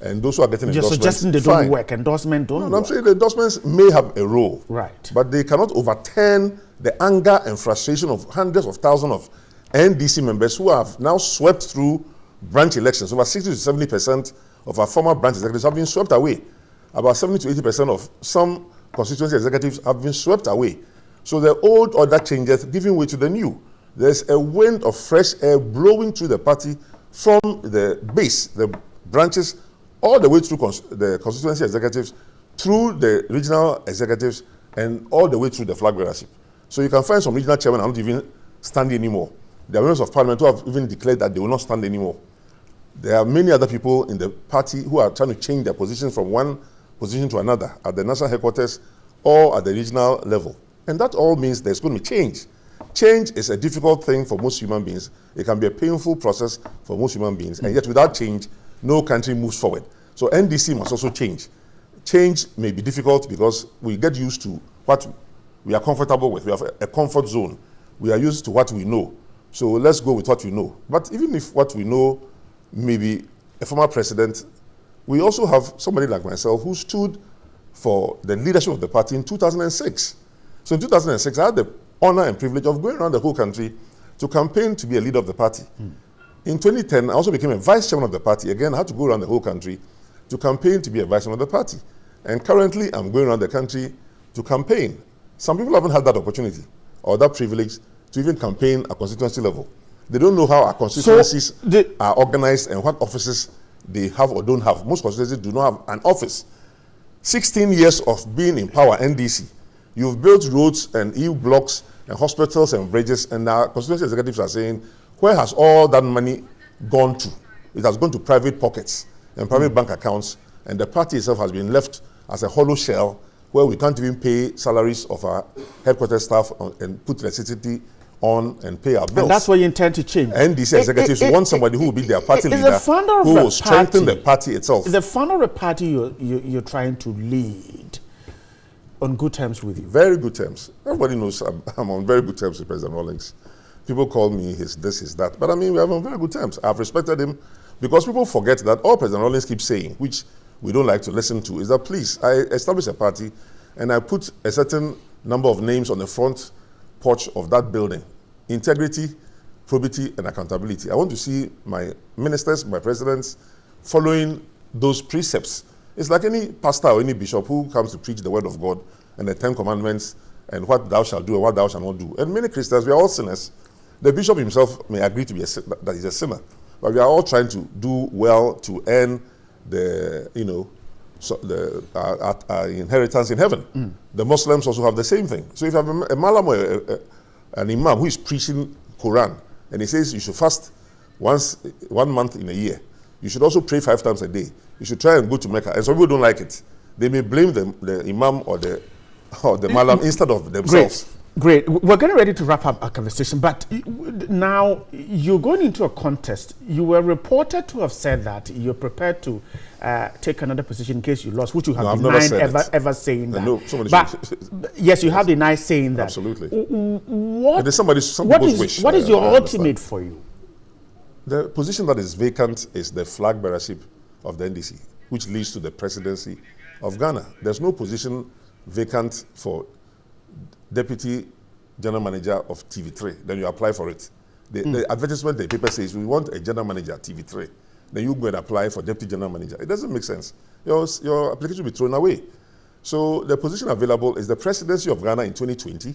and those who are getting endorsements. You're suggesting they don't work, endorsement don't work. I'm saying the endorsements may have a role. Right. But they cannot overturn the anger and frustration of hundreds of thousands of NDC members who have now swept through branch elections. Over 60 to 70% of our former branch executives have been swept away. About 70 to 80% of some constituency executives have been swept away. So the old order changes, giving way to the new. There's a wind of fresh air blowing through the party from the base, the branches, all the way through the constituency executives, through the regional executives, and all the way through the flag bearership. So you can find some regional chairmen are not even standing anymore. There are members of parliament who have even declared that they will not stand anymore. There are many other people in the party who are trying to change their position from one position to another at the national headquarters or at the regional level. And that all means there's going to be change. Change is a difficult thing for most human beings. It can be a painful process for most human beings. And yet without change, no country moves forward. So NDC must also change. Change may be difficult because we get used to what we are comfortable with. We have a comfort zone. We are used to what we know. So let's go with what we know. But even if what we know maybe a former president, we also have somebody like myself who stood for the leadership of the party in 2006. So in 2006, I had the honor and privilege of going around the whole country to campaign to be a leader of the party. In 2010, I also became a vice chairman of the party. Again, I had to go around the whole country to campaign to be a vice chairman of the party. And currently, I'm going around the country to campaign. Some people haven't had that opportunity or that privilege to even campaign at constituency level. They don't know how our constituencies are organized and what offices they have or don't have. Most constituencies do not have an office. 16 years of being in power, NDC. You've built roads and blocks and hospitals and bridges, and our constituency executives are saying, where has all that money gone to? It has gone to private pockets and private bank accounts, and the party itself has been left as a hollow shell where we can't even pay salaries of our headquarters staff and put electricity on and pay our bills. And that's what you intend to change. NDC executives want somebody who will be their party leader, who will strengthen the party itself. The founder of the party you're trying to lead on good terms with you? Very good terms. Everybody knows I'm on very good terms with President Rawlings. People call me his this, his that. But I mean, we have on very good terms. I've respected him because people forget that all President Rawlings keeps saying, which we don't like to listen to, is that please, I established a party and I put a certain number of names on the front porch of that building. Integrity, probity, and accountability. I want to see my ministers, my presidents, following those precepts. It's like any pastor or any bishop who comes to preach the word of God and the 10 commandments and what thou shalt do and what thou shalt not do. And many Christians, we are all sinners. The bishop himself may agree to be that he's a sinner, but we are all trying to do well to earn the, inheritance in heaven. The Muslims also have the same thing. So if you have a malam or an imam who is preaching Quran and he says you should fast 1 month in a year, You should also pray 5 times a day. You should try and go to Mecca. And some people don't like it. They may blame the imam or the malam instead of themselves. Great. We're getting ready to wrap up our conversation, but now you're going into a contest. You were reported to have said that you're prepared to take another position in case you lost, which you have denied ever saying that. No, yes, you have denied saying that. Absolutely. What is your ultimate for you? The position that is vacant is the flag bearership of the NDC, which leads to the presidency of Ghana. There's no position vacant for Deputy General Manager of TV3. Then you apply for it. The advertisement, the paper says, we want a General Manager at TV3. Then you go and apply for Deputy General Manager. It doesn't make sense. Your application will be thrown away. So the position available is the presidency of Ghana in 2020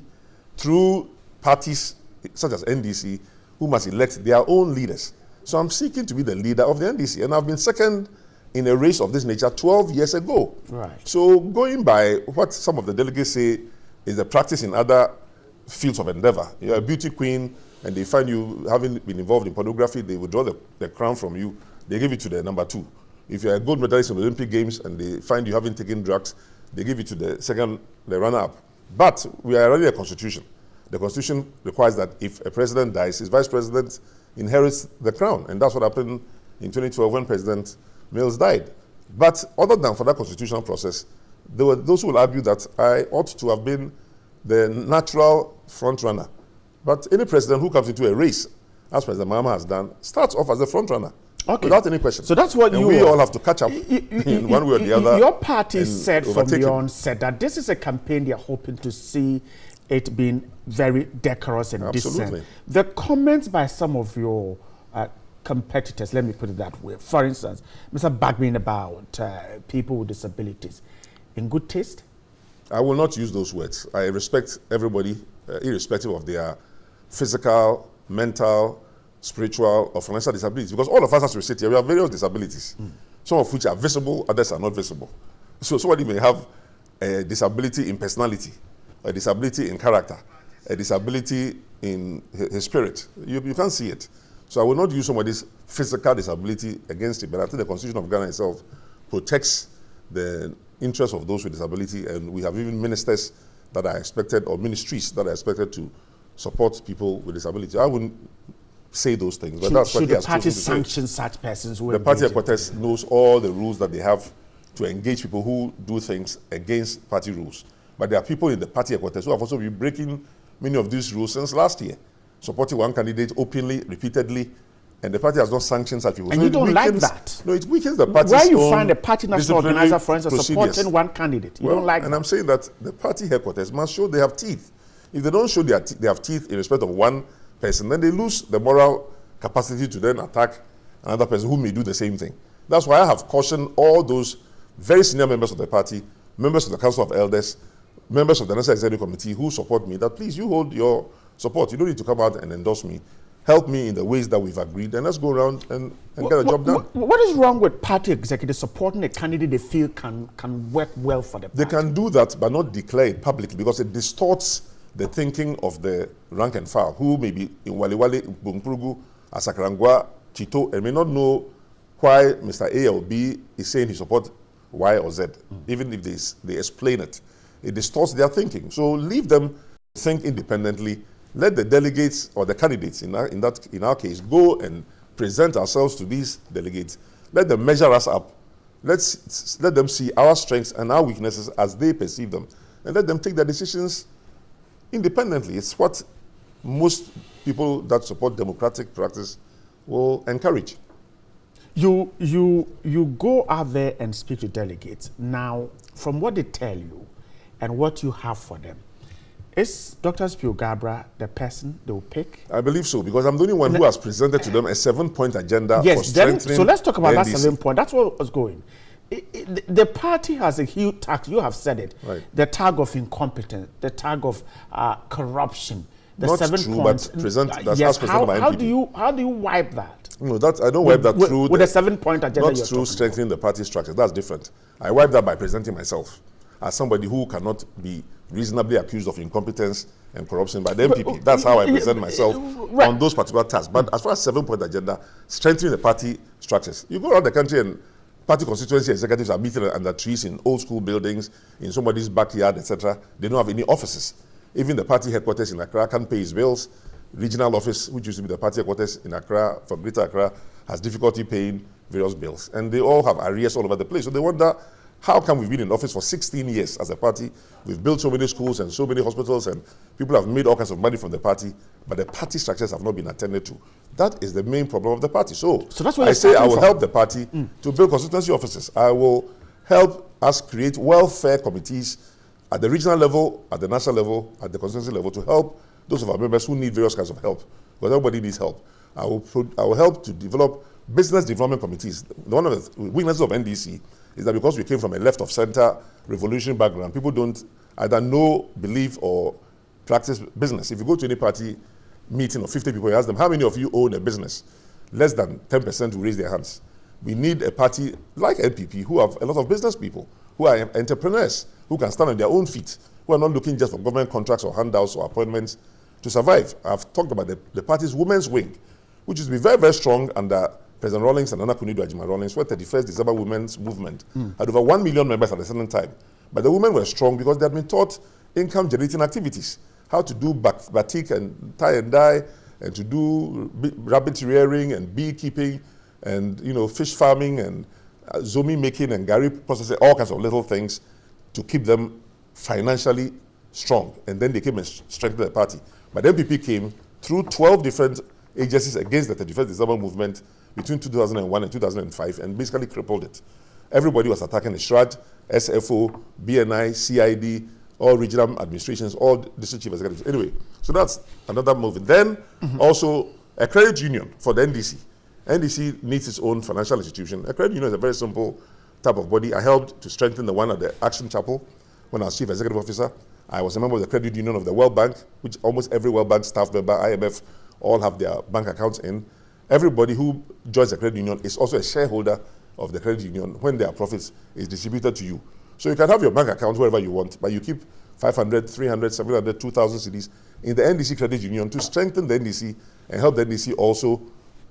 through parties such as NDC, who must elect their own leaders. So I'm seeking to be the leader of the NDC, and I've been second in a race of this nature 12 years ago. Right. So going by what some of the delegates say is the practice in other fields of endeavor. You're a beauty queen, and they find you having been involved in pornography, they withdraw the crown from you, they give it to the number 2. If you're a gold medalist in the Olympic Games and they find you having taken drugs, they give it to the runner-up. But we are already a constitution. The constitution requires that if a president dies, his vice president inherits the crown. And that's what happened in 2012 when President Mills died. But other than for that constitutional process, there were those who will argue that I ought to have been the natural front runner. But any president who comes into a race, as President Mahama has done, starts off as the front runner. Okay. Without any question. So that's what we all have to catch up in one way or the other. Your party said from the onset that this is a campaign they are hoping to see it being very decorous and decent. The comments by some of your competitors, let me put it that way. For instance, Mr. Bagmin about people with disabilities. In good taste? I will not use those words. I respect everybody, irrespective of their physical, mental, spiritual, or financial disabilities. Because all of us, as we sit here, we have various disabilities. Some of which are visible, others are not visible. So somebody may have a disability in personality, a disability in character, a disability in his spirit. You can't see it. So I will not use somebody's physical disability against it, but I think the Constitution of Ghana itself protects the interests of those with disability, and we have even ministers that are expected, or ministries that are expected to support people with disability. I wouldn't say those things, but that's what he has chosen to say. Should the party sanction such persons who the party headquarters knows all the rules that they have to engage people who do things against party rules. But there are people in the party headquarters who have also been breaking many of these rules since last year, supporting one candidate openly, repeatedly, and the party has not sanctioned such people. And so you don't like that? No, it weakens the party's Where you find a party national organizer, for instance, procedures. supporting one candidate? You don't like and that? I'm saying that the party headquarters must show they have teeth. If they don't show they have teeth in respect of one person, then they lose the moral capacity to then attack another person who may do the same thing. That's why I have cautioned all those very senior members of the party, members of the Council of Elders, members of the National Executive Committee who support me, that please, you hold your support. You don't need to come out and endorse me. Help me in the ways that we've agreed, and let's go around and get a job done. What is wrong with party executives supporting a candidate they feel can work well for the party? They can do that, but not declare it publicly, because it distorts the thinking of the rank and file, who may be in Waliwale, Bumprugu, Asakarangwa, Chito, and may not know why Mr. A or B is saying he supports Y or Z, even if they explain it. It distorts their thinking. So leave them think independently. Let the delegates or the candidates in our case go and present ourselves to these delegates. Let them measure us up. Let them see our strengths and our weaknesses as they perceive them, and let them take their decisions independently. It's what most people that support democratic practice will encourage. You go out there and speak to delegates. Now, from what they tell you and what you have for them, is Dr. Spiogabra the person they will pick? I believe so, because I'm the only one who has presented to them a 7-point agenda for strengthening. So let's talk about that 7-point. That's where I was going. The party has a huge tag. You have said it. Right. The tag of incompetence, the tag of corruption. The Not 7 true, points. but that's yes. presented by MPP. How do you wipe that? No, I don't wipe that through with a 7-point agenda. Not through strengthening the party structure. That's different. I wipe that by presenting myself as somebody who cannot be reasonably accused of incompetence and corruption by the MPP. That's how I present myself on those particular tasks. But as far as 7-point agenda, strengthening the party structure. structures. You go around the country and party constituency executives are meeting under trees in old school buildings, in somebody's backyard, etc. They don't have any offices. Even the party headquarters in Accra can't pay its bills. Regional office, which used to be the party headquarters in Accra, for Greater Accra, has difficulty paying various bills. And they all have arrears all over the place. So they wonder, how come we've been in office for 16 years as a party? We've built so many schools and so many hospitals, and people have made all kinds of money from the party, but the party structures have not been attended to. That is the main problem of the party. So that's what I say I will help the party to build constituency offices. I will help us create welfare committees at the regional level, at the national level, at the constituency level, to help those of our members who need various kinds of help, because everybody needs help. I will help to develop business development committees. One of the weaknesses of NDC is that because we came from a left of center revolution background, people don't either know, believe, or practice business. If you go to any party meeting of 50 people, you ask them, how many of you own a business? Less than 10% will raise their hands. We need a party like NPP who have a lot of business people, who are entrepreneurs, who can stand on their own feet, who are not looking just for government contracts or handouts or appointments to survive. I've talked about the party's women's wing, which is to be very, very strong under President Rawlings and Nana Akufo-Addo Rawlings, where 31st December Women's Movement had over 1 million members at a certain time. But the women were strong because they had been taught income-generating activities, how to do batik and tie and dye, and to do rabbit rearing and beekeeping, and fish farming and zomi making and gari processing, all kinds of little things to keep them financially strong. And then they came and strengthened the party. But MPP came through 12 different agencies against the 31st December movement between 2001 and 2005 and basically crippled it. Everybody was attacking the SHRAD, SFO, BNI, CID, all regional administrations, all district chief executives. Anyway, so that's another movement. Then also a credit union for the NDC. NDC needs its own financial institution. A credit union is a very simple type of body. I helped to strengthen the one at the Action Chapel when I was chief executive officer. I was a member of the credit union of the World Bank, which almost every World Bank staff member, IMF, all have their bank accounts in. Everybody who joins the credit union is also a shareholder of the credit union. When their profits is distributed to you. So you can have your bank account wherever you want, but you keep 500, 300, 700, 2,000 cedis in the NDC credit union to strengthen the NDC and help the NDC also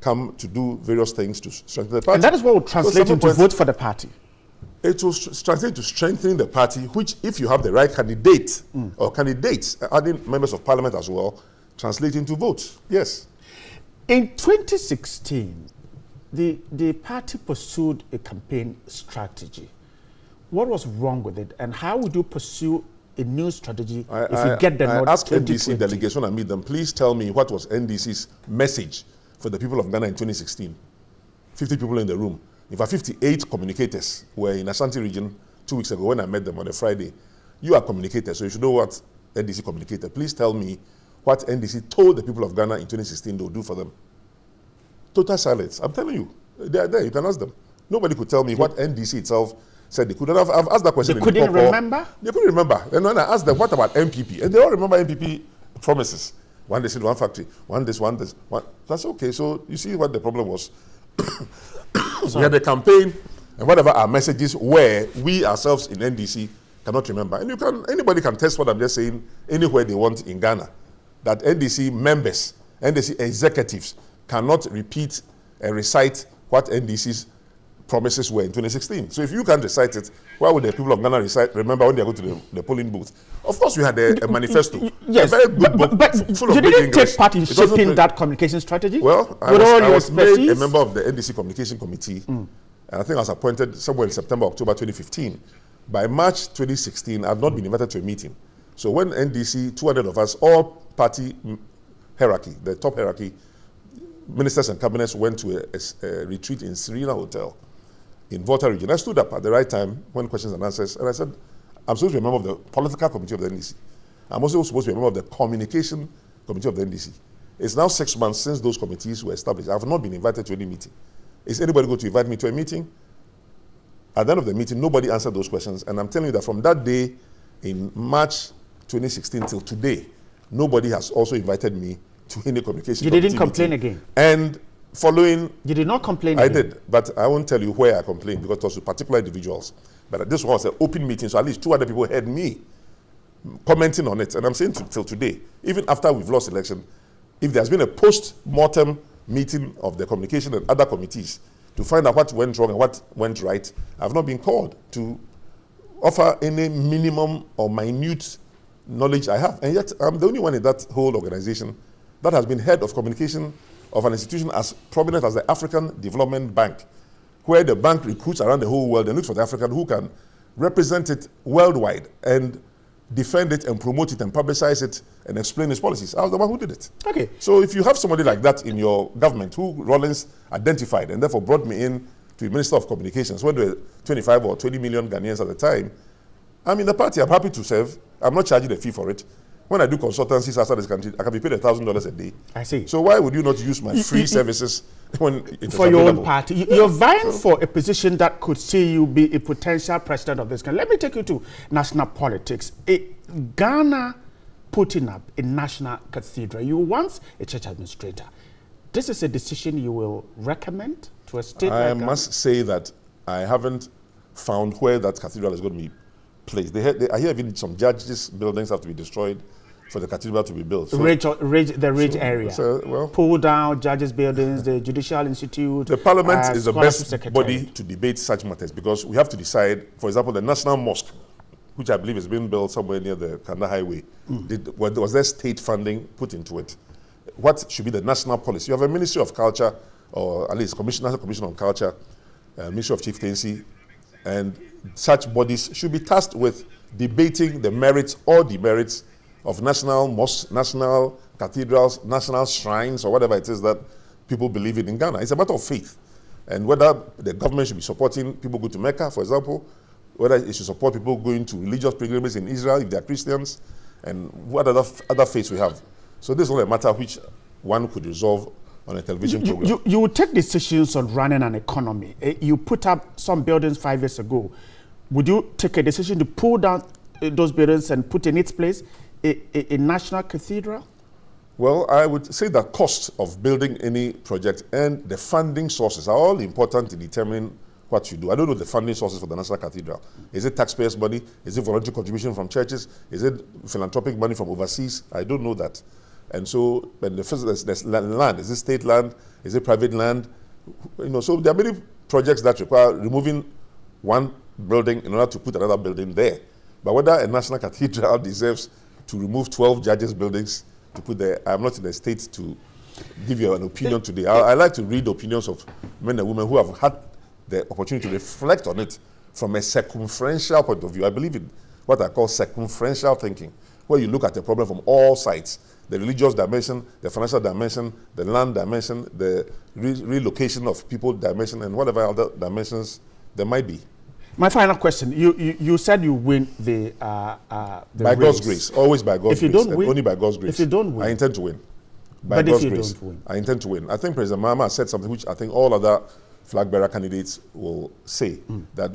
come to do various things to strengthen the party. And that is what will translate into vote for the party. It will translate to strengthening the party, which if you have the right candidate or candidates, adding members of parliament as well, translate into votes. Yes. In 2016, the party pursued a campaign strategy. What was wrong with it, and how would you pursue a new strategy if you get the nod? I asked NDC delegates when I meet them, please tell me what was NDC's message for the people of Ghana in 2016. 50 people in the room. In fact, 58 communicators were in Ashanti region 2 weeks ago when I met them on a Friday. You are communicators, so you should know what NDC communicated. Please tell me what NDC told the people of Ghana in 2016 they would do for them. Total silence. I'm telling you. They are there. You can ask them. Nobody could tell me what NDC itself said they couldn't have. I've asked that question. They couldn't remember? They couldn't remember. And when I asked them, what about MPP? And they all remember MPP promises. One they said one factory, one this, one this. One. That's okay. So you see what the problem was. We had the campaign, and whatever our messages were, we ourselves in NDC cannot remember. And anybody can test what I'm just saying anywhere they want in Ghana. That NDC members, NDC executives cannot repeat and recite what NDC's promises were in 2016. So if you can't recite it, why would the people of Ghana remember when they go to the polling booth? Of course, we had a manifesto. Yes, a very good book, but full of you didn't take part in shaping that communication strategy? Well, I was made a member of the NDC Communication Committee, and I think I was appointed somewhere in September, October 2015. By March 2016, I had not been invited to a meeting. So when NDC, 200 of us, all party hierarchy, the top hierarchy, ministers and cabinets went to a retreat in Serena Hotel in Volta region. I stood up at the right time when questions and answers, and I said, I'm supposed to be a member of the political committee of the NDC. I'm also supposed to be a member of the communication committee of the NDC. It's now 6 months since those committees were established. I have not been invited to any meeting. Is anybody going to invite me to a meeting? At the end of the meeting, nobody answered those questions, and I'm telling you that from that day in March 2016 till today, nobody has also invited me to any communication. You didn't complain again? And following... You did not complain I again? did, but I won't tell you where I complained because it was to particular individuals. But this was an open meeting, so at least 200 people heard me commenting on it. And I'm saying till today, even after we've lost election, if there's been a post-mortem meeting of the communication and other committees to find out what went wrong and what went right. I've not been called to offer any minimum or minute knowledge I have. And yet, I'm the only one in that whole organization that has been head of communication of an institution as prominent as the African Development Bank, where the bank recruits around the whole world and looks for the African who can represent it worldwide and defend it and promote it and publicize it and explain its policies. I was the one who did it. Okay. So if you have somebody like that in your government who Rollins identified and therefore brought me in to the Minister of Communications when there were 25 or 20 million Ghanaians at the time, I'm in the party. I'm happy to serve. I'm not charging a fee for it. When I do consultancies outside this country, I can be paid $1,000 a day. I see. So why would you not use my free services when it's for available? your own party? You're vying for a position that could see you be a potential president of this country. Let me take you to national politics. Ghana putting up a national cathedral. You were once a church administrator. This is a decision you will recommend to a state like Ghana? I must say that I haven't found where that cathedral is going to be placed. I hear even some judges' buildings have to be destroyed for the cathedral to be built. So, the Ridge area. So, well, pull down judges' buildings, the Judicial Institute. The Parliament is the best body to debate such matters because we have to decide, for example, the National Mosque, which I believe is being built somewhere near the Kanda Highway. Was there state funding put into it? What should be the national policy? You have a Ministry of Culture, or at least National Commission on Culture, Ministry of Chieftaincy, and such bodies should be tasked with debating the merits or demerits of national mosques, national cathedrals, national shrines, or whatever it is that people believe in Ghana. It's a matter of faith. And whether the government should be supporting people go to Mecca, for example, whether it should support people going to religious pilgrimages in Israel if they are Christians, and what other faiths we have. So this is not a matter which one could resolve on a television program. You would take decisions on running an economy. You put up some buildings 5 years ago. Would you take a decision to pull down those buildings and put in its place a national cathedral? Well, I would say the cost of building any project and the funding sources are all important in determining what you do. I don't know the funding sources for the National Cathedral. Is it taxpayers' money? Is it voluntary contribution from churches? Is it philanthropic money from overseas? I don't know that. And so, and there's land. Is it state land? Is it private land? You know, so there are many projects that require removing one building in order to put another building there. But whether a national cathedral deserves to remove 12 judges' buildings to put there, I'm not in the state to give you an opinion today. I like to read opinions of men and women who have had the opportunity to reflect on it from a circumferential point of view. I believe in what I call circumferential thinking, where you look at the problem from all sides: the religious dimension, the financial dimension, the land dimension, the relocation of people dimension, and whatever other dimensions there might be. My final question: You said you win the by race. God's grace, always by God's grace. If you don't win, only by God's grace. If you don't win, I intend to win. By God's grace, I intend to win. I think President Mahama said something which I think all other flag bearer candidates will say, that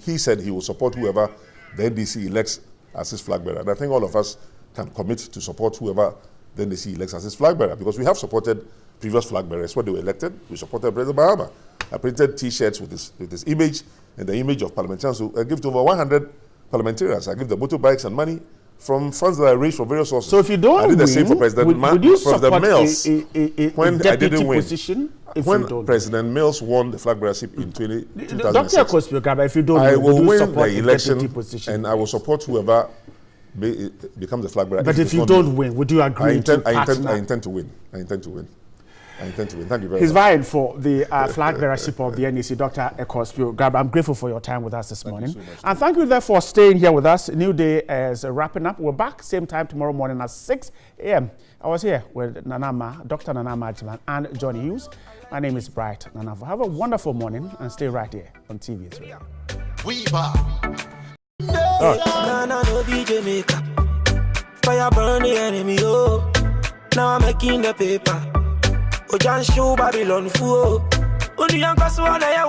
he said he will support whoever the NDC elects as his flag bearer. And I think all of us can commit to support whoever the NDC elects as his flag bearer, because we have supported previous flag bearers when they were elected. We supported President Mahama. I printed T-shirts with his image and the image of parliamentarians. So I give to over 100 parliamentarians. I give them motorbikes and money from funds that I raised from various sources. So if you don't I did the same for President Mills when I didn't win. Position when President Mills won the flag bearership in 2006, if you don't I will win the election and I will support whoever becomes the flag bearer. But if you don't win, would you agree? I intend to win. I intend to win. Thank you very much. He's vying for the flag bearership of the NEC, Dr. Ekospio Garba. I'm grateful for your time with us this morning. Thank you so much. And thank you there for staying here with us. New Day is wrapping up. We're back same time tomorrow morning at 6 a.m. I was here with Dr. Nanama Ajiman and Johnny Hughes. My name is Bright Nanavo. Have a wonderful morning and stay right here on TV3. Fire burn the enemy, oh. Now I'm making the paper. Ojan show Babylon fool. Only young Kaswana, yeah.